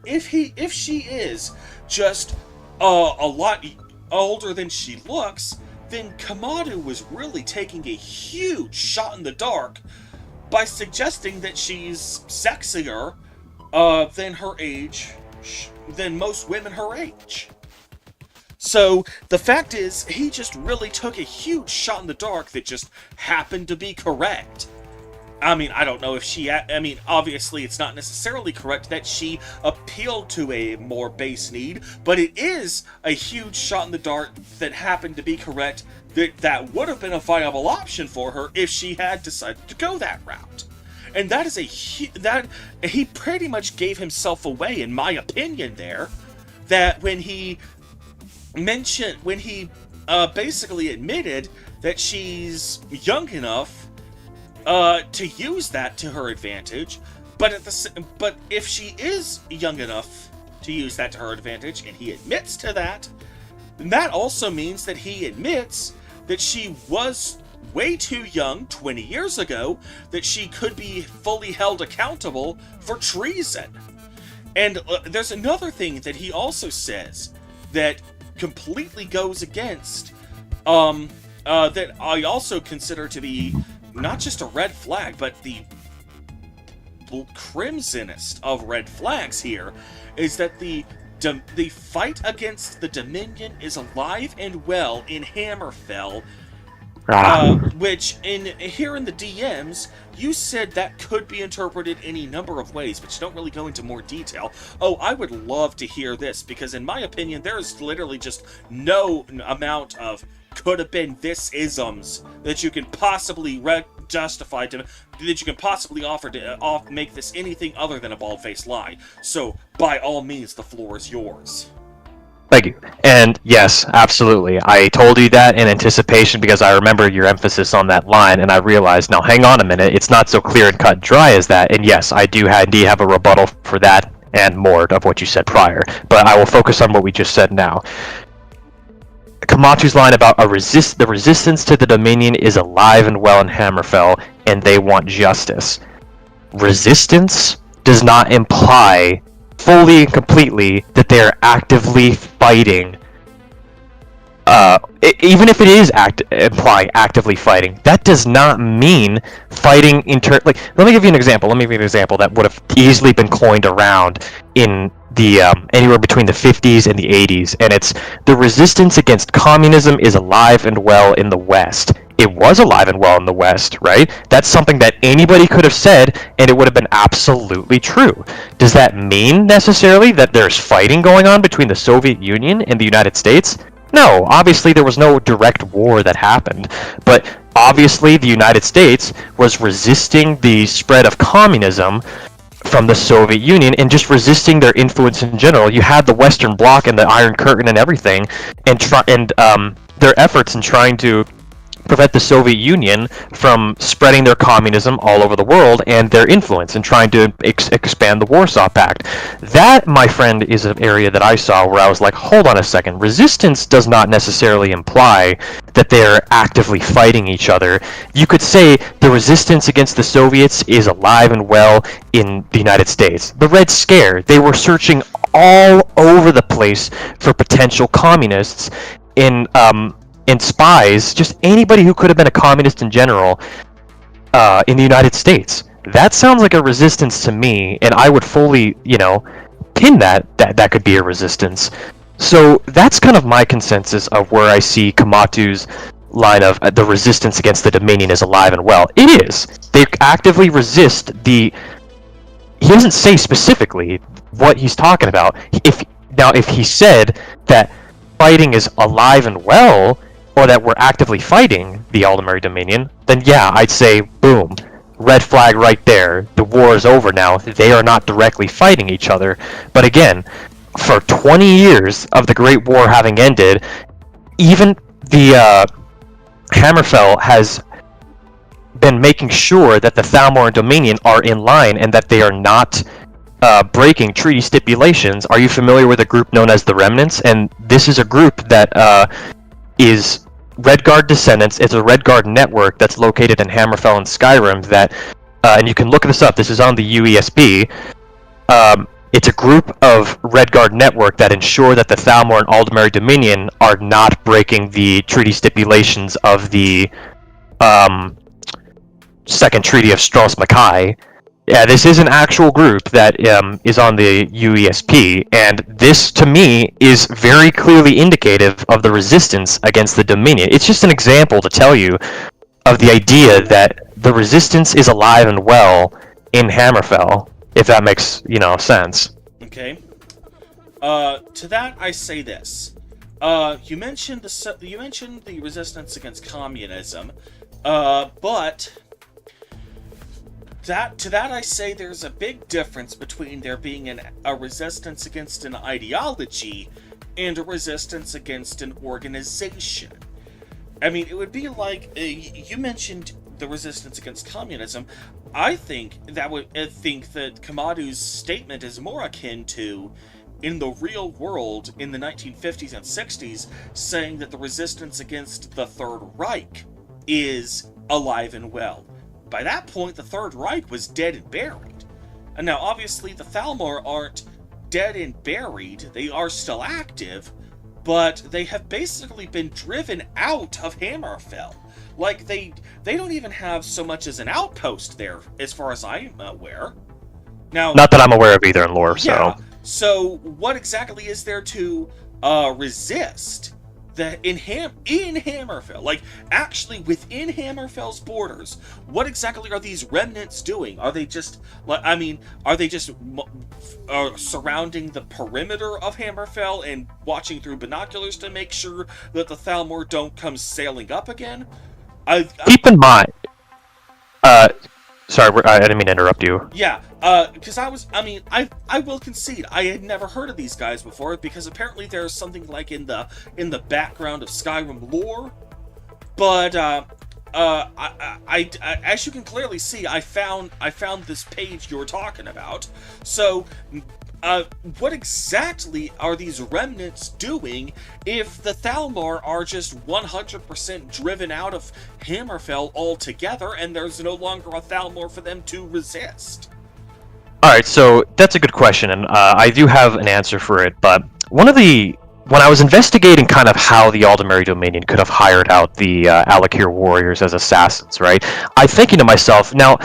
if she is just a lot older than she looks, then Kematu was really taking a huge shot in the dark by suggesting that she's sexier than her age, than most women her age. So the fact is, he just really took a huge shot in the dark that just happened to be correct. I mean, I don't know if she... I mean, obviously it's not necessarily correct that she appealed to a more base need, but it is a huge shot in the dark that happened to be correct, that would have been a viable option for her if she had decided to go that route. And that is that he pretty much gave himself away, in my opinion, there, that when he basically admitted that she's young enough to use that to her advantage, but if she is young enough to use that to her advantage, and he admits to that, then that also means that he admits that she was way too young 20 years ago, that she could be fully held accountable for treason. And there's another thing that he also says that completely goes against, that I also consider to be not just a red flag, but the crimsonest of red flags here, is that the fight against the Dominion is alive and well in Hammerfell, which here in the DMs, you said that could be interpreted any number of ways, but you don't really go into more detail. Oh, I would love to hear this, because in my opinion, there is literally just no amount of could have been this isms that you can possibly justify that you can possibly offer to make this anything other than a bald-faced lie. So, by all means, the floor is yours. Thank you. And yes, absolutely. I told you that in anticipation because I remember your emphasis on that line, and I realized, now hang on a minute, it's not so clear and cut and dry as that. And yes, I do indeed have a rebuttal for that and more of what you said prior. But I will focus on what we just said now. Kematu's line about the resistance to the Dominion is alive and well in Hammerfell, and they want justice. Resistance does not imply fully and completely that they are actively fighting. Even if it is implying actively fighting, that does not mean fighting like, let me give you an example. That would have easily been coined around in the anywhere between the 50s and the 80s, and it's the resistance against communism is alive and well in the West. It was alive and well in the West, right? That's something that anybody could have said, and it would have been absolutely true. Does that mean necessarily that there's fighting going on between the Soviet Union and the United States? No, obviously there was no direct war that happened, but obviously the United States was resisting the spread of communism from the Soviet Union and just resisting their influence in general. You had the Western Bloc and the Iron Curtain and everything, and their efforts in trying to prevent the Soviet Union from spreading their communism all over the world and their influence and trying to expand the Warsaw Pact. That, my friend, is an area that I saw where I was like, hold on a second. Resistance does not necessarily imply that they're actively fighting each other. You could say the resistance against the Soviets is alive and well in the United States. The Red Scare, they were searching all over the place for potential communists and spies, just anybody who could have been a communist in general, in the United States. That sounds like a resistance to me, and I would fully, pin that could be a resistance. So that's kind of my consensus of where I see Kematu's line of the resistance against the Dominion is alive and well. It is. They actively resist he doesn't say specifically what he's talking about. If he said that fighting is alive and well, or that we're actively fighting the Aldemary Dominion, then yeah, I'd say, boom, red flag right there. The war is over now. They are not directly fighting each other. But again, for 20 years of the Great War having ended, even the Hammerfell has been making sure that the Thalmor Dominion are in line and that they are not breaking treaty stipulations. Are you familiar with a group known as the Remnants? And this is a group that is Redguard descendants. It's a Redguard network that's located in Hammerfell and Skyrim that, and you can look this up, this is on the UESB, it's a group of Redguard network that ensure that the Thalmor and Aldemary Dominion are not breaking the treaty stipulations of the Second Treaty of Stros Mackay. Yeah, this is an actual group that is on the UESP, and this, to me, is very clearly indicative of the resistance against the Dominion. It's just an example to tell you of the idea that the resistance is alive and well in Hammerfell, if that makes, sense. Okay. To that I say this. You mentioned the resistance against communism, but to that I say there's a big difference between there being a resistance against an ideology and a resistance against an organization. I mean, it would be like you mentioned the resistance against communism. I think that Kematu's statement is more akin to, in the real world in the 1950s and 60s, saying that the resistance against the Third Reich is alive and well. By that point, the Third Reich was dead and buried. And now, obviously, the Thalmor aren't dead and buried. They are still active, but they have basically been driven out of Hammerfell. Like, they don't even have so much as an outpost there, as far as I'm aware. Now, not that I'm aware of either in lore, yeah, so... So, what exactly is there to resist in Hammerfell? Like, actually within Hammerfell's borders, what exactly are these remnants doing? Are they just, surrounding the perimeter of Hammerfell and watching through binoculars to make sure that the Thalmor don't come sailing up again? Keep in mind... Sorry, I didn't mean to interrupt you. Yeah, because I will concede, I had never heard of these guys before, because apparently there's something like in the background of Skyrim lore, but, I as you can clearly see, I found this page you're talking about, so, what exactly are these remnants doing if the Thalmor are just 100% driven out of Hammerfell altogether and there's no longer a Thalmor for them to resist? Alright, so that's a good question, and I do have an answer for it, but when I was investigating kind of how the Aldemary Dominion could have hired out the Alik'r warriors as assassins, right, I'm thinking to myself, now,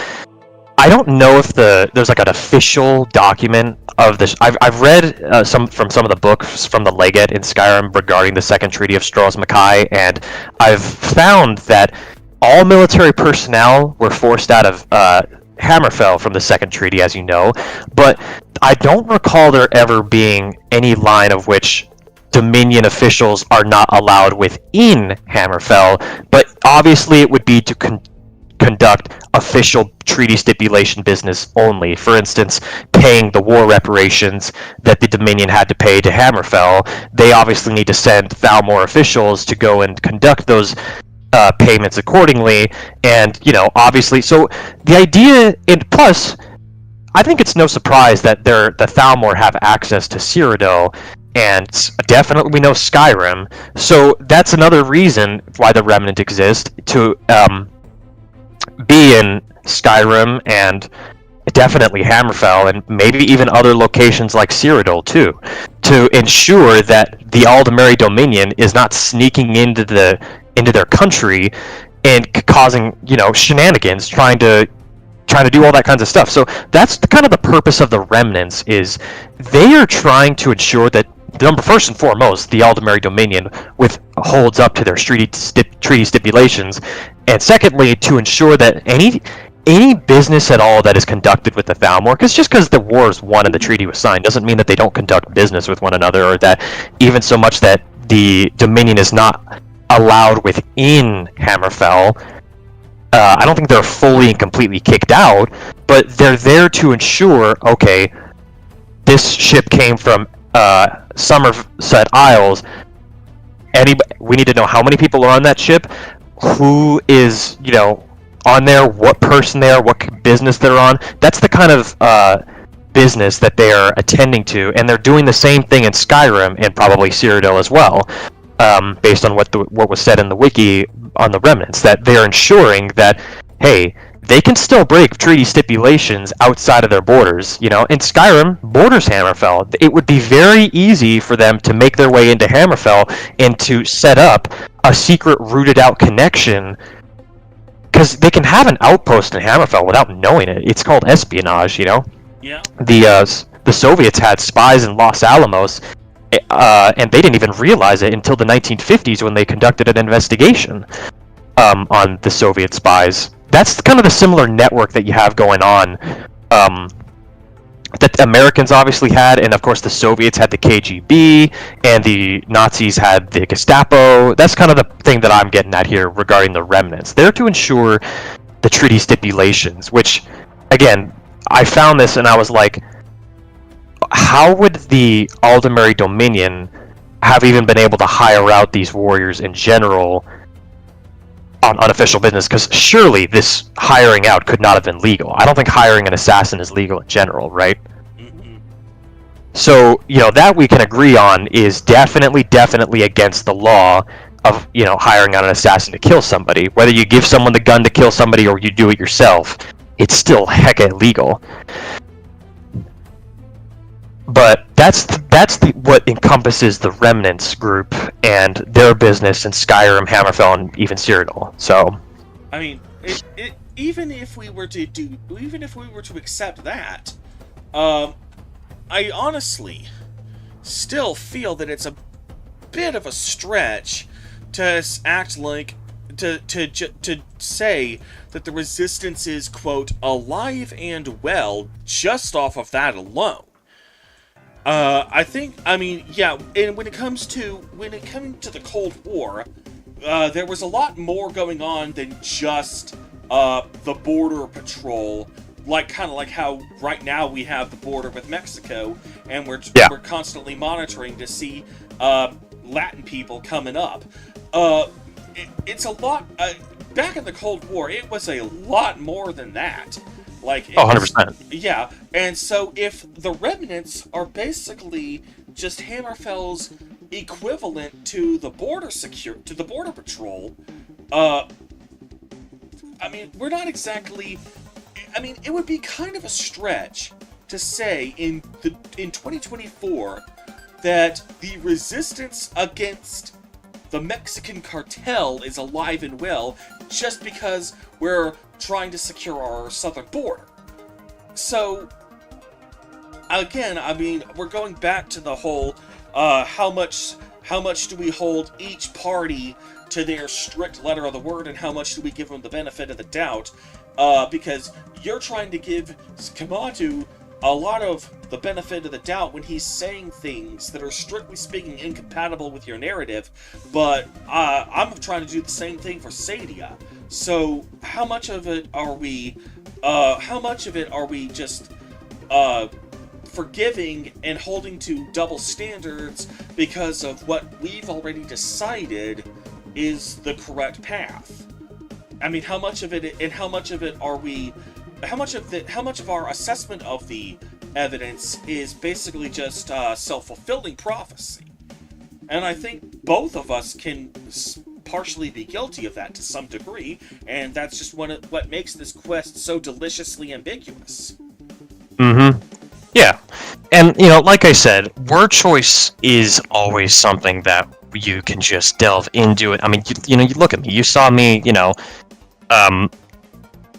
I don't know if there's like an official document of this. I've read some of the books from the Legate in Skyrim regarding the Second Treaty of Stros M'Kai, and I've found that all military personnel were forced out of Hammerfell from the Second Treaty, as you know, but I don't recall there ever being any line of which Dominion officials are not allowed within Hammerfell, but obviously it would be to conduct official treaty stipulation business only. For instance, paying the war reparations that the Dominion had to pay to Hammerfell. They obviously need to send Thalmor officials to go and conduct those payments accordingly, and, obviously, so the idea, and plus, I think it's no surprise that the Thalmor have access to Cyrodiil, and definitely we know Skyrim, so that's another reason why the Remnant exist, to be in Skyrim and definitely Hammerfell, and maybe even other locations like Cyrodiil too, to ensure that the Aldemary Dominion is not sneaking into their country and causing, shenanigans, trying to do all that kinds of stuff. So that's kind of the purpose of the Remnants, is they are trying to ensure that, first and foremost, the Aldemary Dominion holds up to their treaty stipulations, and secondly, to ensure that any business at all that is conducted with the Thalmor, because just because the war is won and the treaty was signed doesn't mean that they don't conduct business with one another, or that even so much that the Dominion is not allowed within Hammerfell. I don't think they're fully and completely kicked out, but they're there to ensure, okay, this ship came from Somerset Isles. We need to know how many people are on that ship, who is, on there, what person they are, what business they're on. That's the kind of business that they are attending to, and they're doing the same thing in Skyrim and probably Cyrodiil as well, based on what was said in the wiki on the Remnants, that they're ensuring that, hey, they can still break treaty stipulations outside of their borders. In Skyrim, borders Hammerfell. It would be very easy for them to make their way into Hammerfell and to set up a secret rooted out connection because they can have an outpost in Hammerfell without knowing it. It's called espionage, you know? Yeah. The Soviets had spies in Los Alamos, and they didn't even realize it until the 1950s when they conducted an investigation on the Soviet spies. That's kind of the similar network that you have going on, that the Americans obviously had, and of course the Soviets had the KGB, and the Nazis had the Gestapo. That's kind of the thing that I'm getting at here regarding the remnants. They're to ensure the treaty stipulations, which, again, I found this and I was like, how would the Aldemary Dominion have even been able to hire out these warriors in general on unofficial business? Because surely this hiring out could not have been legal. I don't think hiring an assassin is legal in general, right? Mm-hmm. So, that we can agree on is definitely against the law of, hiring out an assassin to kill somebody. Whether you give someone the gun to kill somebody or you do it yourself, it's still hecka illegal. But that's what encompasses the Remnants group and their business in Skyrim, Hammerfell, and even Cyrodiil. So, I mean, even if we were to accept that, I honestly still feel that it's a bit of a stretch to act like to say that the resistance is, quote, alive and well just off of that alone. And when it comes to the Cold War, there was a lot more going on than just the border patrol, kind of like how right now we have the border with Mexico, and we're constantly monitoring to see Latin people coming up. It's a lot. Back in the Cold War, it was a lot more than that. 100%. Yeah, and so if the Remnants are basically just Hammerfell's equivalent to the border patrol, we're not exactly. It would be kind of a stretch to say in 2024 that the resistance against the Mexican cartel is alive and well just because we're trying to secure our southern border. So, again, we're going back to the whole, how much do we hold each party to their strict letter of the word, and how much do we give them the benefit of the doubt? Because you're trying to give Kematu a lot of the benefit of the doubt when he's saying things that are strictly speaking incompatible with your narrative, but I'm trying to do the same thing for Saadia. So how much of it are we just forgiving and holding to double standards because of what we've already decided is the correct path? How much of our assessment of the evidence is basically just self-fulfilling prophecy? And I think both of us can partially be guilty of that to some degree, and that's just what makes this quest so deliciously ambiguous. Mm-hmm. Yeah. And, like I said, word choice is always something that you can just delve into it. You look at me. You saw me,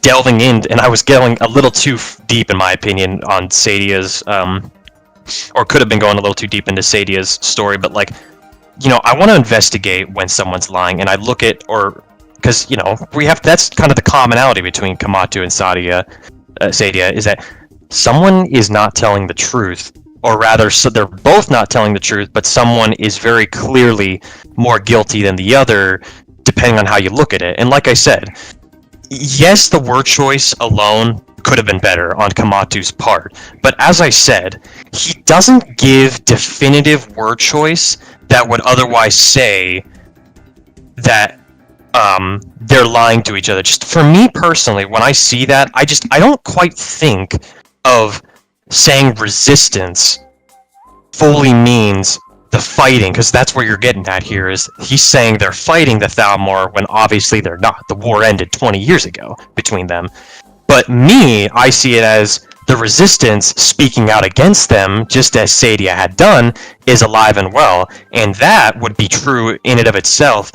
delving in, and I was going a little too deep, in my opinion, on Saadia's, or could have been going a little too deep into Saadia's story, but, I want to investigate when someone's lying, and I look at, because, that's kind of the commonality between Kematu and Saadia, is that someone is not telling the truth, or rather, so they're both not telling the truth, but someone is very clearly more guilty than the other, depending on how you look at it. And like I said, yes, the word choice alone could have been better on Kematu's part, but as I said, he doesn't give definitive word choice that would otherwise say that they're lying to each other. Just for me personally, when I see that, I don't quite think of saying resistance fully means the fighting, because that's where you're getting at here, is he's saying they're fighting the Thalmor when obviously they're not. The war ended 20 years ago between them. But I see it as the resistance speaking out against them, just as Saadia had done, is alive and well, and that would be true in and of itself.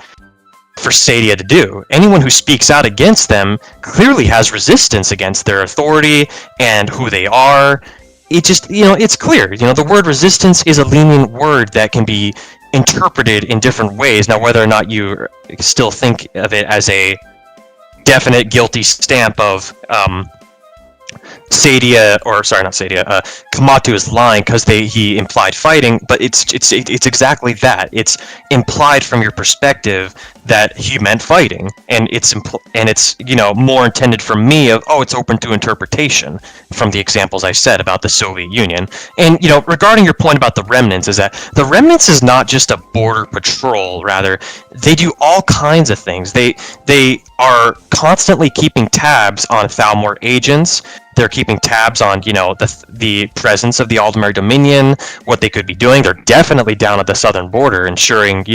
for Saadia to do. Anyone who speaks out against them clearly has resistance against their authority and who they are. It just, it's clear. The word resistance is a lenient word that can be interpreted in different ways. Now, whether or not you still think of it as a definite guilty stamp of Saadia, or sorry, not Saadia, Kematu is lying because he implied fighting, but it's exactly that. It's implied from your perspective that he meant fighting, and it's more intended from me of, it's open to interpretation from the examples I said about the Soviet Union. And regarding your point about the remnants, is that the remnants is not just a border patrol, rather they do all kinds of things. They are constantly keeping tabs on Thalmor agents. They're keeping tabs on, the presence of the Aldemir Dominion, what they could be doing. They're definitely down at the southern border, ensuring,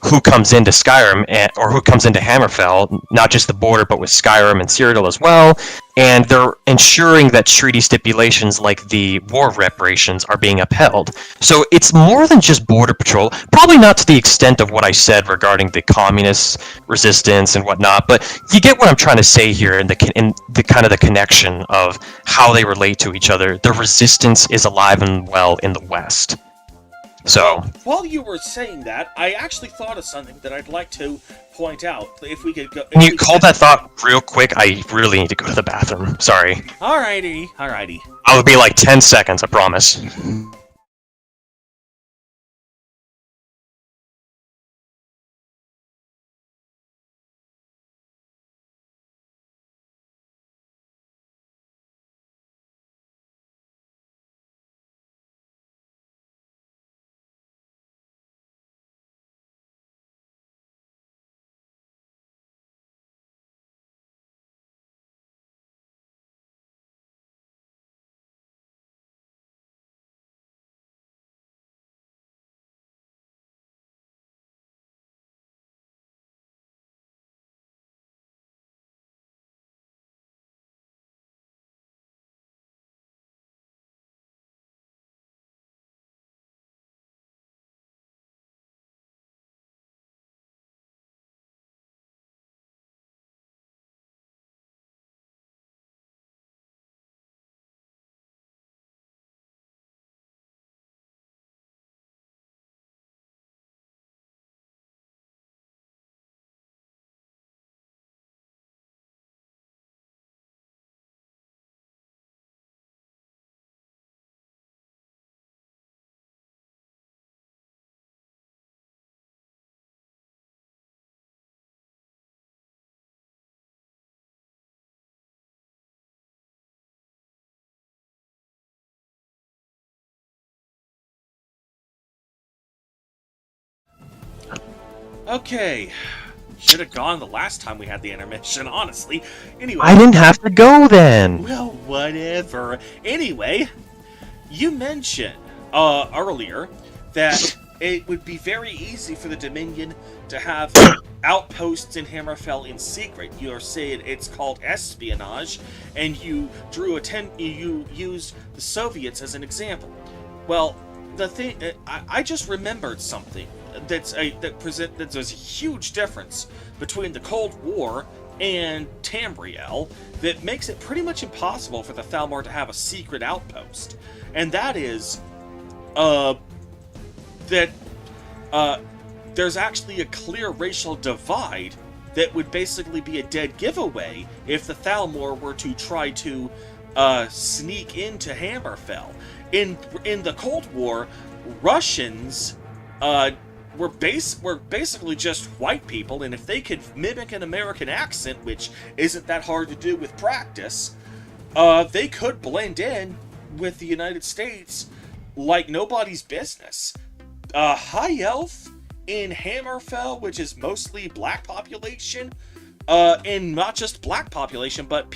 who comes into Skyrim, or who comes into Hammerfell, not just the border, but with Skyrim and Cyrodiil as well. And they're ensuring that treaty stipulations like the war reparations are being upheld. So it's more than just border patrol, probably not to the extent of what I said regarding the communist resistance and whatnot, but you get what I'm trying to say here in the kind of the connection of how they relate to each other. The resistance is alive and well in the West. So, while you were saying that, I actually thought of something that I'd like to point out. If we could go... Can you hold that thought real quick? I really need to go to the bathroom. Sorry. Alrighty. I'll be like 10 seconds, I promise. Okay. Should have gone the last time we had the intermission, honestly. Anyway. I didn't have to go then! Well, whatever. Anyway, you mentioned earlier that it would be very easy for the Dominion to have outposts in Hammerfell in secret. You're saying it's called espionage, and you you used the Soviets as an example. Well, the thing I just remembered something there's a huge difference between the Cold War and Tamriel that makes it pretty much impossible for the Thalmor to have a secret outpost, and that is that there's actually a clear racial divide that would basically be a dead giveaway if the Thalmor were to try to sneak into Hammerfell. In the Cold War, Russians were basically just white people, and if they could mimic an American accent, which isn't that hard to do with practice, they could blend in with the United States like nobody's business. High Elf in Hammerfell, which is mostly black population, and not just black population, but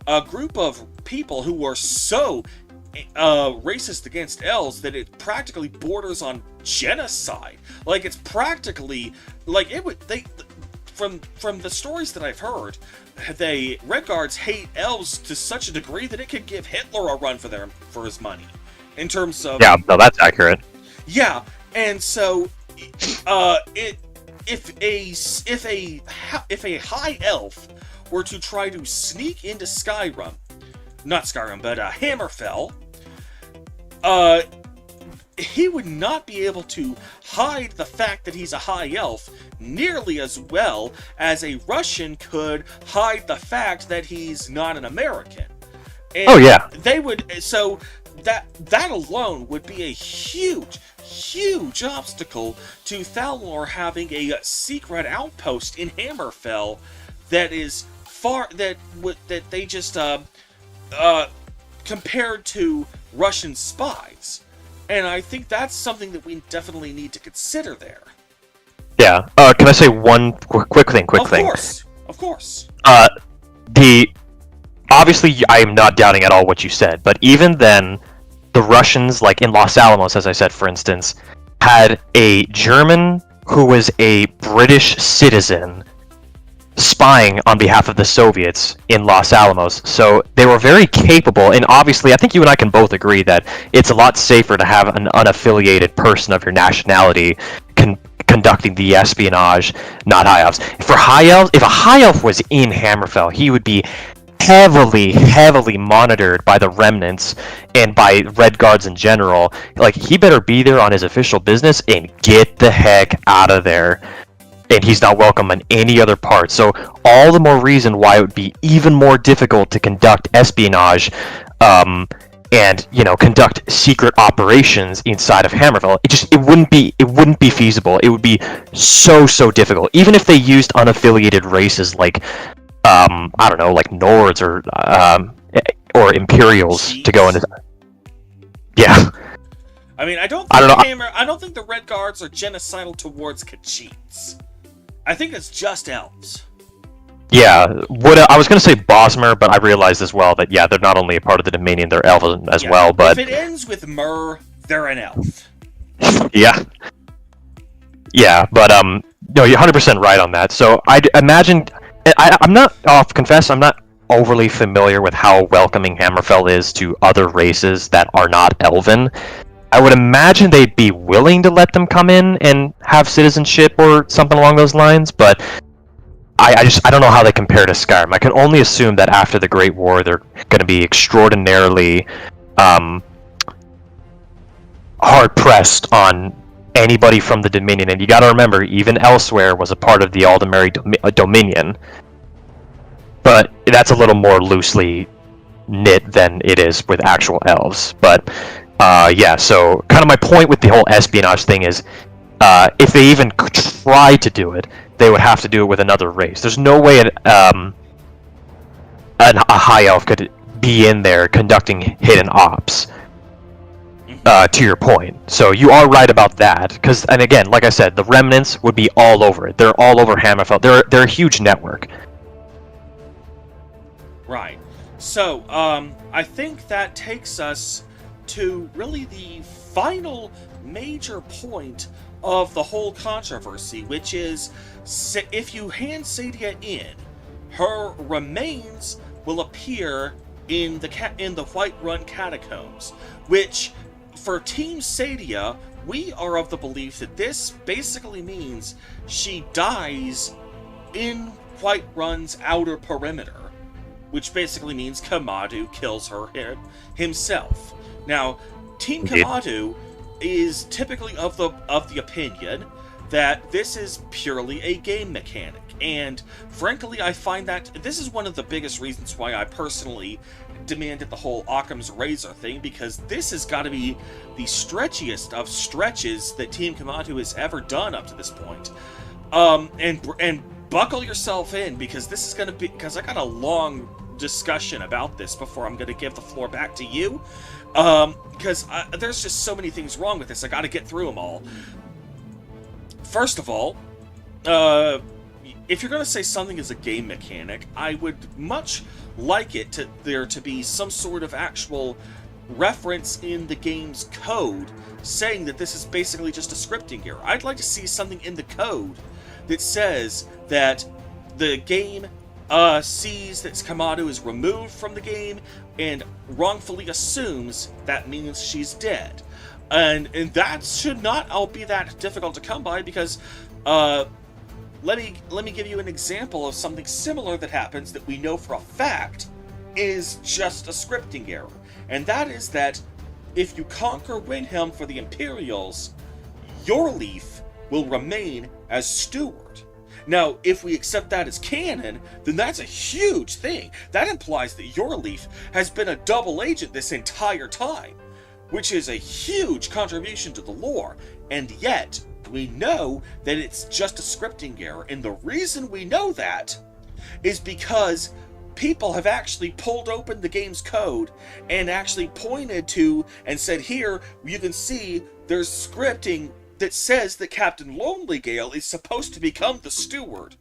a group of people who were so racist against elves that it practically borders on genocide. Like, it's practically like it would. From the stories that I've heard, Red Guards hate elves to such a degree that it could give Hitler a run for his money. In terms of that's accurate. Yeah, and so if a high elf were to try to sneak into Skyrim, not Skyrim, but Hammerfell, he would not be able to hide the fact that he's a high elf nearly as well as a Russian could hide the fact that he's not an American. And oh yeah, they would. So that alone would be a huge obstacle to Thalmor having a secret outpost in Hammerfell that is that they just compared to Russian spies. And I think that's something that we definitely need to consider there. yeah. Can I say one quick thing? Of course. Obviously, I am not doubting at all what you said, but even then, the Russians, like in Los Alamos, as I said, for instance, had a German who was a British citizen spying on behalf of the Soviets in Los Alamos. So they were very capable, and obviously I think you and I can both agree that it's a lot safer to have an unaffiliated person of your nationality conducting the espionage, not high elves. If a high elf was in Hammerfell, he would be heavily monitored by the remnants and by Red Guards in general. Like, he better be there on his official business and get the heck out of there. And he's not welcome in any other part. So all the more reason why it would be even more difficult to conduct espionage, and conduct secret operations inside of Hammerfell. It wouldn't be feasible. It would be so difficult. Even if they used unaffiliated races like I don't know, like Nords or Imperials to go into. Yeah. I mean, I don't think the Red Guards are genocidal towards Khajiits. I think it's just elves. Yeah, I was going to say Bosmer, but I realized as well that, yeah, they're not only a part of the Dominion, they're elves as well, but... If it ends with Myrrh, they're an elf. Yeah. Yeah, but, no, you're 100% right on that. So, I imagine... I'll confess, I'm not overly familiar with how welcoming Hammerfell is to other races that are not Elven. I would imagine they'd be willing to let them come in and have citizenship or something along those lines, but I don't know how they compare to Skyrim. I can only assume that after the Great War, they're going to be extraordinarily hard-pressed on anybody from the Dominion. And you got to remember, even Elsewhere was a part of the Aldemari Dominion. But that's a little more loosely knit than it is with actual elves. But yeah, so kind of my point with the whole espionage thing is, if they even try to do it, they would have to do it with another race. There's no way a high elf could be in there conducting hidden ops. To your point, so you are right about that. And again, like I said, the remnants would be all over it. They're all over Hammerfell. They're a huge network. Right. So, I think that takes us to really the final major point of the whole controversy, which is, if you hand Saadia in, her remains will appear in the Whiterun catacombs, which, for Team Saadia, we are of the belief that this basically means she dies in Whiterun's outer perimeter, which basically means Kematu kills her himself. Now, Team Kematu is typically of the opinion that this is purely a game mechanic, and frankly, I find that this is one of the biggest reasons why I personally demanded the whole Occam's razor thing, because this has got to be the stretchiest of stretches that Team Kematu has ever done up to this point. And buckle yourself in, because this is going to be, because I got a long discussion about this before I'm going to give the floor back to you, because there's just so many things wrong with this. I got to get through them all. First of all, if you're going to say something is a game mechanic, I would much like there to be some sort of actual reference in the game's code saying that this is basically just a scripting error. I'd like to see something in the code that says that the game sees that Kematu is removed from the game and wrongfully assumes that means she's dead. And that should not all be that difficult to come by, because let me give you an example of something similar that happens that we know for a fact is just a scripting error. And that is that if you conquer Windhelm for the Imperials, your leaf will remain as steward. Now, if we accept that as canon, then that's a huge thing. That implies that your leaf has been a double agent this entire time, which is a huge contribution to the lore, and yet we know that it's just a scripting error, and the reason we know that is because people have actually pulled open the game's code and actually pointed to and said, here, you can see there's scripting that says that Captain Lonelygale is supposed to become the steward,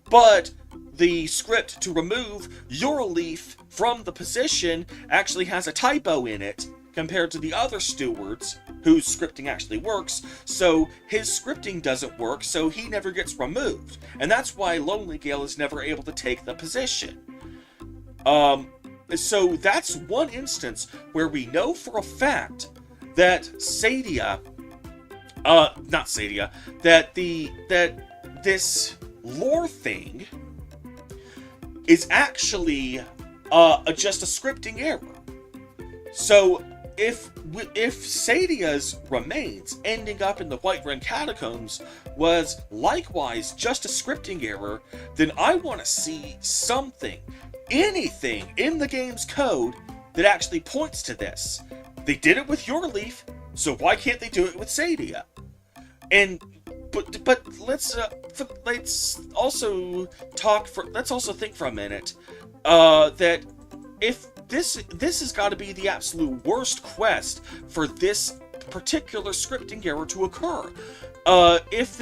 but the script to remove your leaf from the position actually has a typo in it compared to the other stewards whose scripting actually works, so his scripting doesn't work, so he never gets removed. And that's why Lonelygale is never able to take the position. So that's one instance where we know for a fact that Saadia, that this lore thing is actually just a scripting error. So if Saadia's remains ending up in the Whiterun catacombs was likewise just a scripting error, then I want to see something, anything in the game's code that actually points to this. They did it with your leaf, so why can't they do it with Saadia? But let's also think for a minute that if this has got to be the absolute worst quest for this particular scripting error to occur. If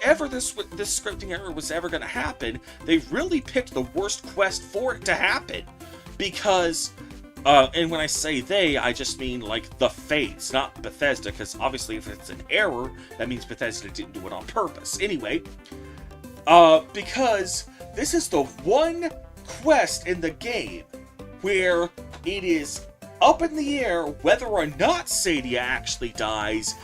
ever this scripting error was ever going to happen, they really picked the worst quest for it to happen, because and when I say they, I just mean like the Fates, not Bethesda, because obviously if it's an error, that means Bethesda didn't do it on purpose. Anyway, because this is the one quest in the game where it is up in the air whether or not Saadia actually dies,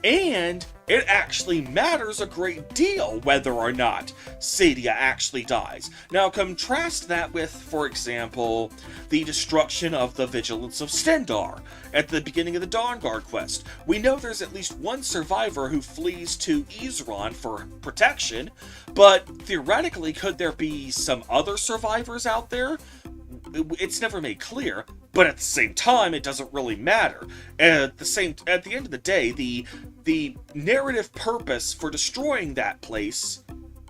and it actually matters a great deal whether or not Saadia actually dies. Now contrast that with, for example, the destruction of the Vigilance of Stendarr at the beginning of the Dawnguard quest. We know there's at least one survivor who flees to Isran for protection, but theoretically could there be some other survivors out there? It's never made clear, but at the same time, it doesn't really matter. At the end of the day, the narrative purpose for destroying that place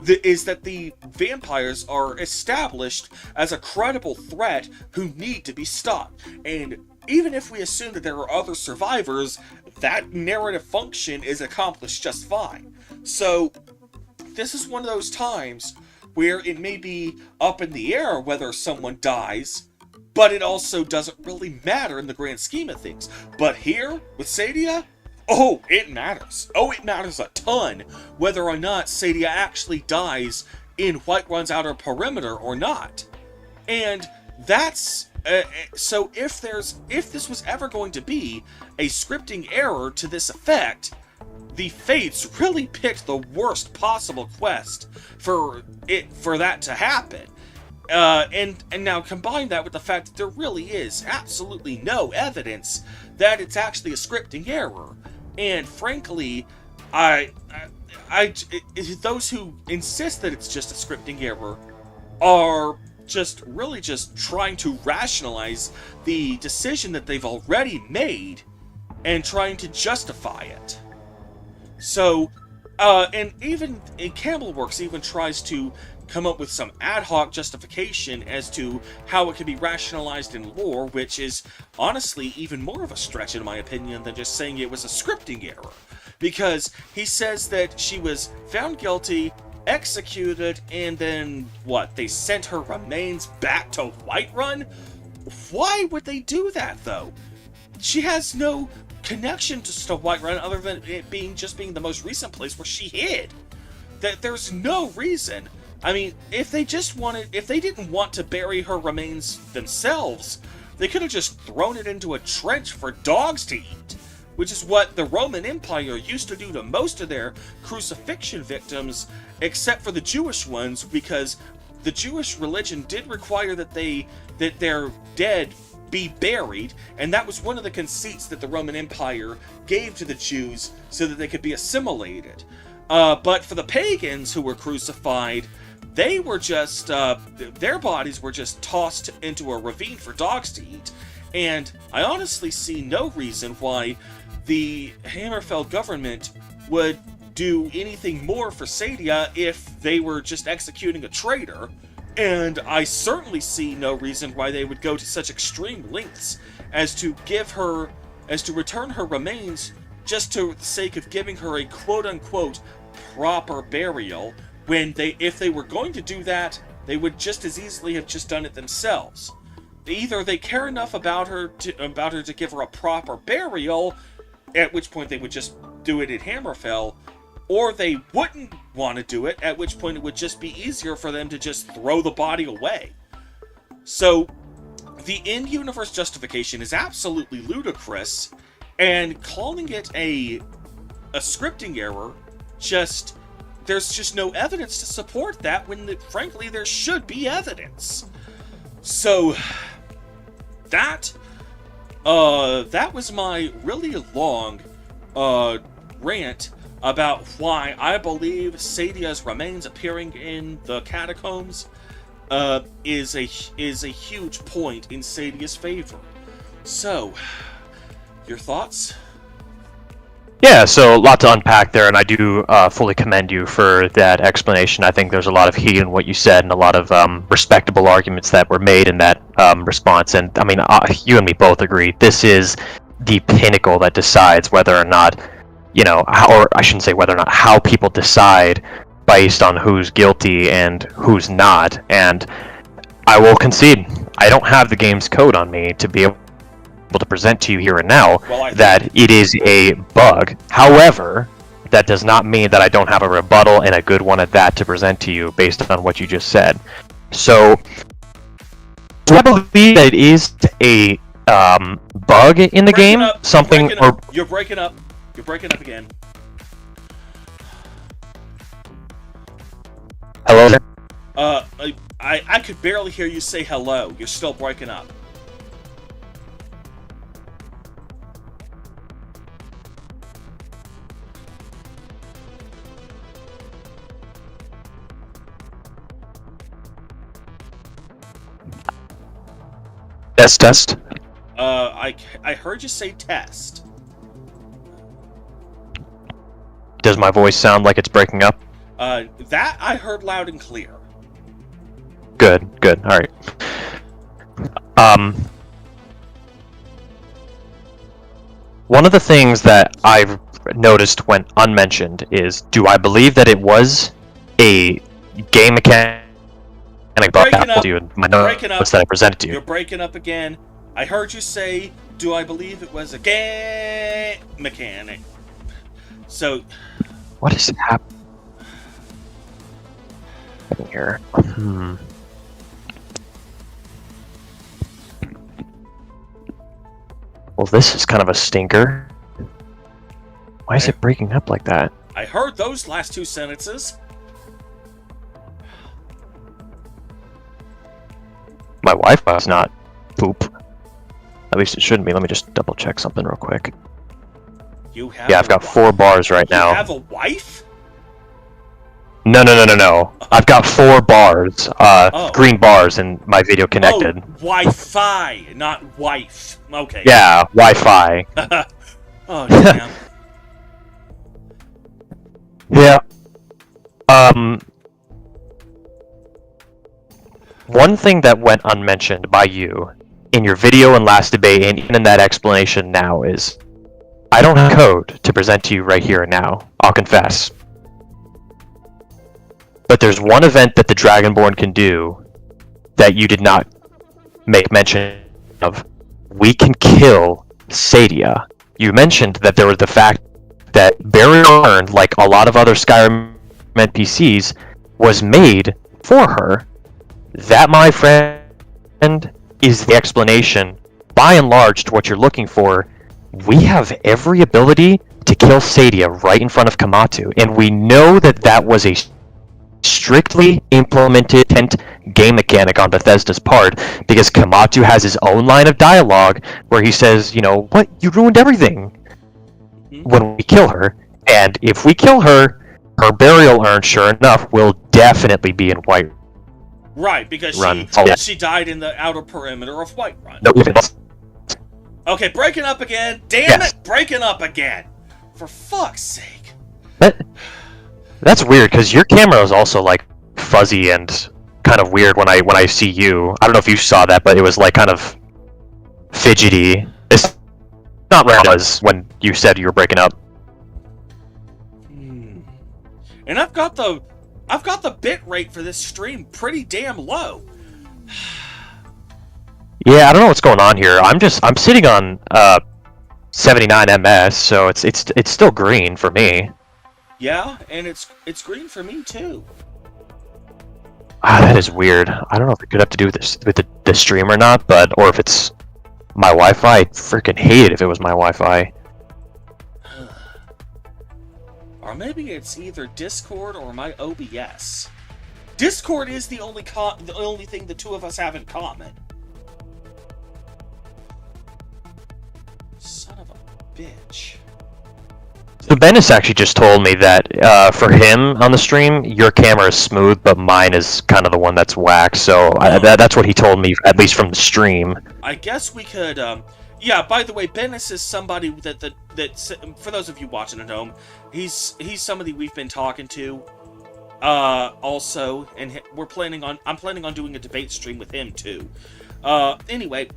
is that the vampires are established as a credible threat who need to be stopped. And even if we assume that there are other survivors, that narrative function is accomplished just fine. So, this is one of those times where it may be up in the air whether someone dies, but it also doesn't really matter in the grand scheme of things. But here, with Saadia, oh, it matters. Oh, it matters a ton whether or not Saadia actually dies in Whiterun's outer perimeter or not. And that's... so if this was ever going to be a scripting error to this effect, the Fates really picked the worst possible quest for that to happen. And now combine that with the fact that there really is absolutely no evidence that it's actually a scripting error. And frankly, those who insist that it's just a scripting error are just trying to rationalize the decision that they've already made and trying to justify it. So, and Campbellworks even tries to come up with some ad hoc justification as to how it can be rationalized in lore, which is honestly even more of a stretch in my opinion than just saying it was a scripting error. Because he says that she was found guilty, executed, and then, they sent her remains back to Whiterun? Why would they do that, though? She has no connection to Whiterun other than it being the most recent place where she hid. That there's no reason. I mean, if they didn't want to bury her remains themselves, they could have just thrown it into a trench for dogs to eat. which is what the Roman Empire used to do to most of their crucifixion victims, except for the Jewish ones, because the Jewish religion did require that their dead be buried, and that was one of the conceits that the Roman Empire gave to the Jews so that they could be assimilated. But for the pagans who were crucified, they were just, their bodies were just tossed into a ravine for dogs to eat. And I honestly see no reason why the Hammerfell government would do anything more for Saadia if they were just executing a traitor. And I certainly see no reason why they would go to such extreme lengths as to return her remains just to the sake of giving her a quote-unquote proper burial, when if they were going to do that, they would just as easily have just done it themselves. Either they care enough about her to give her a proper burial, at which point they would just do it at Hammerfell, or they wouldn't want to do it, at which point it would just be easier for them to just throw the body away. So, the in-universe justification is absolutely ludicrous, and calling it a scripting error, there's just no evidence to support that, when, frankly, there should be evidence. So, that was my really long, rant about why I believe Saadia's remains appearing in the catacombs is a huge point in Saadia's favor. So, your thoughts? Yeah, so a lot to unpack there, and I do fully commend you for that explanation. I think there's a lot of heat in what you said, and a lot of respectable arguments that were made in that response. And I mean, you and me both agree, this is the pinnacle that decides whether or not, or I shouldn't say whether or not, how people decide based on who's guilty and who's not. And I will concede, I don't have the game's code on me to be able to present to you here and now that it is a bug. However, that does not mean that I don't have a rebuttal, and a good one at that, to present to you based on what you just said. So, do I believe that it is a bug in the game? You're breaking up. You're breaking up again. Hello there? I could barely hear you say hello. You're still breaking up. Test. I heard you say test. Does my voice sound like it's breaking up? That I heard loud and clear. Good. All right. One of the things that I've noticed went unmentioned is, do I believe that it was a game mechanic bug to you in my notes that I presented to you? You're breaking up again. I heard you say, do I believe it was a game mechanic? So, what is happening here? Well, this is kind of a stinker. Why is it breaking up like that? I heard those last two sentences. My Wi-Fi's not poop. At least it shouldn't be. Let me just double check something real quick. Yeah, I've got 4 bars right now. You have a wife? No. I've got 4 bars, green bars in my video connected. Oh, Wi-Fi, not wife. Okay. Yeah, Wi-Fi. Oh, damn. Yeah. One thing that went unmentioned by you in your video and last debate, and even in that explanation now, is I don't have code to present to you right here and now. I'll confess. But there's one event that the Dragonborn can do that you did not make mention of. We can kill Saadia. You mentioned that there was the fact that Burial Urn, like a lot of other Skyrim NPCs, was made for her. That, my friend, is the explanation, by and large, to what you're looking for we have every ability to kill Saadia right in front of Kematu, and we know that that was a strictly implemented game mechanic on Bethesda's part, because Kematu has his own line of dialogue where he says, you know, what, you ruined everything when we kill her, and if we kill her, her burial urn, sure enough, will definitely be in White Right, because Run. she died in the outer perimeter of Whiterun. No, Okay, breaking up again. Damn Yes. it, breaking up again. For fuck's sake. That's weird, because your camera is also like fuzzy and kind of weird when I see you. I don't know if you saw that, but it was like kind of fidgety. It's not where it was when you said you were breaking up. And I've got the bit rate for this stream pretty damn low. Yeah, I don't know what's going on here. I'm sitting on 79 ms, so it's still green for me. Yeah, and it's green for me too. Ah, that is weird. I don't know if it could have to do with this with the stream or not, or if it's my Wi-Fi. I'd freaking hate it if it was my Wi-Fi. Or maybe it's either Discord or my OBS. Discord is the only thing the two of us have in common. Son of a bitch. So Bennis actually just told me that for him on the stream, your camera is smooth, but mine is kind of the one that's whack. So that's what he told me, at least from the stream. I guess we could. Yeah. By the way, Bennis is somebody that for those of you watching at home, he's somebody we've been talking to. Also, and I'm planning on doing a debate stream with him too. Anyway.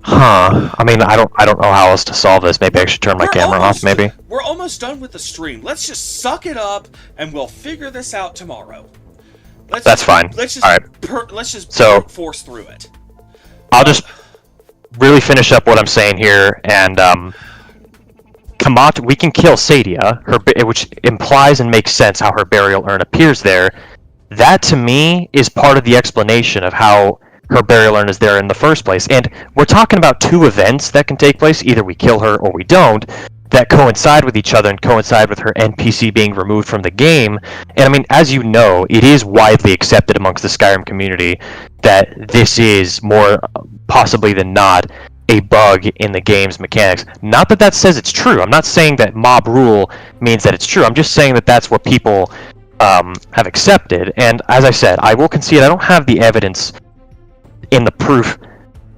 Huh. I mean, I don't know how else to solve this. Maybe I should turn my camera off, maybe? We're almost done with the stream. Let's just suck it up, and we'll figure this out tomorrow. That's fine. Let's just, Alright. Let's just force through it. I'll just really finish up what I'm saying here, and, Kematu, we can kill Saadia, which implies and makes sense how her burial urn appears there. That, to me, is part of the explanation of how her burial urn is there in the first place. And we're talking about two events that can take place, either we kill her or we don't, that coincide with each other and coincide with her NPC being removed from the game. And I mean, as you know, it is widely accepted amongst the Skyrim community that this is more possibly than not a bug in the game's mechanics. Not that that says it's true. I'm not saying that mob rule means that it's true. I'm just saying that that's what people have accepted. And as I said, I will concede I don't have the evidence in the proof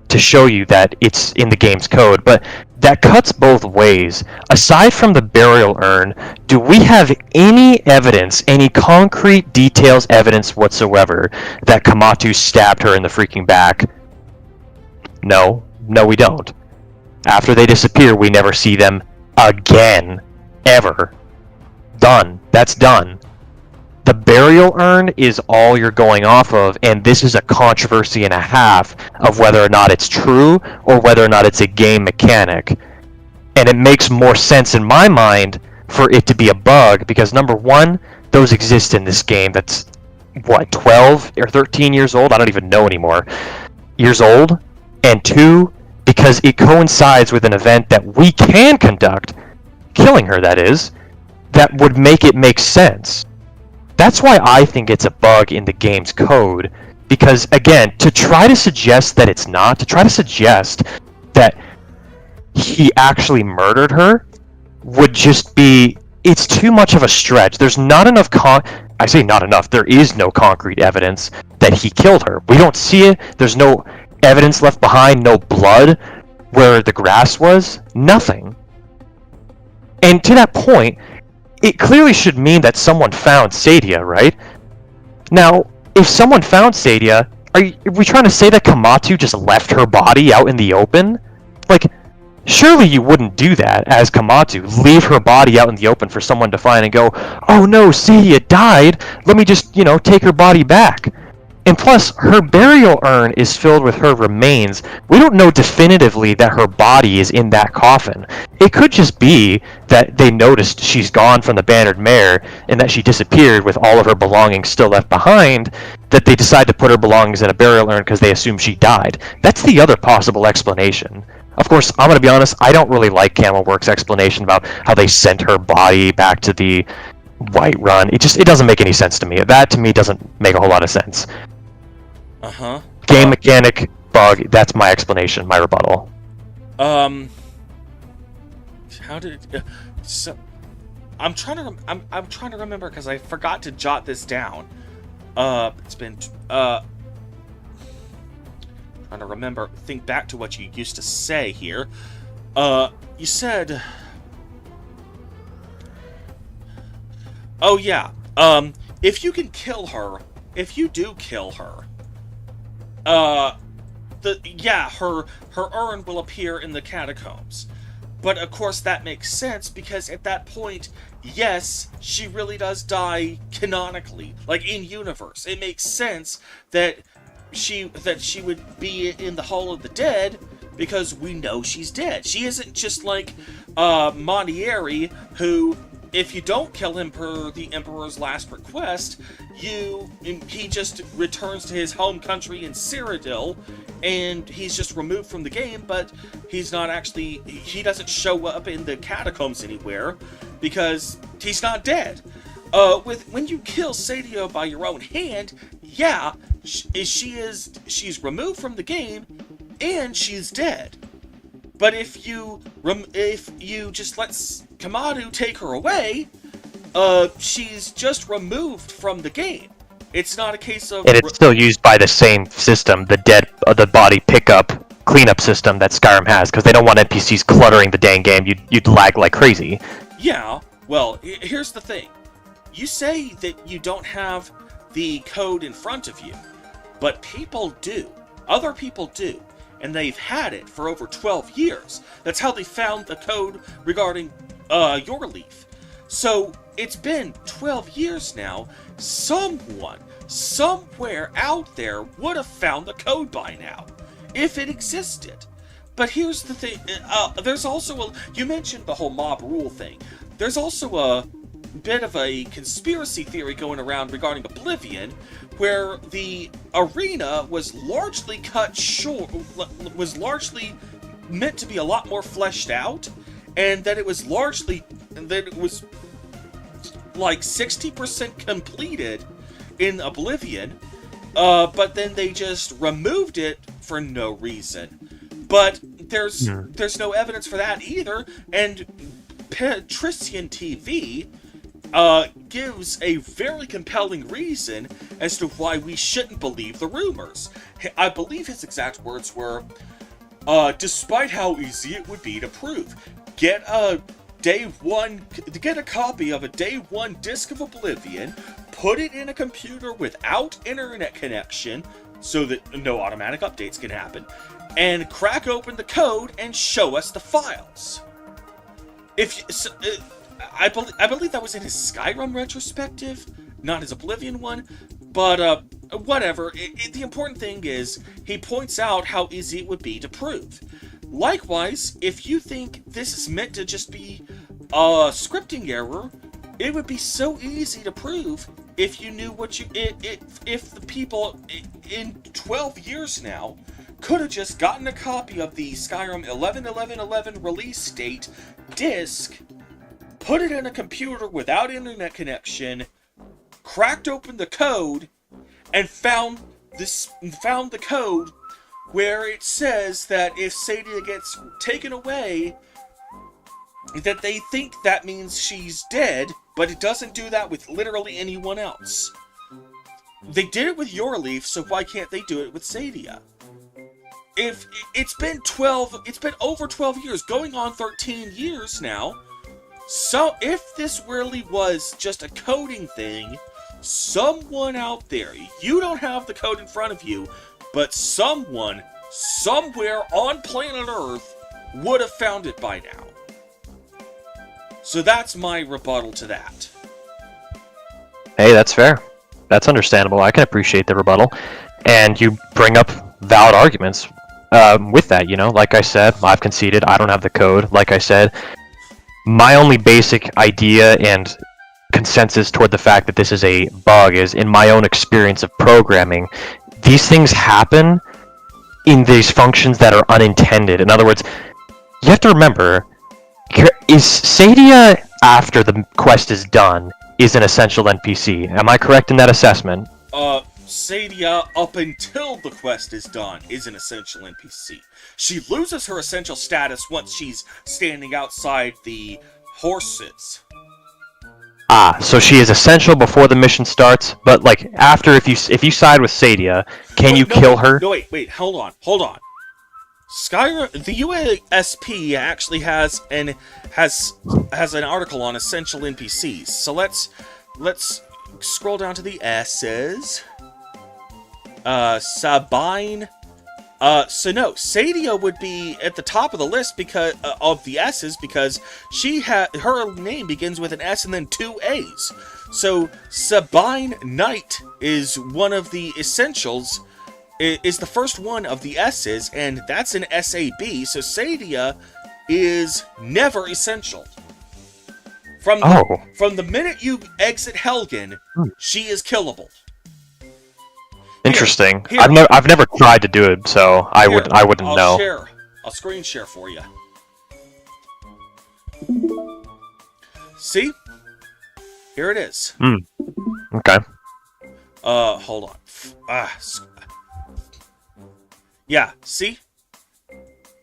to show you that it's in the game's code, but that cuts both ways. Aside from the burial urn, do we have any evidence, any concrete details evidence whatsoever that Kematu stabbed her in the freaking back? No, we don't. After they disappear, we never see them again, ever. Done. That's done. The burial urn is all you're going off of, and this is a controversy and a half of whether or not it's true or whether or not it's a game mechanic. And it makes more sense in my mind for it to be a bug, because number one, those exist in this game that's, 12 or 13 years old? I don't even know anymore. Years old. And two, because it coincides with an event that we can conduct, killing her that is, that would make it make sense. That's why I think it's a bug in the game's code, because, again, to try to suggest that it's not, to try to suggest that he actually murdered her, would just be, it's too much of a stretch. There's not enough I say not enough, there is no concrete evidence that he killed her. We don't see it, there's no evidence left behind, no blood where the grass was, nothing. And to that point, it clearly should mean that someone found Saadia, right? Now, if someone found Saadia, are we trying to say that Kematu just left her body out in the open? Like, surely you wouldn't do that as Kematu, leave her body out in the open for someone to find and go, oh no, Saadia died, let me just, take her body back. And plus, her burial urn is filled with her remains. We don't know definitively that her body is in that coffin. It could just be that they noticed she's gone from the Bannered Mare and that she disappeared with all of her belongings still left behind, that they decide to put her belongings in a burial urn because they assume she died. That's the other possible explanation. Of course, I'm gonna be honest, I don't really like Camelwork's explanation about how they sent her body back to the Whiterun. It doesn't make any sense to me. That, to me, doesn't make a whole lot of sense. Uh-huh. Game mechanic bug, that's my explanation, my rebuttal. How did so I'm trying to remember because I forgot to jot this down. It's been trying to remember, think back to what you used to say here. You said, oh yeah, if you can kill her, if you do kill her, her urn will appear in the catacombs. But of course that makes sense because at that point, yes, she really does die canonically, like in universe. It makes sense that she would be in the Hall of the Dead because we know she's dead. She isn't just like Montieri, who, if you don't kill him per the Emperor's last request, he just returns to his home country in Cyrodiil, and he's just removed from the game, but he doesn't show up in the catacombs anywhere, because he's not dead. When you kill Saadia by your own hand, yeah, she's removed from the game, and she's dead. But if you just let Kematu take her away, she's just removed from the game. It's not a case of... And it's still used by the same system, the body pickup, cleanup system that Skyrim has, because they don't want NPCs cluttering the dang game. You'd lag like crazy. Yeah, well, here's the thing. You say that you don't have the code in front of you, but people do. Other people do. And they've had it for over 12 years. That's how they found the code regarding your leaf. So, it's been 12 years now. Someone, somewhere out there, would have found the code by now, if it existed. But here's the thing, there's also you mentioned the whole mob rule thing. There's also a bit of a conspiracy theory going around regarding Oblivion, where the arena was largely cut short, was largely meant to be a lot more fleshed out, and that it was like 60% completed in Oblivion, but then they just removed it for no reason. But there's no evidence for that either, and Patrician TV gives a very compelling reason as to why we shouldn't believe the rumors. I believe his exact words were, despite how easy it would be to prove, get a copy of a day one disc of Oblivion, put it in a computer without internet connection, so that no automatic updates can happen, and crack open the code and show us the files. I believe that was in his Skyrim retrospective, not his Oblivion one, but whatever. The important thing is, he points out how easy it would be to prove. Likewise, if you think this is meant to just be a scripting error, it would be so easy to prove if you knew if the people in 12 years now could have just gotten a copy of the Skyrim 11.11.11 release date disc, put it in a computer without internet connection, cracked open the code, and found the code where it says that if Saadia gets taken away, that they think that means she's dead, but it doesn't do that with literally anyone else. They did it with your leaf, so why can't they do it with Saadia? If it's been over 12 years, going on 13 years now. So if this really was just a coding thing, someone out there, you don't have the code in front of you, but someone, somewhere on planet Earth, would have found it by now. So that's my rebuttal to that. Hey, that's fair. That's understandable. I can appreciate the rebuttal. And you bring up valid arguments with that, Like I said, I've conceded. I don't have the code. Like I said, my only basic idea and consensus toward the fact that this is a bug is, in my own experience of programming, these things happen in these functions that are unintended. In other words, you have to remember, is Saadia, after the quest is done, is an essential NPC. Am I correct in that assessment? Saadia, up until the quest is done, is an essential NPC. She loses her essential status once she's standing outside the horses. Ah, so she is essential before the mission starts, but like after, if you side with Saadia, can you kill her? No, wait, hold on. Skyrim, the UASP actually has an article on essential NPCs. So let's scroll down to the S's. Sabine. So no, Saadia would be at the top of the list because of the S's, because her name begins with an S and then 2 A's. So Sabine Knight is one of the essentials. Is the first one of the S's, and that's an SAB. So Saadia is never essential. From the minute you exit Helgen, she is killable. Interesting. Here. I've never tried to do it, so I wouldn't know. I'll screen share for you. See? Here it is. Okay. Hold on. Yeah, see?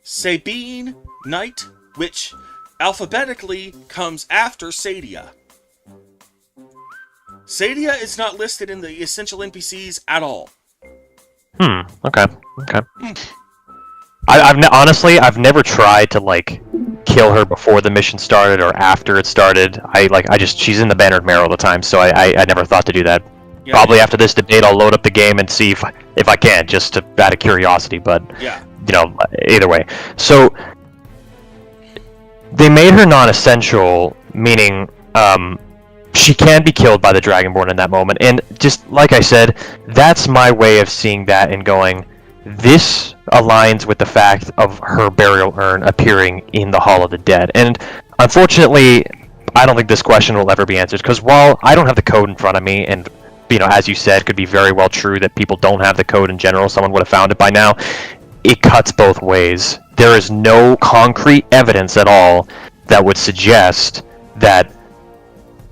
Sabine Knight, which alphabetically comes after Saadia. Saadia is not listed in the essential NPCs at all. Okay. Honestly, I've never tried to like kill her before the mission started or after it started. She's in the Bannered Mare all the time, so I never thought to do that. Yeah, probably after this debate, I'll load up the game and see if I can, just out of curiosity. But yeah, either way. So they made her non-essential, meaning she can be killed by the Dragonborn in that moment. And just like I said, that's my way of seeing that and going, this aligns with the fact of her burial urn appearing in the Hall of the Dead. And unfortunately, I don't think this question will ever be answered, because while I don't have the code in front of me, and as you said, could be very well true that people don't have the code in general, someone would have found it by now, it cuts both ways. There is no concrete evidence at all that would suggest that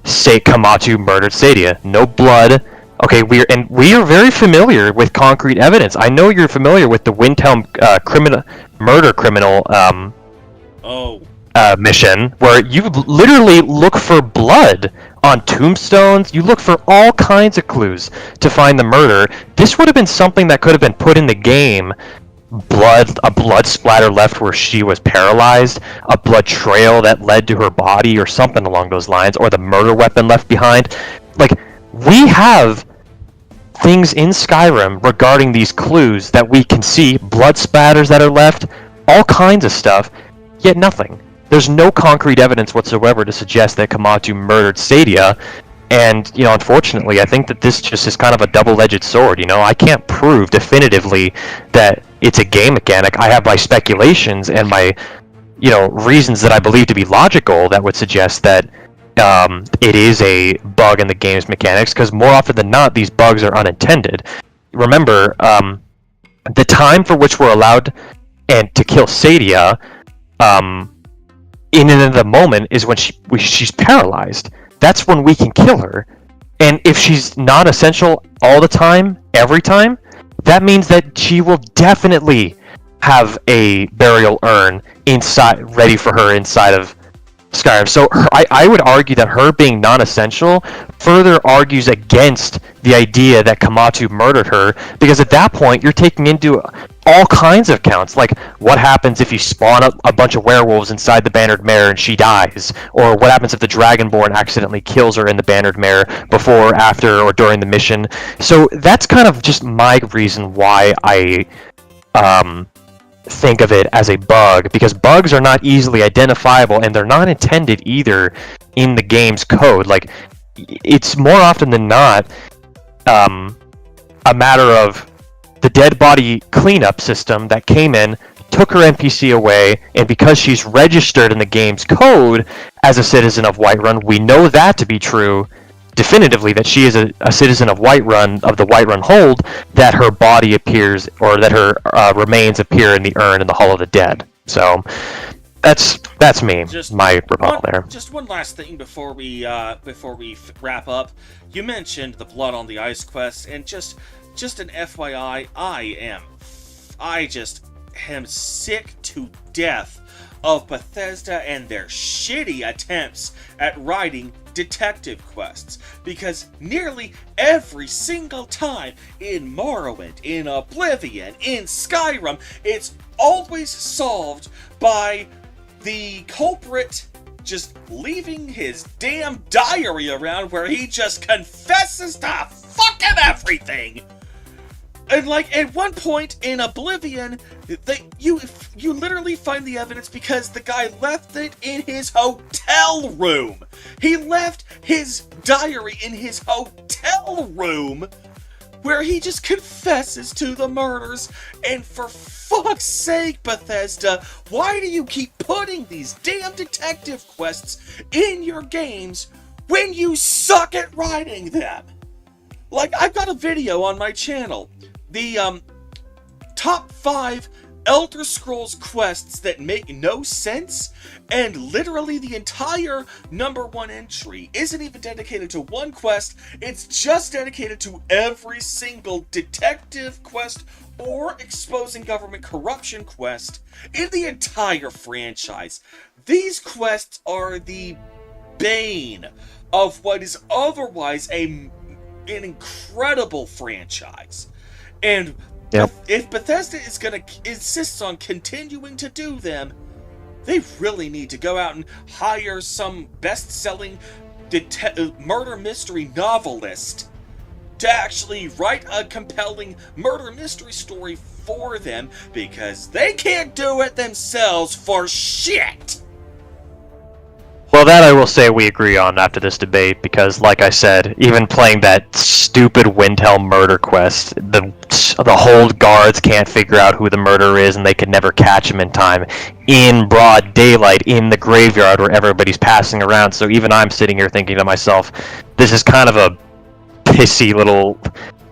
Kematu murdered Saadia. No blood. Okay, we are very familiar with concrete evidence. I know you're familiar with the Windhelm murder criminal mission, where you literally look for blood on tombstones. You look for all kinds of clues to find the murder. This would have been something that could have been put in the game. A blood splatter left where she was paralyzed, a blood trail that led to her body, or something along those lines, or the murder weapon left behind. Like, we have things in Skyrim regarding these clues that we can see, blood spatters that are left, all kinds of stuff, yet nothing. There's no concrete evidence whatsoever to suggest that Kematu murdered Saadia, and, unfortunately, I think that this just is kind of a double-edged sword, I can't prove definitively that it's a game mechanic. I have my speculations and my, reasons that I believe to be logical that would suggest that it is a bug in the game's mechanics, because more often than not, these bugs are unintended. Remember, the time for which we're allowed to kill Saadia, in and of the moment, is when she's paralyzed. That's when we can kill her. And if she's non-essential all the time, every time, that means that she will definitely have a burial urn ready for her inside of Skyrim. So I would argue that her being non-essential further argues against the idea that Kematu murdered her, because at that point you're taking into all kinds of counts, like what happens if you spawn a bunch of werewolves inside the Bannered Mare and she dies, or what happens if the Dragonborn accidentally kills her in the Bannered Mare before, after, or during the mission. So that's kind of just my reason why I think of it as a bug, because bugs are not easily identifiable, and they're not intended either in the game's code. Like, it's more often than not a matter of the dead body cleanup system that came in, took her NPC away, and because she's registered in the game's code as a citizen of Whiterun, we know that to be true definitively, that she is a citizen of Whiterun, of the Whiterun Hold, that her body appears, or that her remains appear in the urn in the Hall of the Dead. So That's me. My rebuttal there. Just one last thing before we wrap up. You mentioned the Blood on the Ice quest, and just an FYI, I just am sick to death of Bethesda and their shitty attempts at writing detective quests, because nearly every single time in Morrowind, in Oblivion, in Skyrim, it's always solved by the culprit just leaving his damn diary around where he just confesses to fucking everything. And like at one point in Oblivion, you literally find the evidence because the guy left it in his hotel room. He left his diary in his hotel room where he just confesses to the murders. And for fuck's sake, Bethesda, why do you keep putting these damn detective quests in your games when you suck at writing them? Like, I've got a video on my channel. The top 5 Elder Scrolls quests that make no sense, and literally the entire #1 entry isn't even dedicated to one quest, it's just dedicated to every single detective quest or exposing government corruption quest in the entire franchise. These quests are the bane of what is otherwise an incredible franchise. And yep. If Bethesda is going to insist on continuing to do them, they really need to go out and hire some best-selling murder mystery novelist to actually write a compelling murder mystery story for them, because they can't do it themselves for shit. Well, that I will say we agree on after this debate, because, like I said, even playing that stupid Windhelm murder quest, the hold guards can't figure out who the murderer is, and they could never catch him in time, in broad daylight, in the graveyard where everybody's passing around. So even I'm sitting here thinking to myself, this is kind of a pissy little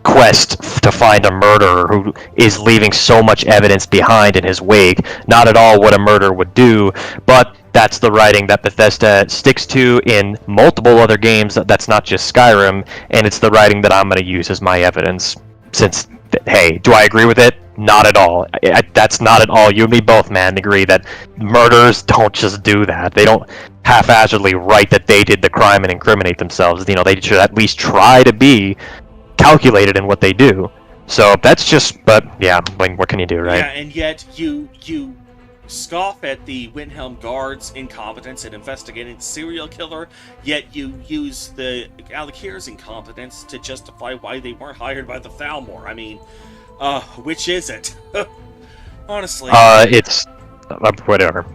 quest to find a murderer who is leaving so much evidence behind in his wake. Not at all what a murderer would do, but that's the writing that Bethesda sticks to in multiple other games. That's not just Skyrim, and it's the writing that I'm going to use as my evidence. Since, hey, do I agree with it? Not at all. That's not at all. You and me both, man, agree that murderers don't just do that. They don't haphazardly write that they did the crime and incriminate themselves. You know, they should at least try to be calculated in what they do. So that's just, but yeah, like, what can you do, right? Yeah, and yet you scoff at the Windhelm Guard's incompetence in investigating the serial killer, yet you use the Alik'r's incompetence to justify why they weren't hired by the Thalmor. I mean, which is it? Honestly. It's whatever.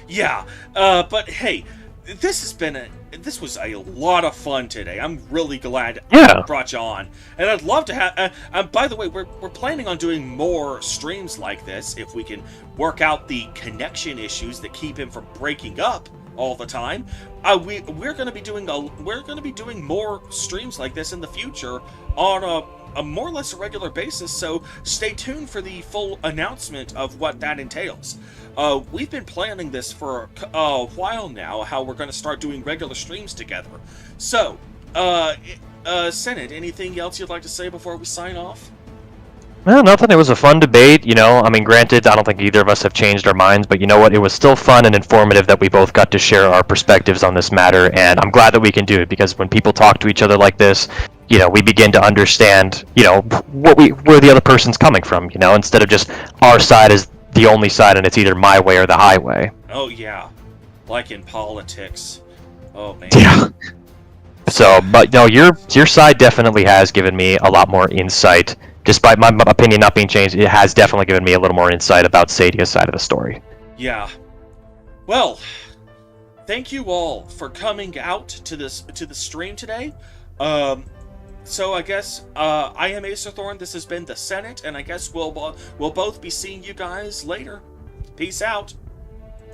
Yeah, but hey, this was a lot of fun today. I'm really glad I brought you on. And I'd love to have... by the way, we're planning on doing more streams like this if we can work out the connection issues that keep him from breaking up all the time. We're going to be doing more streams like this in the future on a more or less a regular basis, so stay tuned for the full announcement of what that entails. We've been planning this for a while now, how we're going to start doing regular streams together. So, Senate, anything else you'd like to say before we sign off? Well, nothing. It was a fun debate, you know. I mean, granted, I don't think either of us have changed our minds, but you know what? It was still fun and informative that we both got to share our perspectives on this matter, and I'm glad that we can do it, because when people talk to each other like this, you know, we begin to understand, you know, where the other person's coming from, you know, instead of just our side is the only side and it's either my way or the highway. Oh, yeah. Like in politics. Oh, man. Yeah. So, but no, your side definitely has given me a lot more insight. Despite my opinion not being changed, it has definitely given me a little more insight about Saadia's side of the story. Yeah. Well, thank you all for coming out to the stream today. So I guess I am Acer Thorn. This has been the Senate, and I guess we'll both be seeing you guys later. Peace out.